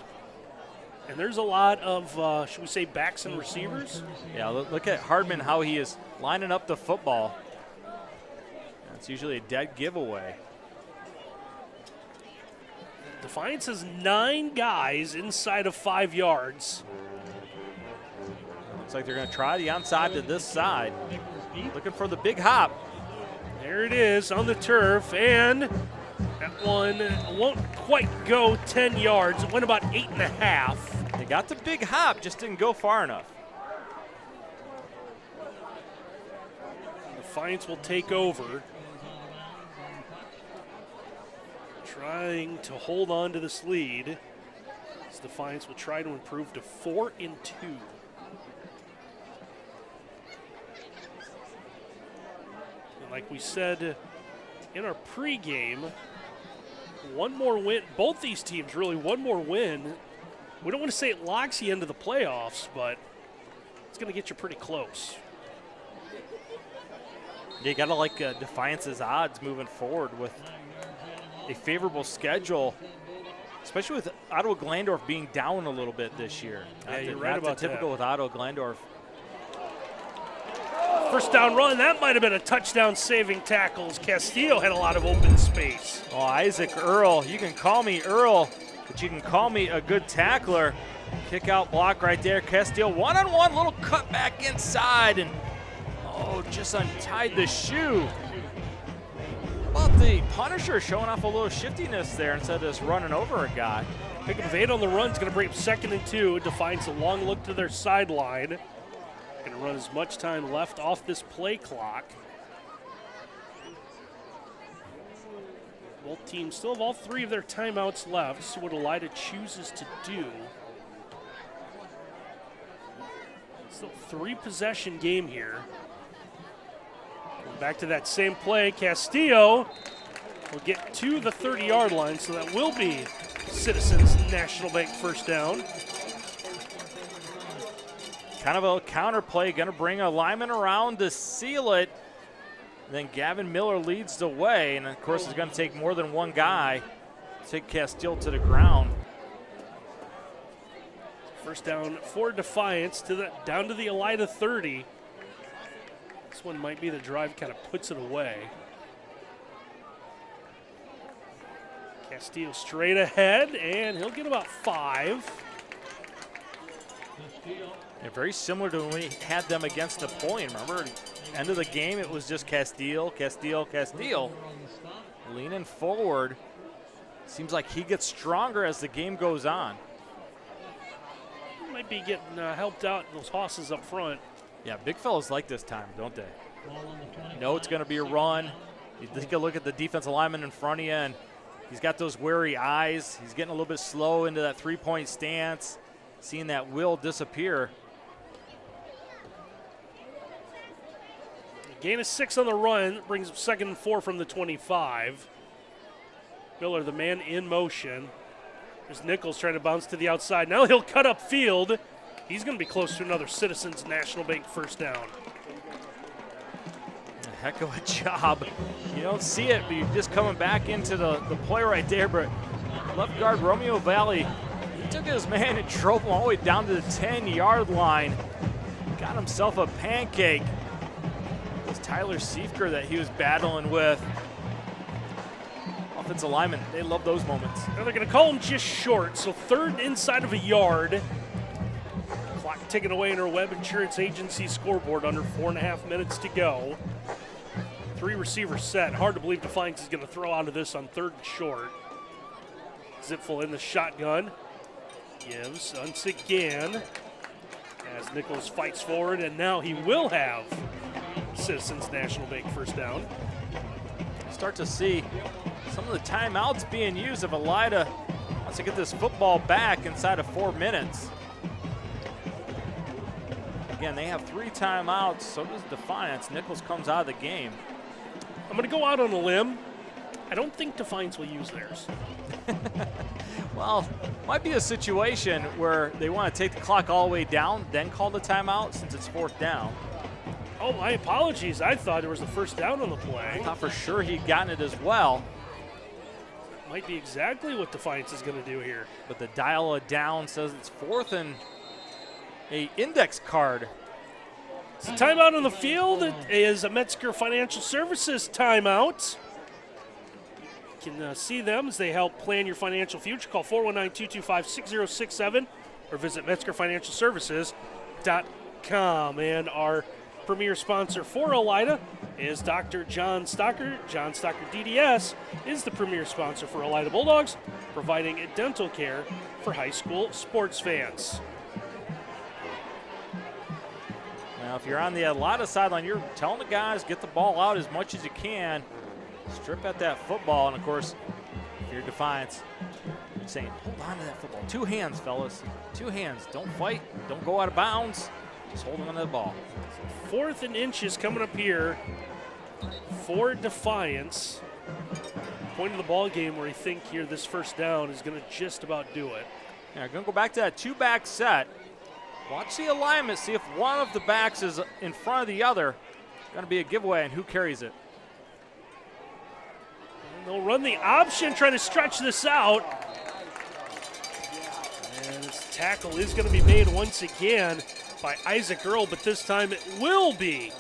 And there's a lot of, should we say, backs and receivers? Yeah, look at Hardman, how he is lining up the football. It's usually a dead giveaway. Defiance has 9 guys inside of 5 yards. Looks like they're going to try the onside to this side. Looking for the big hop. There it is on the turf, and that one won't quite go 10 yards. It went about 8.5. They got the big hop, just didn't go far enough. Defiance will take over. Trying to hold on to this lead. Defiance will try to improve to 4-2. like we said in our pregame, one more win. Both these teams really one more win. We don't want to say it locks you into the playoffs, but it's going to get you pretty close. You got to like Defiance's odds moving forward with a favorable schedule, especially with Otto Glandorf being down a little bit this year. Yeah, you're right about that. Typical with Otto Glandorf. First down run, that might have been a touchdown saving tackle as Castillo had a lot of open space. Oh, Isaac Earl, you can call me Earl, but you can call me a good tackler. Kick out block right there. Castillo one-on-one, little cut back inside, and just untied the shoe. How about the Punisher showing off a little shiftiness there instead of just running over a guy. Pickup of 8 on the run is going to bring up 2nd and 2. Defiance a long look to their sideline. Going to run as much time left off this play clock. Both teams still have all 3 of their timeouts left. See what Elida chooses to do. Still 3-possession game here. Going back to that same play, Castillo will get to the 30-yard line, so that will be Citizens National Bank first down. Kind of a counter play, going to bring a lineman around to seal it. And then Gavin Miller leads the way, and of course it's going to take more than one guy to take Castillo to the ground. First down for Defiance down to the Elida 30. This one might be the drive kind of puts it away. Castillo straight ahead, and he'll get about 5. Yeah, very similar to when we had them against Napoleon. Remember, end of the game, it was just Castillo. Leaning forward. Seems like he gets stronger as the game goes on. Might be getting helped out, those hosses up front. Yeah, big fellas like this time, don't they? Know it's going to be a run. You take a look at the defensive lineman in front of you, and he's got those wary eyes. He's getting a little bit slow into that 3-point stance, seeing that will disappear. Gain of 6 on the run, brings up 2nd and 4 from the 25. Miller, the man in motion. There's Nichols trying to bounce to the outside. Now he'll cut up field. He's going to be close to another Citizens National Bank first down. A heck of a job. You don't see it, but you're just coming back into the play right there. But left guard Romeo Valley, he took his man and drove him all the way down to the 10-yard line. Got himself a pancake. It was Tyler Siefker that he was battling with. Offensive lineman, they love those moments. Now they're going to call him just short, so 3rd inside of a yard. Clock ticking away in our Webb Insurance Agency scoreboard, under 4.5 minutes to go. 3 receivers set. Hard to believe Defiance is going to throw out of this on 3rd and short. Zipfel in the shotgun. Gives once again as Nichols fights forward, and now he will have Citizens National Bank first down. Start to see some of the timeouts being used if Elida wants to get this football back inside of 4 minutes. Again, they have 3 timeouts, so does Defiance. Nichols comes out of the game. I'm going to go out on a limb. I don't think Defiance will use theirs. Well, might be a situation where they want to take the clock all the way down, then call the timeout since it's 4th down. Oh, my apologies. I thought there was a first down on the play. I thought for sure he'd gotten it as well. Might be exactly what Defiance is going to do here. But the dial it down says it's 4th and a index card. So timeout on the field is a Metzger Financial Services timeout. You can see them as they help plan your financial future. Call 419-225-6067 or visit MetzgerFinancialServices.com. And our premier sponsor for Elida is Dr. John Stocker. John Stocker DDS is the premier sponsor for Elida Bulldogs, providing dental care for high school sports fans. Now, if you're on the Elida sideline, you're telling the guys, get the ball out as much as you can. Strip at that football, and of course, if you're Defiance, you're saying, hold on to that football. 2 hands, fellas. 2 hands. Don't fight. Don't go out of bounds. Just hold on to the ball. 4th and inches coming up here for Defiance. Point of the ball game where you think here this first down is going to just about do it. Yeah, going to go back to that two-back set. Watch the alignment, see if one of the backs is in front of the other. Going to be a giveaway, and who carries it? And they'll run the option, trying to stretch this out. And this tackle is going to be made once again by Isaac Earl, but this time it will be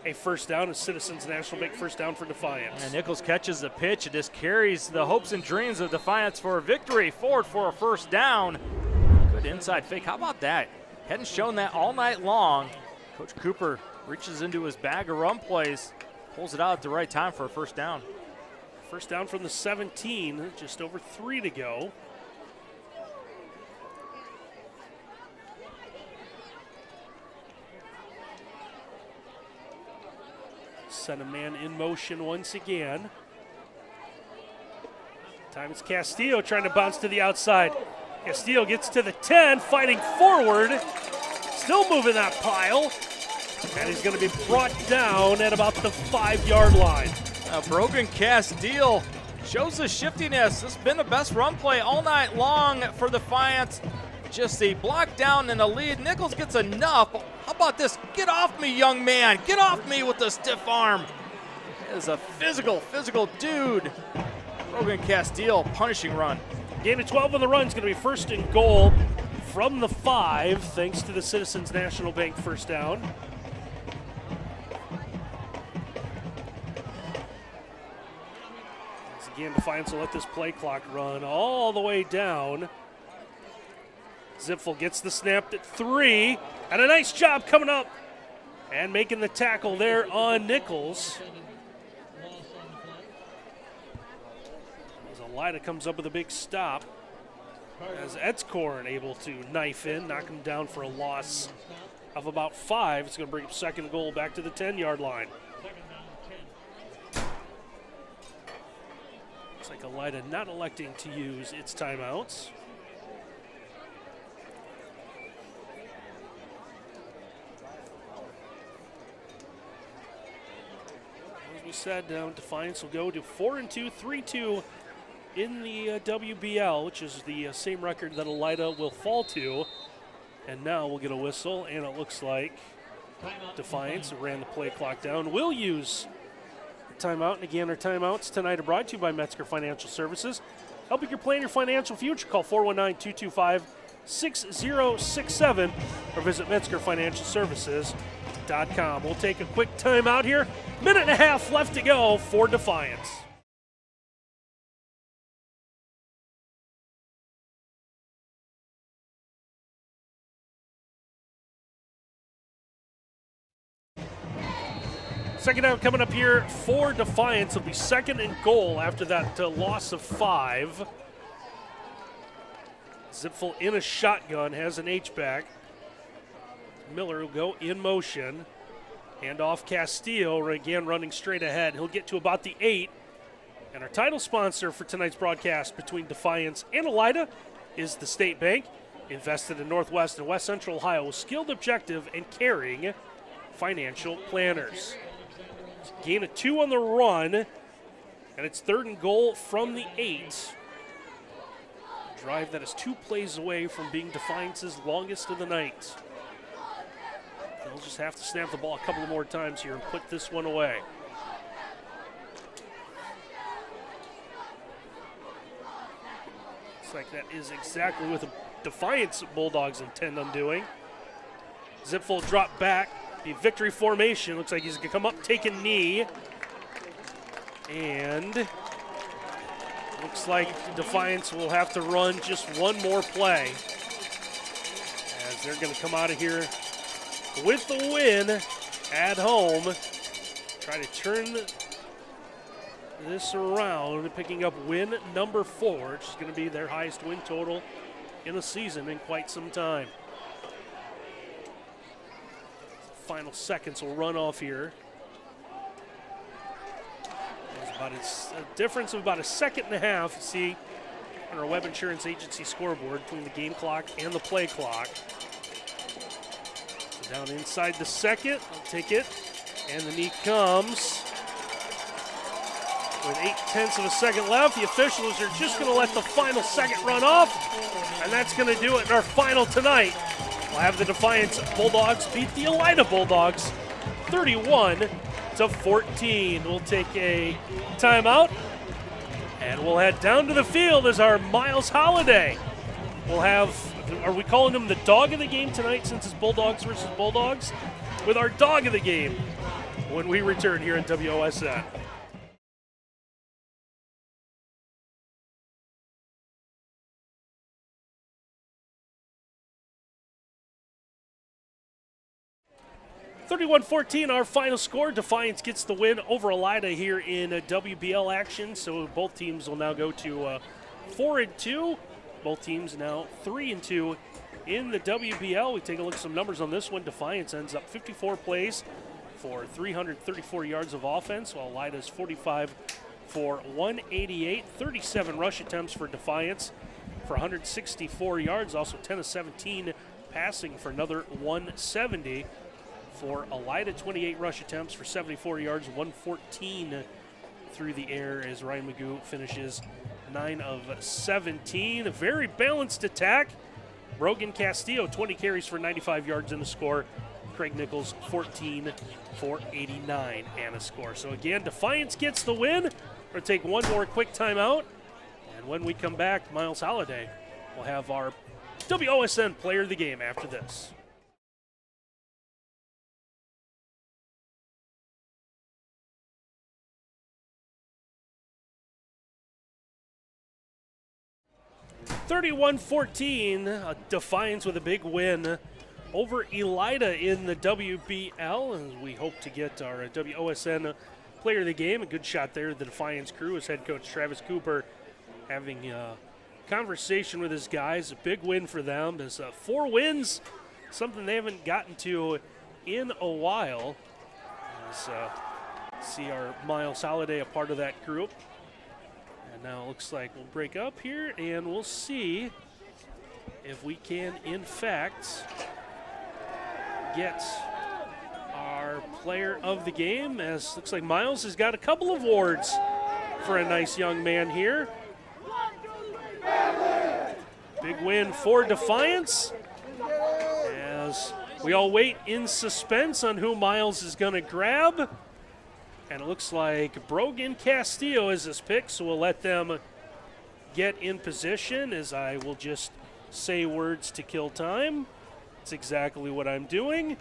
a first down, a Citizens National Bank first down for Defiance. And Nichols catches the pitch. It just carries the hopes and dreams of Defiance for a victory. Forward for a first down. Good inside fake. How about that? Hadn't shown that all night long. Coach Cooper reaches into his bag of run plays, pulls it out at the right time for a first down. First down from the 17, just over 3 to go. Send a man in motion once again. Time is Castillo trying to bounce to the outside. Castillo gets to the 10, fighting forward. Still moving that pile. And he's going to be brought down at about the 5-yard line. Brogan Castillo shows the shiftiness. This has been the best run play all night long for Defiance. Just a block down and a lead. Nichols gets enough. How about this? Get off me, young man. Get off me with the stiff arm. It is a physical dude. Brogan Castillo, punishing run. Gain of 12 on the run is going to be first and goal from the 5, thanks to the Citizens National Bank first down. Once again, Defiance will let this play clock run all the way down. Zipfel gets the snap at 3, and a nice job coming up and making the tackle there on Nichols. As Elida comes up with a big stop, as Edscorn able to knife in, knock him down for a loss of about 5. It's going to bring up second goal back to the 10-yard line. Looks like Elida not electing to use its timeouts. We said Defiance will go to 4-2, 3-2 in the WBL, which is the same record that Elida will fall to. And now we'll get a whistle, and it looks like Defiance ran the play clock down. Will use a timeout. And again, our timeouts tonight are brought to you by Metzger Financial Services. Helping you plan your financial future. Call 419-225-6067 or visit MetzgerFinancialServices.com. We'll take a quick timeout here. Minute and a half left to go for Defiance. Second down coming up here for Defiance. It'll be second and goal after that loss of 5. Zipfel in a shotgun, has an H-back. Miller will go in motion. Hand off Castillo, again running straight ahead. He'll get to about the 8. And our title sponsor for tonight's broadcast between Defiance and Elida is the State Bank, invested in Northwest and West Central Ohio with skilled, objective, and caring financial planners. Gain of 2 on the run, and it's third and goal from the 8. Drive that is 2 plays away from being Defiance's longest of the night. They'll just have to snap the ball a couple more times here and put this one away. Looks like that is exactly what the Defiance Bulldogs intend on doing. Zipfel drop back. The victory formation. Looks like he's going to come up, take a knee. And looks like Defiance will have to run just one more play, as they're going to come out of here with the win at home. Try to turn this around, picking up win number 4, which is going to be their highest win total in the season in quite some time. Final seconds will run off here. There's about a difference of about a second and a half, you see, on our Web Insurance Agency scoreboard between the game clock and the play clock. So down inside the second, I'll take it, and the knee comes. With 0.8 of a second left, the officials are just going to let the final second run off, and that's going to do it in our final tonight. We'll have the Defiance Bulldogs beat the Elida Bulldogs 31-14. We'll take a timeout, and we'll head down to the field as our Miles Holiday. We'll have, are we calling him the dog of the game tonight since it's Bulldogs versus Bulldogs? With our dog of the game when we return here in WOSN. (31-14) our final score. Defiance gets the win over Elida here in WBL action. So both teams will now go to 4-2. Both teams now 3-2 in the WBL. We take a look at some numbers on this one. Defiance ends up 54 plays for 334 yards of offense, while Elida's 45 for 188. 37 rush attempts for Defiance for 164 yards. Also 10 of 17 passing for another 170. For Elida, 28 rush attempts for 74 yards, 114 through the air as Ryan Magoo finishes 9 of 17. A very balanced attack. Brogan Castillo, 20 carries for 95 yards in the score. Craig Nichols, 14 for 89 and a score. So again, Defiance gets the win. We're going to take one more quick timeout. And when we come back, Miles Holiday will have our WOSN Player of the Game after this. (31-14), Defiance with a big win over Elida in the WBL, and we hope to get our WOSN Player of the Game. A good shot there, the Defiance crew, as head coach Travis Cooper having a conversation with his guys. A big win for them. There's 4 wins, something they haven't gotten to in a while. As see our Miles Holiday a part of that group. And now it looks like we'll break up here, and we'll see if we can, in fact, get our player of the game, as looks like Miles has got a couple of awards for a nice young man here. Big win for Defiance, as we all wait in suspense on who Miles is going to grab. And it looks like Brogan Castillo is his pick, so we'll let them get in position as I will just say words to kill time. That's exactly what I'm doing.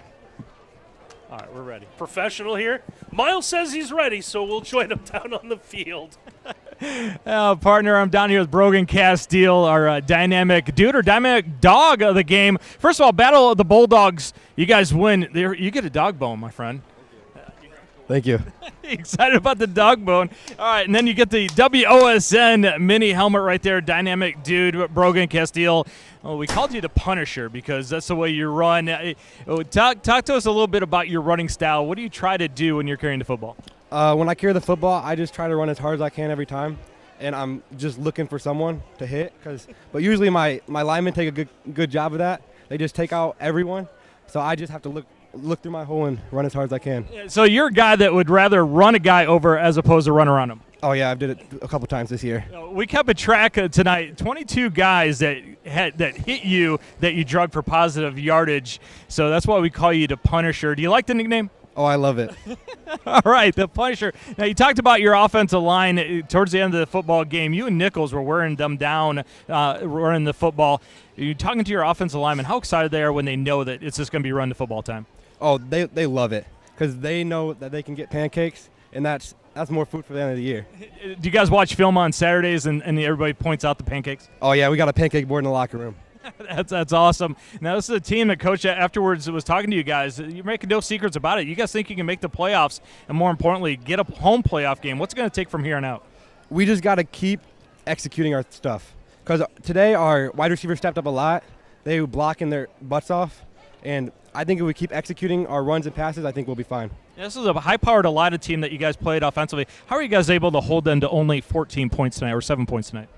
All right, we're ready. Professional here. Miles says he's ready, so we'll join him down on the field. Partner, I'm down here with Brogan Castillo, our dynamic dude or dynamic dog of the game. First of all, Battle of the Bulldogs, you guys win. You get a dog bone, my friend. Thank you. Excited about the dog bone. All right, and then you get the WOSN mini helmet right there. Dynamic dude, Brogan Castillo. Well, we called you the Punisher because that's the way you run. Talk to us a little bit about your running style. What do you try to do when you're carrying the football? When I carry the football, I just try to run as hard as I can every time, and I'm just looking for someone to hit. But usually my linemen take a good job of that. They just take out everyone, so I just have to look through my hole and run as hard as I can. So you're a guy that would rather run a guy over as opposed to run around him? Oh, yeah, I've did it a couple times this year. We kept a track tonight, 22 guys that hit you that you drugged for positive yardage. So that's why we call you the Punisher. Do you like the nickname? Oh, I love it. All right, the Punisher. Now, you talked about your offensive line towards the end of the football game. You and Nichols were wearing them down, running the football. You're talking to your offensive linemen. How excited they are when they know that it's just going to be run to football time? Oh, they love it because they know that they can get pancakes, and that's more food for the end of the year. Do you guys watch film on Saturdays and everybody points out the pancakes? Oh, yeah, we got a pancake board in the locker room. That's awesome. Now, this is a team that Coach afterwards was talking to you guys. You're making no secrets about it. You guys think you can make the playoffs and, more importantly, get a home playoff game. What's it going to take from here on out? We just got to keep executing our stuff because today our wide receivers stepped up a lot. They were blocking their butts off, and I think if we keep executing our runs and passes, I think we'll be fine. This is a high-powered Elida team that you guys played offensively. How are you guys able to hold them to only 14 points tonight or 7 points tonight?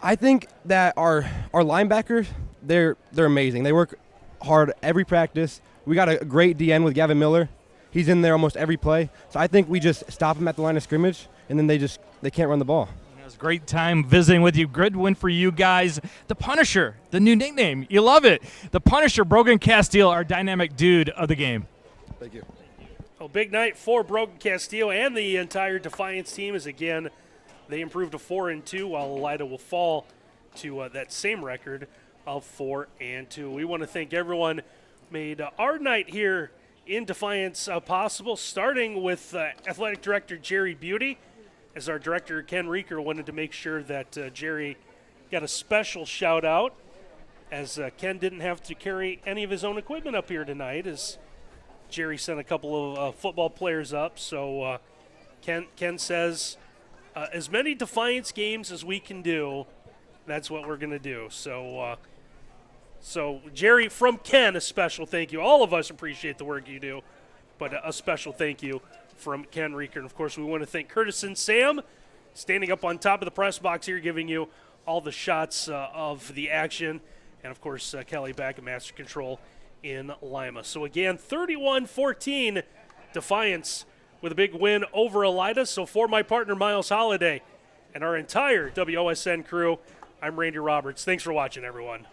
I think that our linebackers, they're amazing. They work hard every practice. We got a great DN with Gavin Miller. He's in there almost every play. So I think we just stop him at the line of scrimmage and then they can't run the ball. It was a great time visiting with you. Good win for you guys. The Punisher, the new nickname. You love it. The Punisher, Brogan Castile, our dynamic dude of the game. Thank you. Well, big night for Brogan Castillo and the entire Defiance team as, again, they improved to 4-2, while Elida will fall to that same record of 4-2. We want to thank everyone who made our night here in Defiance possible, starting with Athletic Director Jerry Beauty, as our director Ken Reeker wanted to make sure that Jerry got a special shout out, as Ken didn't have to carry any of his own equipment up here tonight, as Jerry sent a couple of football players up. So Ken says, as many Defiance games as we can do, that's what we're going to do. So Jerry, from Ken, a special thank you. All of us appreciate the work you do, but a special thank you from Ken Reeker. And, of course, we want to thank Curtis and Sam, standing up on top of the press box here, giving you all the shots of the action. And, of course, Kelly back at Master Control in Lima. So, again, 31-14, Defiance with a big win over Elida. So, for my partner, Miles Holliday, and our entire WOSN crew, I'm Randy Roberts. Thanks for watching, everyone.